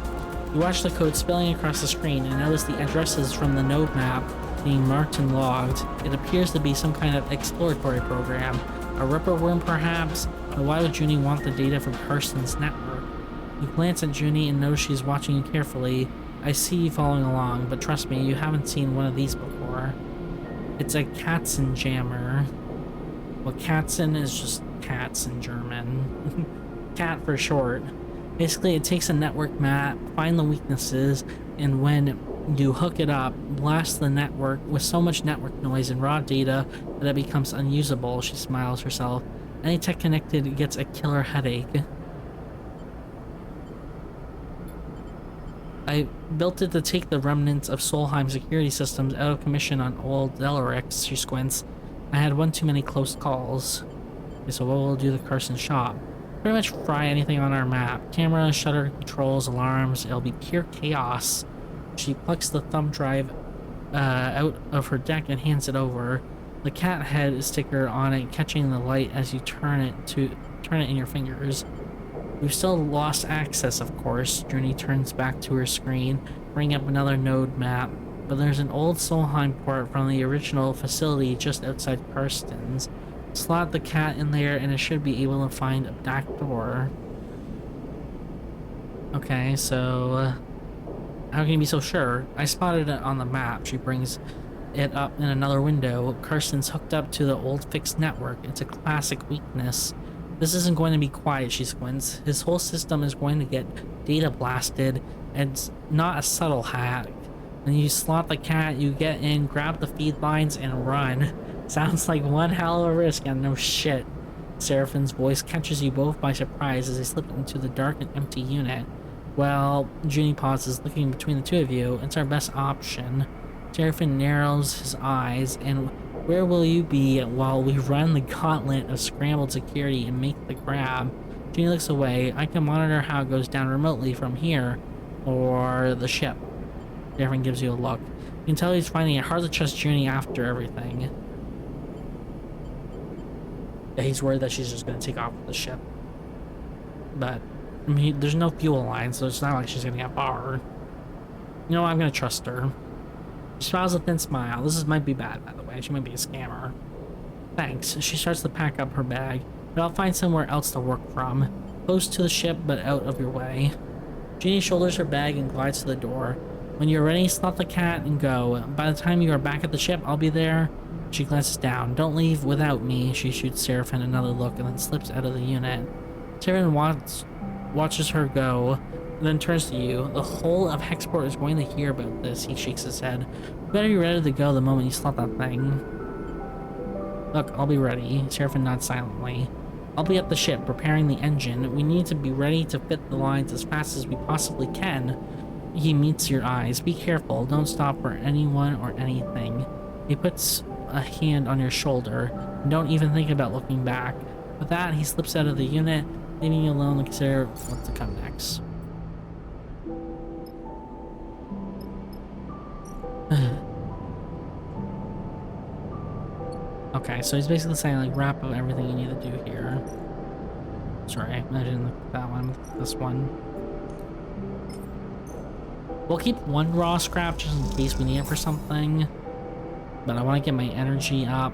Speaker 1: You watch the code spilling across the screen and notice the addresses from the node map being marked and logged. It appears to be some kind of exploratory program. A ripper worm, perhaps? But why would Junie want the data from Karsten's network? You glance at Junie and notice she's watching you carefully. I see you following along, but trust me, you haven't seen one of these before. It's a Katzenjammer. Well, Katzen is just cats in German. Cat for short. Basically, it takes a network map, find the weaknesses, and when you hook it up, blast the network with so much network noise and raw data that it becomes unusable. She smiles herself. Any tech connected gets a killer headache. I built it to take the remnants of Solheim security systems out of commission on old Delarix, she squints. I had one too many close calls. Okay, so what will do the Karsten shop? Pretty much fry anything on our map. Camera, shutter controls, alarms, it'll be pure chaos. She plucks the thumb drive out of her deck and hands it over. The cat head sticker on it catching the light as you turn it in your fingers. We've still lost access, of course. Junie turns back to her screen, bringing up another node map. But there's an old Solheim port from the original facility just outside Karsten's. Slot the cat in there and it should be able to find a back door. Okay, so how can you be so sure? I spotted it on the map. She brings it up in another window. Karsten's hooked up to the old fixed network. It's a classic weakness. This isn't going to be quiet, she squints. His whole system is going to get data blasted, and it's not a subtle hack. When you slot the cat, you get in, grab the feed lines, and run. Sounds like one hell of a risk, and no shit. Seraphine's voice catches you both by surprise as they slip into the dark and empty unit. Well, Junie pauses, looking between the two of you. It's our best option. Seraphine narrows his eyes, and where will you be while we run the gauntlet of scrambled security and make the grab? Junie looks away. I can monitor how it goes down remotely from here, or the ship. Seraphine gives you a look. You can tell he's finding it hard to trust Junie after everything. Yeah, he's worried that she's just going to take off with the ship. But, I mean, there's no fuel line, so it's not like she's going to get barred. You know what? I'm going to trust her. She smiles a thin smile. This might be bad, by the way. She might be a scammer. Thanks. She starts to pack up her bag, but I'll find somewhere else to work from. Close to the ship, but out of your way. Junie shoulders her bag and glides to the door. When you're ready, slot the cat and go. By the time you are back at the ship, I'll be there. She glances down. Don't leave without me. She shoots Seraphine another look and then slips out of the unit. Seraphine watches her go, and then turns to you. The whole of Hexport is going to hear about this. He shakes his head. You better be ready to go the moment you slot that thing. Look, I'll be ready. Seraphine nods silently. I'll be at the ship, preparing the engine. We need to be ready to fit the lines as fast as we possibly can. He meets your eyes. Be careful. Don't stop for anyone or anything. He puts a hand on your shoulder. Don't even think about looking back. With that, he slips out of the unit, leaving you alone to consider what to come next. Okay, so he's basically saying, like, wrap up everything you need to do here. Sorry, I didn't look at that one. This one. We'll keep one raw scrap just in case we need it for something. But I want to get my energy up.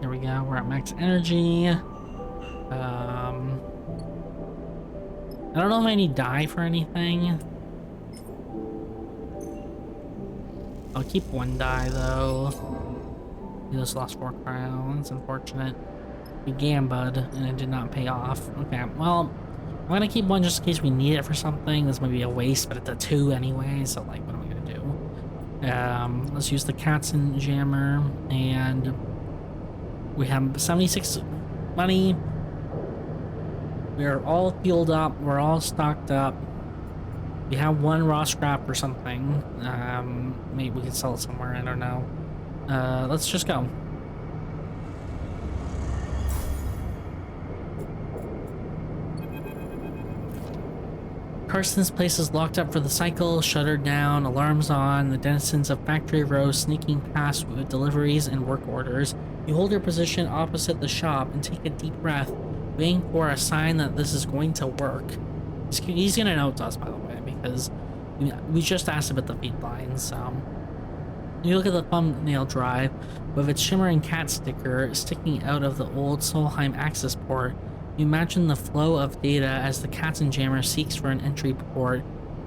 Speaker 1: There we go, we're at max energy. I don't know if I need dye for anything. I'll keep one dye though. We just lost 4 crowns, unfortunate. We gambled and it did not pay off. Okay, well, I'm gonna keep one just in case we need it for something. This might be a waste, but it's a 2 anyway, so like, what am I gonna do? Let's use the Katzen jammer, and we have 76 money. We are all fueled up. We're all stocked up. We have 1 raw scrap or something. Maybe we can sell it somewhere. I don't know. Let's just go. Carson's place is locked up for the cycle, shuttered down, alarms on, the denizens of Factory Row sneaking past with deliveries and work orders. You hold your position opposite the shop and take a deep breath, waiting for a sign that this is going to work. He's gonna note us, by the way, because we just asked about the feed lines. You look at the thumbnail drive with its shimmering cat sticker sticking out of the old Solheim access port. You imagine the flow of data as the Katzenjammer seeks for an entry port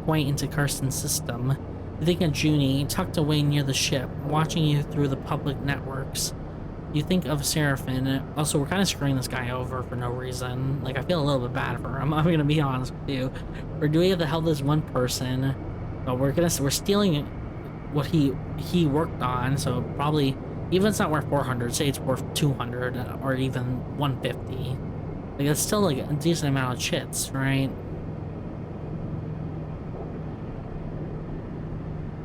Speaker 1: point into Carson's system. You think of Junie, tucked away near the ship, watching you through the public networks. You think of Seraphin. Also, we're kind of screwing this guy over for no reason. Like, I feel a little bit bad for him. I'm gonna be honest with you. We're doing it to help this one person, but we're stealing what he worked on. So probably, even if it's not worth 400, say it's worth 200 or even 150. Like, that's still like a decent amount of chits, right?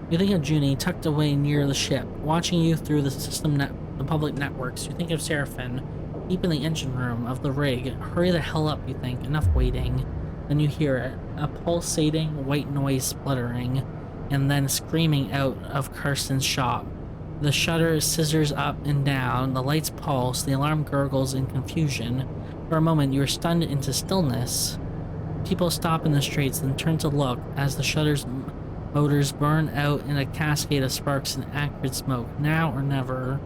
Speaker 1: You think of Junie, tucked away near the ship, watching you through the public networks. You think of Seraphin, deep in the engine room of the rig. Hurry the hell up, you think. Enough waiting. Then you hear it, a pulsating white noise spluttering, and then screaming out of Carson's shop. The shutter scissors up and down, the lights pulse, the alarm gurgles in confusion. For a moment, you are stunned into stillness. People stop in the streets, then turn to look as the shutter's motors burn out in a cascade of sparks and acrid smoke. Now or never.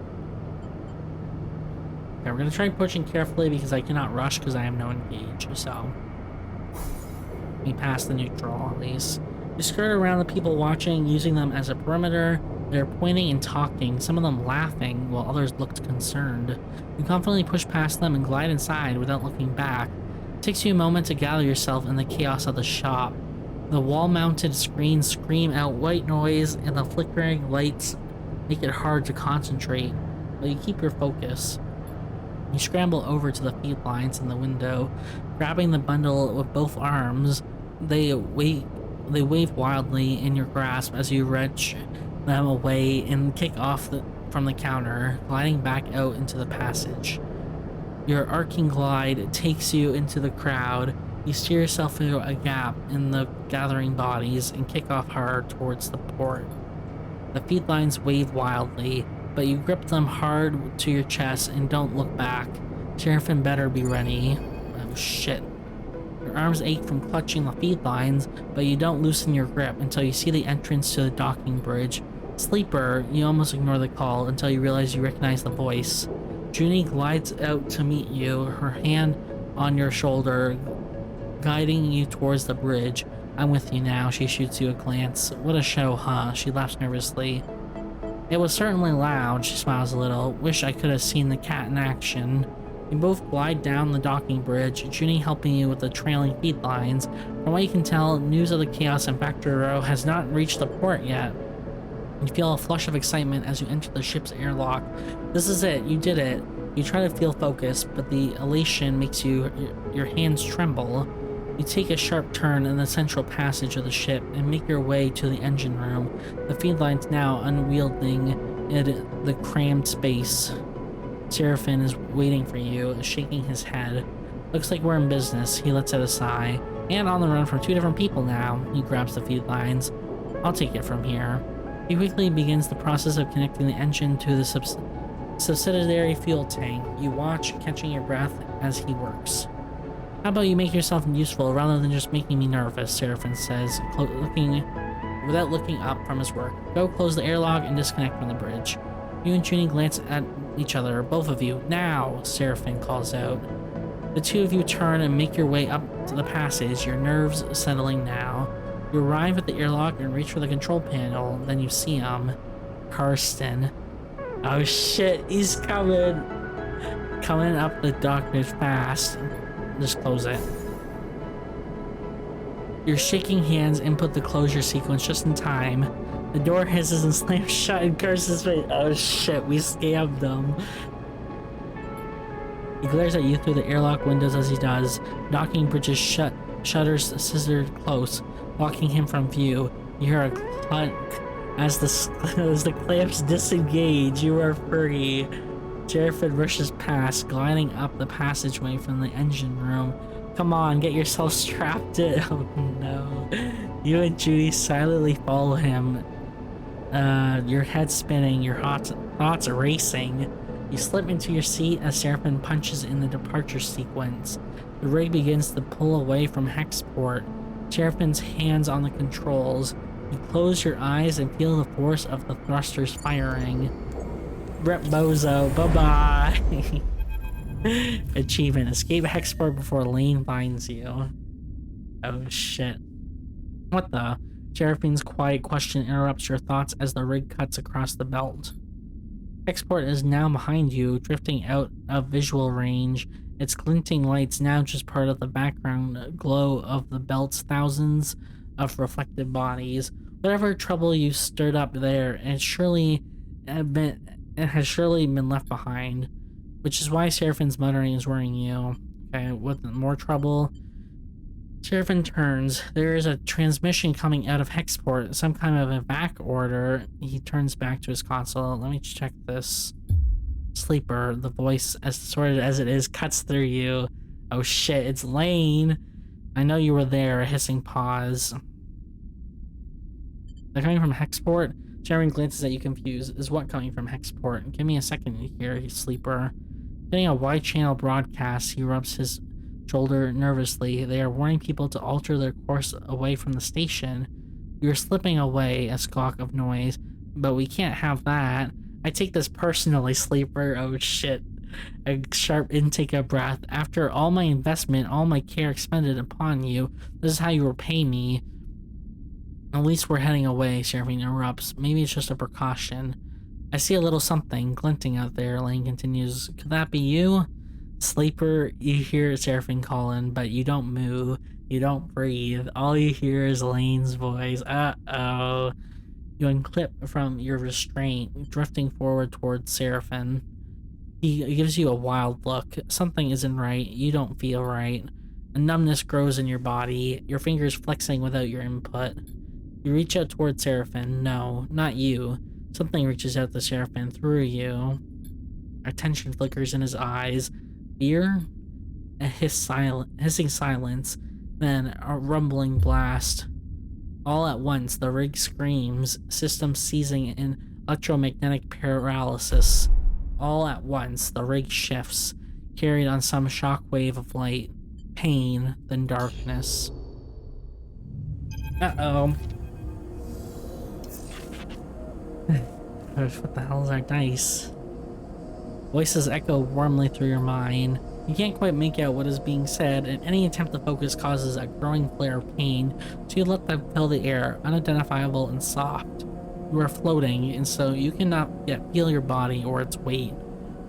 Speaker 1: Okay, we're gonna try pushing carefully because I cannot rush because I have no engage, so we pass the neutral at least. You skirt around the people watching, using them as a perimeter. They're pointing and talking, some of them laughing, while others looked concerned. You confidently push past them and glide inside without looking back. It takes you a moment to gather yourself in the chaos of the shop. The wall-mounted screens scream out white noise, and the flickering lights make it hard to concentrate, but you keep your focus. You scramble over to the feed lines in the window, grabbing the bundle with both arms. They wave wildly in your grasp as you wrench them away and kick off from the counter, gliding back out into the passage. Your arcing glide takes you into the crowd. You steer yourself through a gap in the gathering bodies and kick off hard towards the port. The feed lines wave wildly, but you grip them hard to your chest and don't look back. Seraphin better be ready. Oh shit. Your arms ache from clutching the feed lines, but you don't loosen your grip until you see the entrance to the docking bridge. Sleeper, you almost ignore the call until you realize you recognize the voice. Junie glides out to meet you, her hand on your shoulder, guiding you towards the bridge. I'm with you now, she shoots you a glance. What a show, huh? She laughs nervously. It was certainly loud, she smiles a little. Wish I could have seen the cat in action. You both glide down the docking bridge, Junie helping you with the trailing feed lines. From what you can tell, news of the chaos in Factory Row has not reached the port yet. You feel a flush of excitement as you enter the ship's airlock. This is it, you did it. You try to feel focused, but the elation makes your hands tremble. You take a sharp turn in the central passage of the ship and make your way to the engine room. The feed line's now unwielding in the crammed space. Seraphin is waiting for you, shaking his head. Looks like we're in business. He lets out a sigh. And on the run from 2 different people now. He grabs the feed lines. I'll take it from here. He quickly begins the process of connecting the engine to the subsidiary fuel tank. You watch, catching your breath as he works. How about you make yourself useful rather than just making me nervous, Seraphin says, without looking up from his work. Go close the airlock and disconnect from the bridge. You and Junie glance at each other, both of you. Now, Seraphin calls out. The two of you turn and make your way up to the passage, your nerves settling now. You arrive at the airlock and reach for the control panel, then you see him. Karsten. Oh shit, he's coming. Coming up the darkness fast. Just close it. Your shaking hands input the closure sequence just in time. The door hisses and slams shut in Karsten's face. Oh shit, we scammed them. He glares at you through the airlock windows as he does. Docking bridges shut, shutters scissored close, blocking him from view. You hear a clunk as the clamps disengage. You are free. Seraphin rushes past, gliding up the passageway from the engine room. Come on, get yourself strapped in. Oh no. You and Judy silently follow him. Your head spinning, your thoughts racing. You slip into your seat as Seraphin punches in the departure sequence. The rig begins to pull away from Hexport. Seraphin's hands on the controls. You close your eyes and feel the force of the thrusters firing. Rep Bozo, bye-bye. Achievement, escape Hexport before Lane finds you. Oh shit. What the? Seraphin's quiet question interrupts your thoughts as the rig cuts across the belt. Hexport is now behind you, drifting out of visual range, its glinting lights now just part of the background glow of the belt's thousands of reflective bodies. Whatever trouble you stirred up there, it has surely been left behind, which is why Seraphin's muttering is worrying you. Okay, with more trouble. Seraphin turns. There is a transmission coming out of Hexport, some kind of a back order. He turns back to his console. Let me check this. Sleeper, the voice, as distorted as it is, cuts through you. Oh shit, it's Lane. I know you were there. A hissing pause. They're coming from Hexport? Seraphin glances at you confused. Is what coming from Hexport? Give me a second here, Sleeper. Getting a wide channel broadcast, he rubs his shoulder nervously. They are warning people to alter their course away from the station. You're slipping away, a squawk of noise. But we can't have that. I take this personally, Sleeper. Oh shit. A sharp intake of breath. After all my investment, all my care expended upon you, this is how you repay me. At least we're heading away, Seraphin interrupts. Maybe it's just a precaution. I see a little something glinting out there, Lane continues. Could that be you? Sleeper, you hear Seraphin calling, but you don't move. You don't breathe. All you hear is Lane's voice. Uh-oh. You unclip from your restraint, drifting forward towards Seraphin. He gives you a wild look. Something isn't right. You don't feel right. A numbness grows in your body, your fingers flexing without your input. You reach out towards Seraphin. No, not you. Something reaches out to Seraphin through you. Attention flickers in his eyes. Fear? A hissing silence, then a rumbling blast. All at once, the rig screams, system seizing in electromagnetic paralysis. All at once, the rig shifts, carried on some shockwave of light, pain, then darkness. Uh-oh. What the hell is our dice? Voices echo warmly through your mind. You can't quite make out what is being said, and any attempt to focus causes a growing flare of pain, so you let them fill the air, unidentifiable and soft. You are floating, and so you cannot yet feel your body or its weight.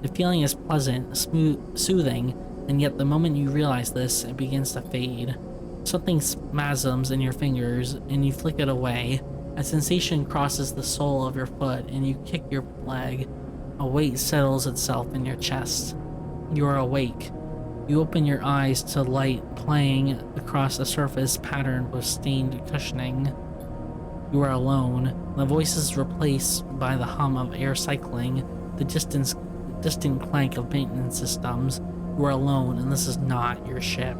Speaker 1: The feeling is pleasant, smooth, soothing, and yet the moment you realize this, it begins to fade. Something spasms in your fingers, and you flick it away. A sensation crosses the sole of your foot, and you kick your leg. A weight settles itself in your chest. You are awake. You open your eyes to light playing across the surface patterned with stained cushioning. You are alone. The voice is replaced by the hum of air cycling, the distant clank of maintenance systems. You are alone, and this is not your ship.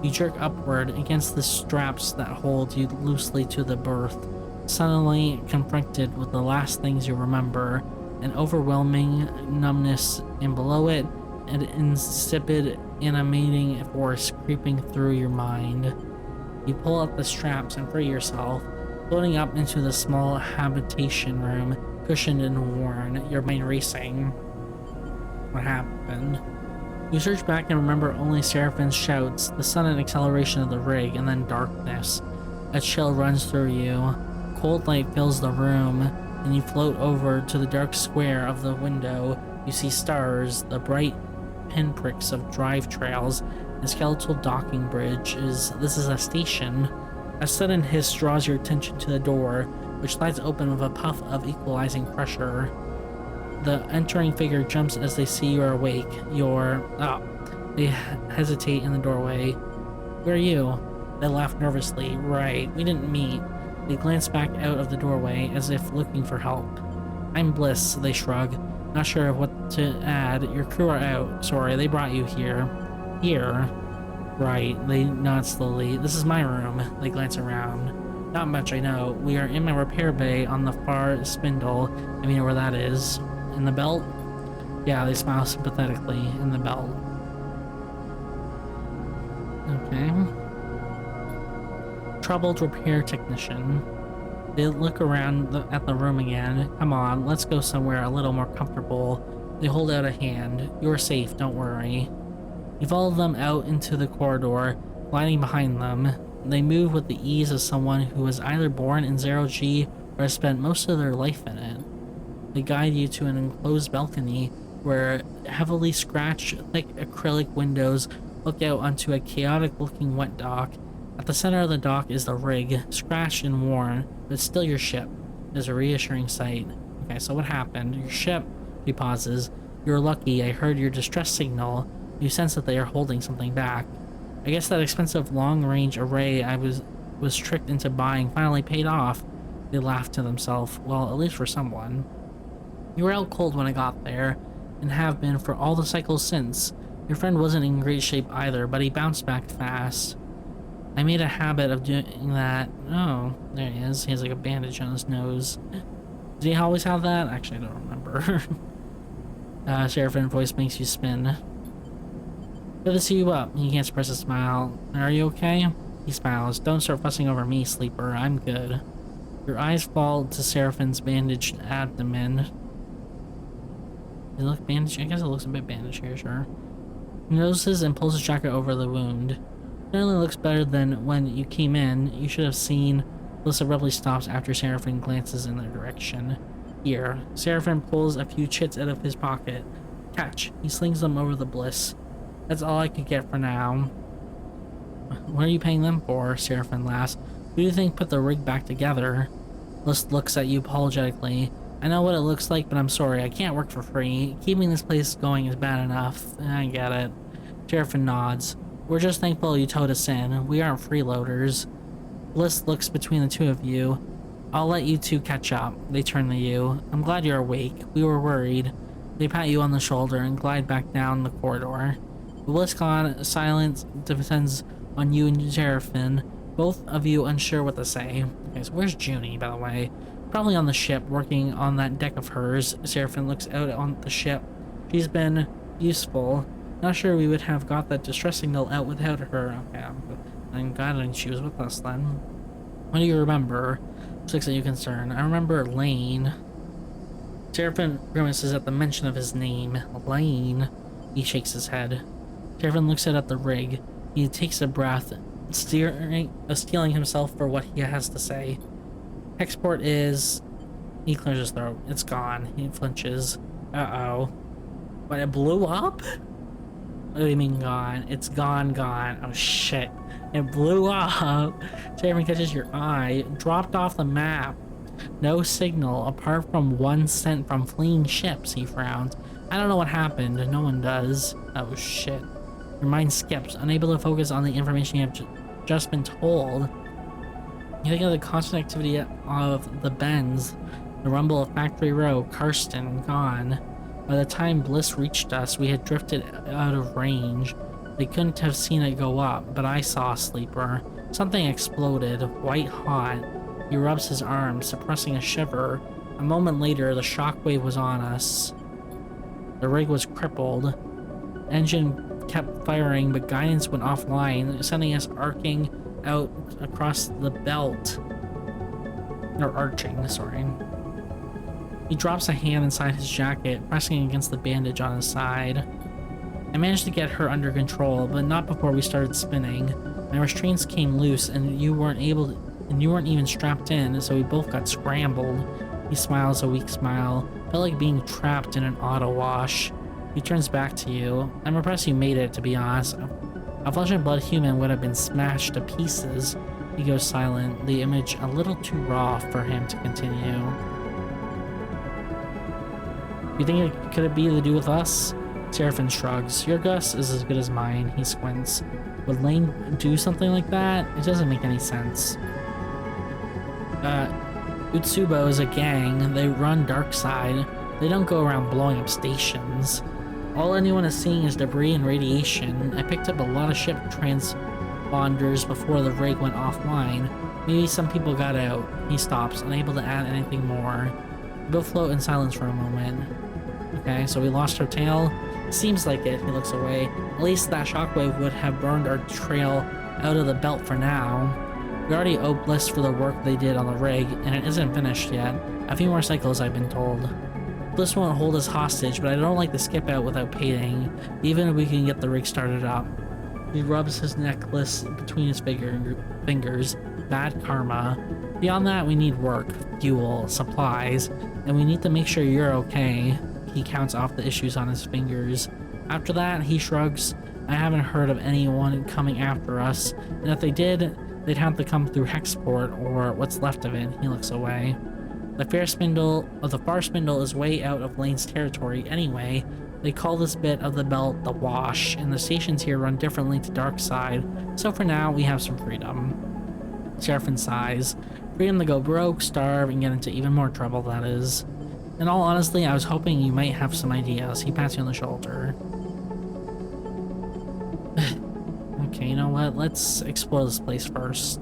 Speaker 1: You jerk upward against the straps that hold you loosely to the berth, suddenly confronted with the last things you remember, an overwhelming numbness, and below it, an insipid, animating force creeping through your mind. You pull up the straps and free yourself, floating up into the small habitation room, cushioned and worn, your mind racing. What happened? You search back and remember only Seraphin's shouts, the sudden acceleration of the rig, and then darkness. A chill runs through you. Cold light fills the room, and you float over to the dark square of the window. You see stars, the bright pinpricks of drive trails, and skeletal docking bridges. This is a station. A sudden hiss draws your attention to the door, which slides open with a puff of equalizing pressure. The entering figure jumps as they see you are awake. They hesitate in the doorway. Who are you? They laugh nervously. Right, we didn't meet. They glance back out of the doorway as if looking for help. I'm Bliss, they shrug. Not sure what to add. Your crew are out. Sorry, they brought you here. Here? Right, they nod slowly. This is my room. They glance around. Not much, I know. We are in my repair bay on the far spindle. I mean, where that is. In the belt? Yeah, they smile sympathetically. In the belt. Okay. Troubled repair technician. They look around at the room again. Come on, let's go somewhere a little more comfortable. They hold out a hand. You're safe, don't worry. You follow them out into the corridor, gliding behind them. They move with the ease of someone who was either born in 0G or has spent most of their life in it. They guide you to an enclosed balcony where heavily scratched, thick acrylic windows look out onto a chaotic-looking wet dock. At the center of the dock is the rig, scratched and worn, but still your ship. It is a reassuring sight. Okay, so what happened? Your ship, he pauses. You're lucky, I heard your distress signal. You sense that they are holding something back. I guess that expensive long-range array I was tricked into buying finally paid off. They laugh to themselves. Well, at least for someone. You were out cold when I got there, and have been for all the cycles since. Your friend wasn't in great shape either, but he bounced back fast. I made a habit of doing that. Oh, there he is. He has like a bandage on his nose. Does he always have that? Actually, I don't remember. Seraphin voice makes you spin. Good to see you up. He can't suppress a smile. Are you okay? He smiles. Don't start fussing over me, sleeper. I'm good. Your eyes fall to Seraphin's bandaged abdomen. Does it look bandaged? I guess it looks a bit bandaged here, sure. He notices and pulls his jacket over the wound. Certainly looks better than when you came in. You should have seen. Bliss abruptly stops after Seraphin glances in their direction. Here. Seraphin pulls a few chits out of his pocket. Catch. He slings them over the Bliss. That's all I could get for now. What are you paying them for? Seraphin laughs. Who do you think put the rig back together? Bliss looks at you apologetically. I know what it looks like, but I'm sorry. I can't work for free. Keeping this place going is bad enough. I get it. Seraphin nods. We're just thankful you towed us in. We aren't freeloaders. Bliss looks between the two of you. I'll let you two catch up. They turn to you. I'm glad you're awake. We were worried. They pat you on the shoulder and glide back down the corridor. Bliss gone, silence descends on you and Seraphin, both of you unsure what to say. Okay, so where's Junie, by the way? Probably on the ship, working on that deck of hers. Seraphin looks out on the ship. She's been useful. Not sure we would have got that distress signal out without her. Okay, I'm glad she was with us then. What do you remember? Looks at you concerned. I remember Lane. Seraphin grimaces at the mention of his name. Lane. He shakes his head. Seraphin looks out at the rig. He takes a breath, steeling himself for what he has to say. Export is... He clears his throat. It's gone. He flinches. Uh-oh. But it blew up? What do you mean gone? It's gone. Oh shit. It blew up. Seraphin catches your eye. Dropped off the map. No signal, apart from one sent from fleeing ships, he frowns. I don't know what happened. No one does. Oh shit. Your mind skips, unable to focus on the information you have just been told. You think of the constant activity of the bends, the rumble of Factory Row, Karsten, gone. By the time Bliss reached us, we had drifted out of range. They couldn't have seen it go up, but I saw Sleeper. Something exploded, white hot. He rubs his arm, suppressing a shiver. A moment later, the shockwave was on us. The rig was crippled. Engine kept firing, but guidance went offline, sending us arcing out across the belt. Or arching, sorry. He drops a hand inside his jacket, pressing against the bandage on his side. I managed to get her under control, but not before we started spinning. My restraints came loose, and you weren't even strapped in, so we both got scrambled. He smiles a weak smile. Felt like being trapped in an auto wash. He turns back to you. I'm impressed you made it, to be honest. A flesh and blood human would have been smashed to pieces. He goes silent, the image a little too raw for him to continue. You think it could be to do with us? Seraphin shrugs. Your guess is as good as mine. He squints. Would Lane do something like that? It doesn't make any sense. Utsubo is a gang. They run dark side. They don't go around blowing up stations. All anyone is seeing is debris and radiation. I picked up a lot of ship transponders before the rig went offline. Maybe some people got out. He stops, unable to add anything more. We both float in silence for a moment. Okay, so we lost our tail. Seems like it. He looks away. At least that shockwave would have burned our trail out of the belt for now. We already owe Bliss for the work they did on the rig, and it isn't finished yet. A few more cycles, I've been told. Bliss won't hold us hostage, but I don't like to skip out without paying, even if we can get the rig started up. He rubs his necklace between his fingers. Bad karma. Beyond that, we need work, fuel, supplies, and we need to make sure you're okay. He counts off the issues on his fingers. After that, he shrugs. I haven't heard of anyone coming after us, and if they did, they'd have to come through Hexport or what's left of it. He looks away. The far spindle is way out of Lane's territory anyway. They call this bit of the belt the Wash, and the stations here run differently to Dark Side, so for now we have some freedom. Seraphin sighs. Freedom to go broke, starve, and get into even more trouble, that is. In all honesty, I was hoping you might have some ideas. He pats you on the shoulder. Okay, you know what? Let's explore this place first.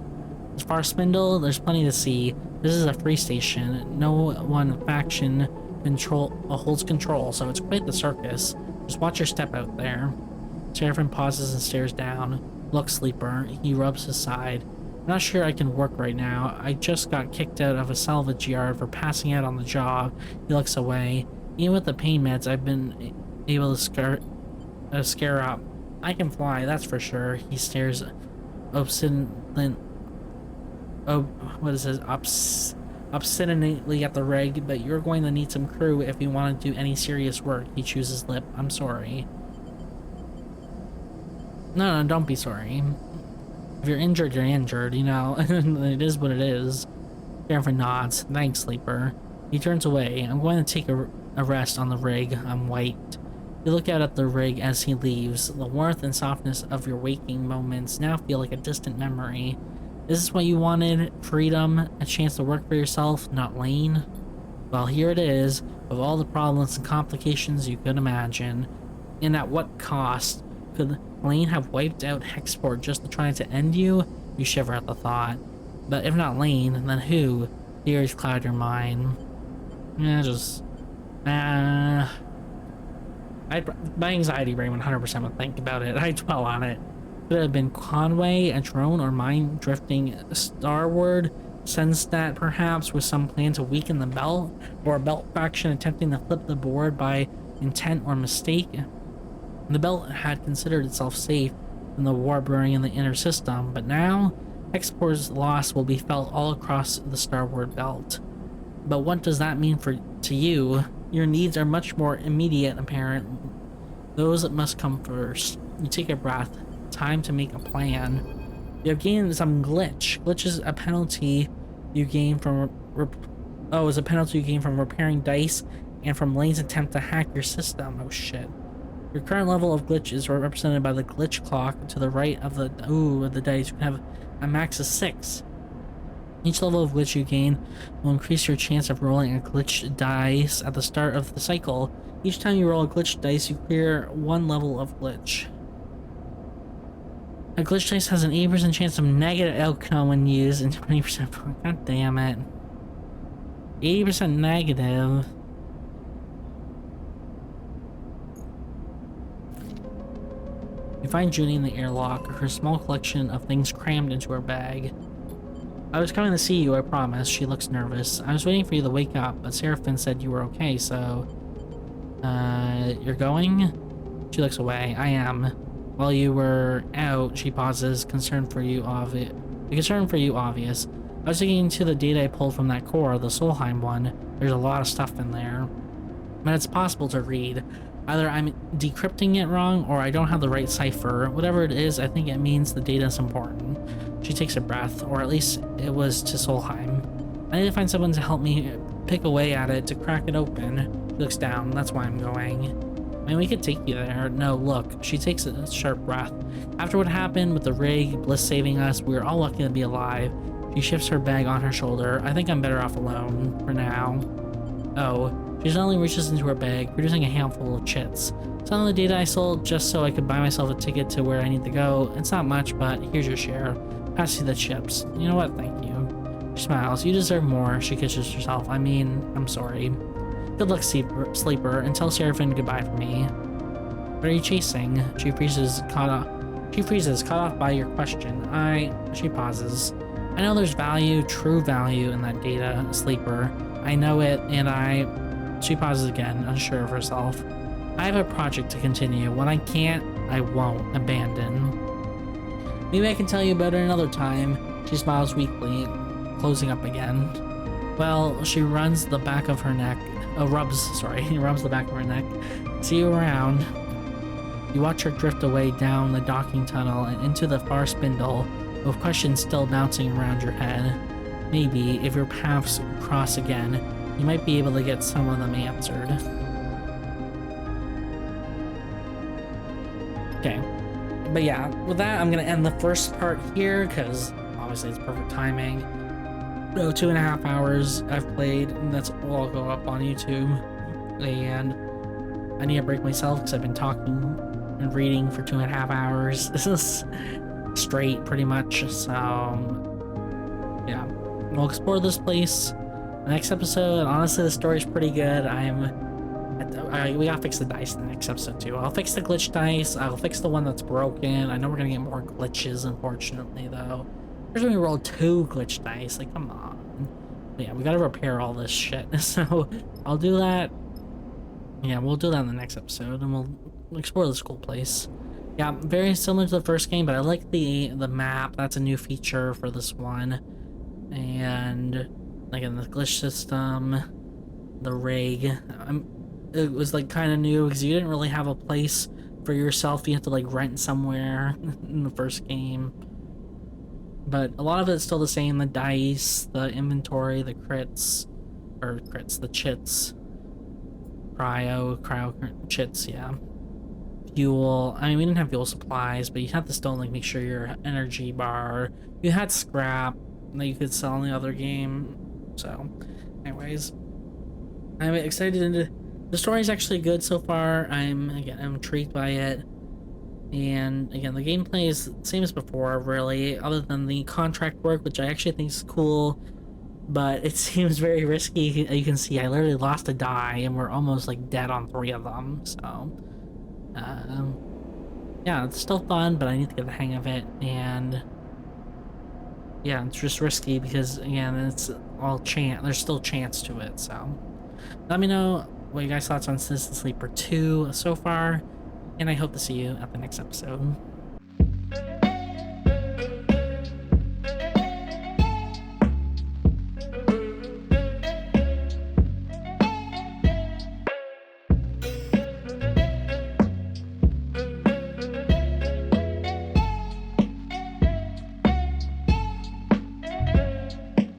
Speaker 1: As far as Spindle, there's plenty to see. This is a free station. No one faction holds control, so it's quite the circus. Just watch your step out there. Seraphin pauses and stares down. Look, Sleeper. He rubs his side. I'm not sure I can work right now. I just got kicked out of a salvage yard for passing out on the job. He looks away. Even with the pain meds, I've been able to scare up. I can fly, that's for sure. He stares obstinately at the rig, but you're going to need some crew if you want to do any serious work. He chews his lip. I'm sorry. No, don't be sorry. If you're injured, you're injured, you know. It is what it is. Seraphin nods. Thanks, Sleeper. He turns away. I'm going to take a rest on the rig. I'm wiped. You look out at the rig as he leaves. The warmth and softness of your waking moments now feel like a distant memory. Is this what you wanted? Freedom? A chance to work for yourself? Not Lane? Well, here it is, with all the problems and complications you could imagine. And at what cost? Could Lane have wiped out Hexport just to try to end you? You shiver at the thought. But if not Lane, then who? Theories cloud your mind. My anxiety brain 100% would think about it. I dwell on it. Could it have been Conway, a drone, or mind drifting Starward? Senstat, perhaps, with some plan to weaken the belt? Or a belt faction attempting to flip the board by intent or mistake? The belt had considered itself safe from the war brewing in the inner system, but now, Hexport's loss will be felt all across the Starward belt. But what does that mean to you? Your needs are much more immediate, apparent. Those must come first. You take a breath. Time to make a plan. You have gained some glitch. Glitch is a penalty you gain from repairing dice and from Lane's attempt to hack your system. Oh shit. Your current level of glitch is represented by the glitch clock to the right of the dice. You can have a max of 6. Each level of glitch you gain will increase your chance of rolling a glitch dice at the start of the cycle. Each time you roll a glitch dice, you clear 1 level of glitch. A glitch dice has an 80% chance of negative outcome when used and 20%. God damn it. 80% negative. You find Junie in the airlock, her small collection of things crammed into her bag. I was coming to see you, I promise. She looks nervous. I was waiting for you to wake up, but Seraphine said you were okay, so... you're going? She looks away. I am. While you were out, she pauses, concern for you obvious. I was digging into the data I pulled from that core, the Solheim one. There's a lot of stuff in there. But it's possible to read. Either I'm decrypting it wrong, or I don't have the right cipher. Whatever it is, I think it means the data is important. She takes a breath, or at least it was to Solheim. I need to find someone to help me pick away at it to crack it open. She looks down, that's why I'm going. I mean, we could take you there. No, look, she takes a sharp breath. After what happened with the rig, Bliss saving us, we were all lucky to be alive. She shifts her bag on her shoulder. I think I'm better off alone, for now. Oh, she suddenly reaches into her bag, producing a handful of chits. Some of the data I sold just so I could buy myself a ticket to where I need to go. It's not much, but here's your share. Pass you the chips. You know what? Thank you. She smiles. You deserve more. She kisses herself. I mean, I'm sorry. Good luck, sleeper, and tell Seraphine goodbye for me. What are you chasing? She freezes, caught off by your question. She pauses. I know there's value, true value in that data, sleeper. I know it, and she pauses again, unsure of herself. I have a project to continue. When I can't, I won't abandon. Maybe I can tell you about it another time. She smiles weakly, closing up again. Well, she runs the back of her neck. Rubs the back of her neck. See you around. You watch her drift away down the docking tunnel and into the far spindle, with questions still bouncing around your head. Maybe, if your paths cross again, you might be able to get some of them answered. Okay. But yeah, with that, I'm gonna end the first part here, because obviously it's perfect timing. So 2.5 hours I've played, and that's all I'll go up on YouTube. And I need a break myself, because I've been talking and reading for 2.5 hours. This is straight, pretty much. So, yeah. We'll explore this place. The next episode, honestly, the story's pretty good. We gotta fix the dice in the next episode too. I'll fix the glitch dice. I'll fix the one that's broken. I know we're gonna get more glitches, unfortunately, though. There's when we roll 2 glitch dice. Like, come on. But yeah, we gotta repair all this shit. So I'll do that. Yeah, we'll do that in the next episode, and we'll explore this cool place. Yeah, very similar to the first game, but I like the map. That's a new feature for this one. And again, the glitch system, the rig. It was like kind of new because you didn't really have a place for yourself. You had to like rent somewhere in the first game. But a lot of it's still the same. The dice, the inventory, the the chits. Cryo chits, yeah. Fuel. I mean, we didn't have fuel supplies, but you had to still like make sure your energy bar. You had scrap that you could sell in the other game. So, anyways, I'm excited. The story's actually good so far. I'm intrigued by it. And again, the gameplay is the same as before, really, other than the contract work, which I actually think is cool, but it seems very risky. You can see I literally lost a die, and we're almost like dead on 3 of them. So, yeah, it's still fun, but I need to get the hang of it. And yeah, it's just risky because again, it's all chance. There's still chance to it. So, let me know what you guys' thoughts on Citizen Sleeper 2 so far, and I hope to see you at the next episode.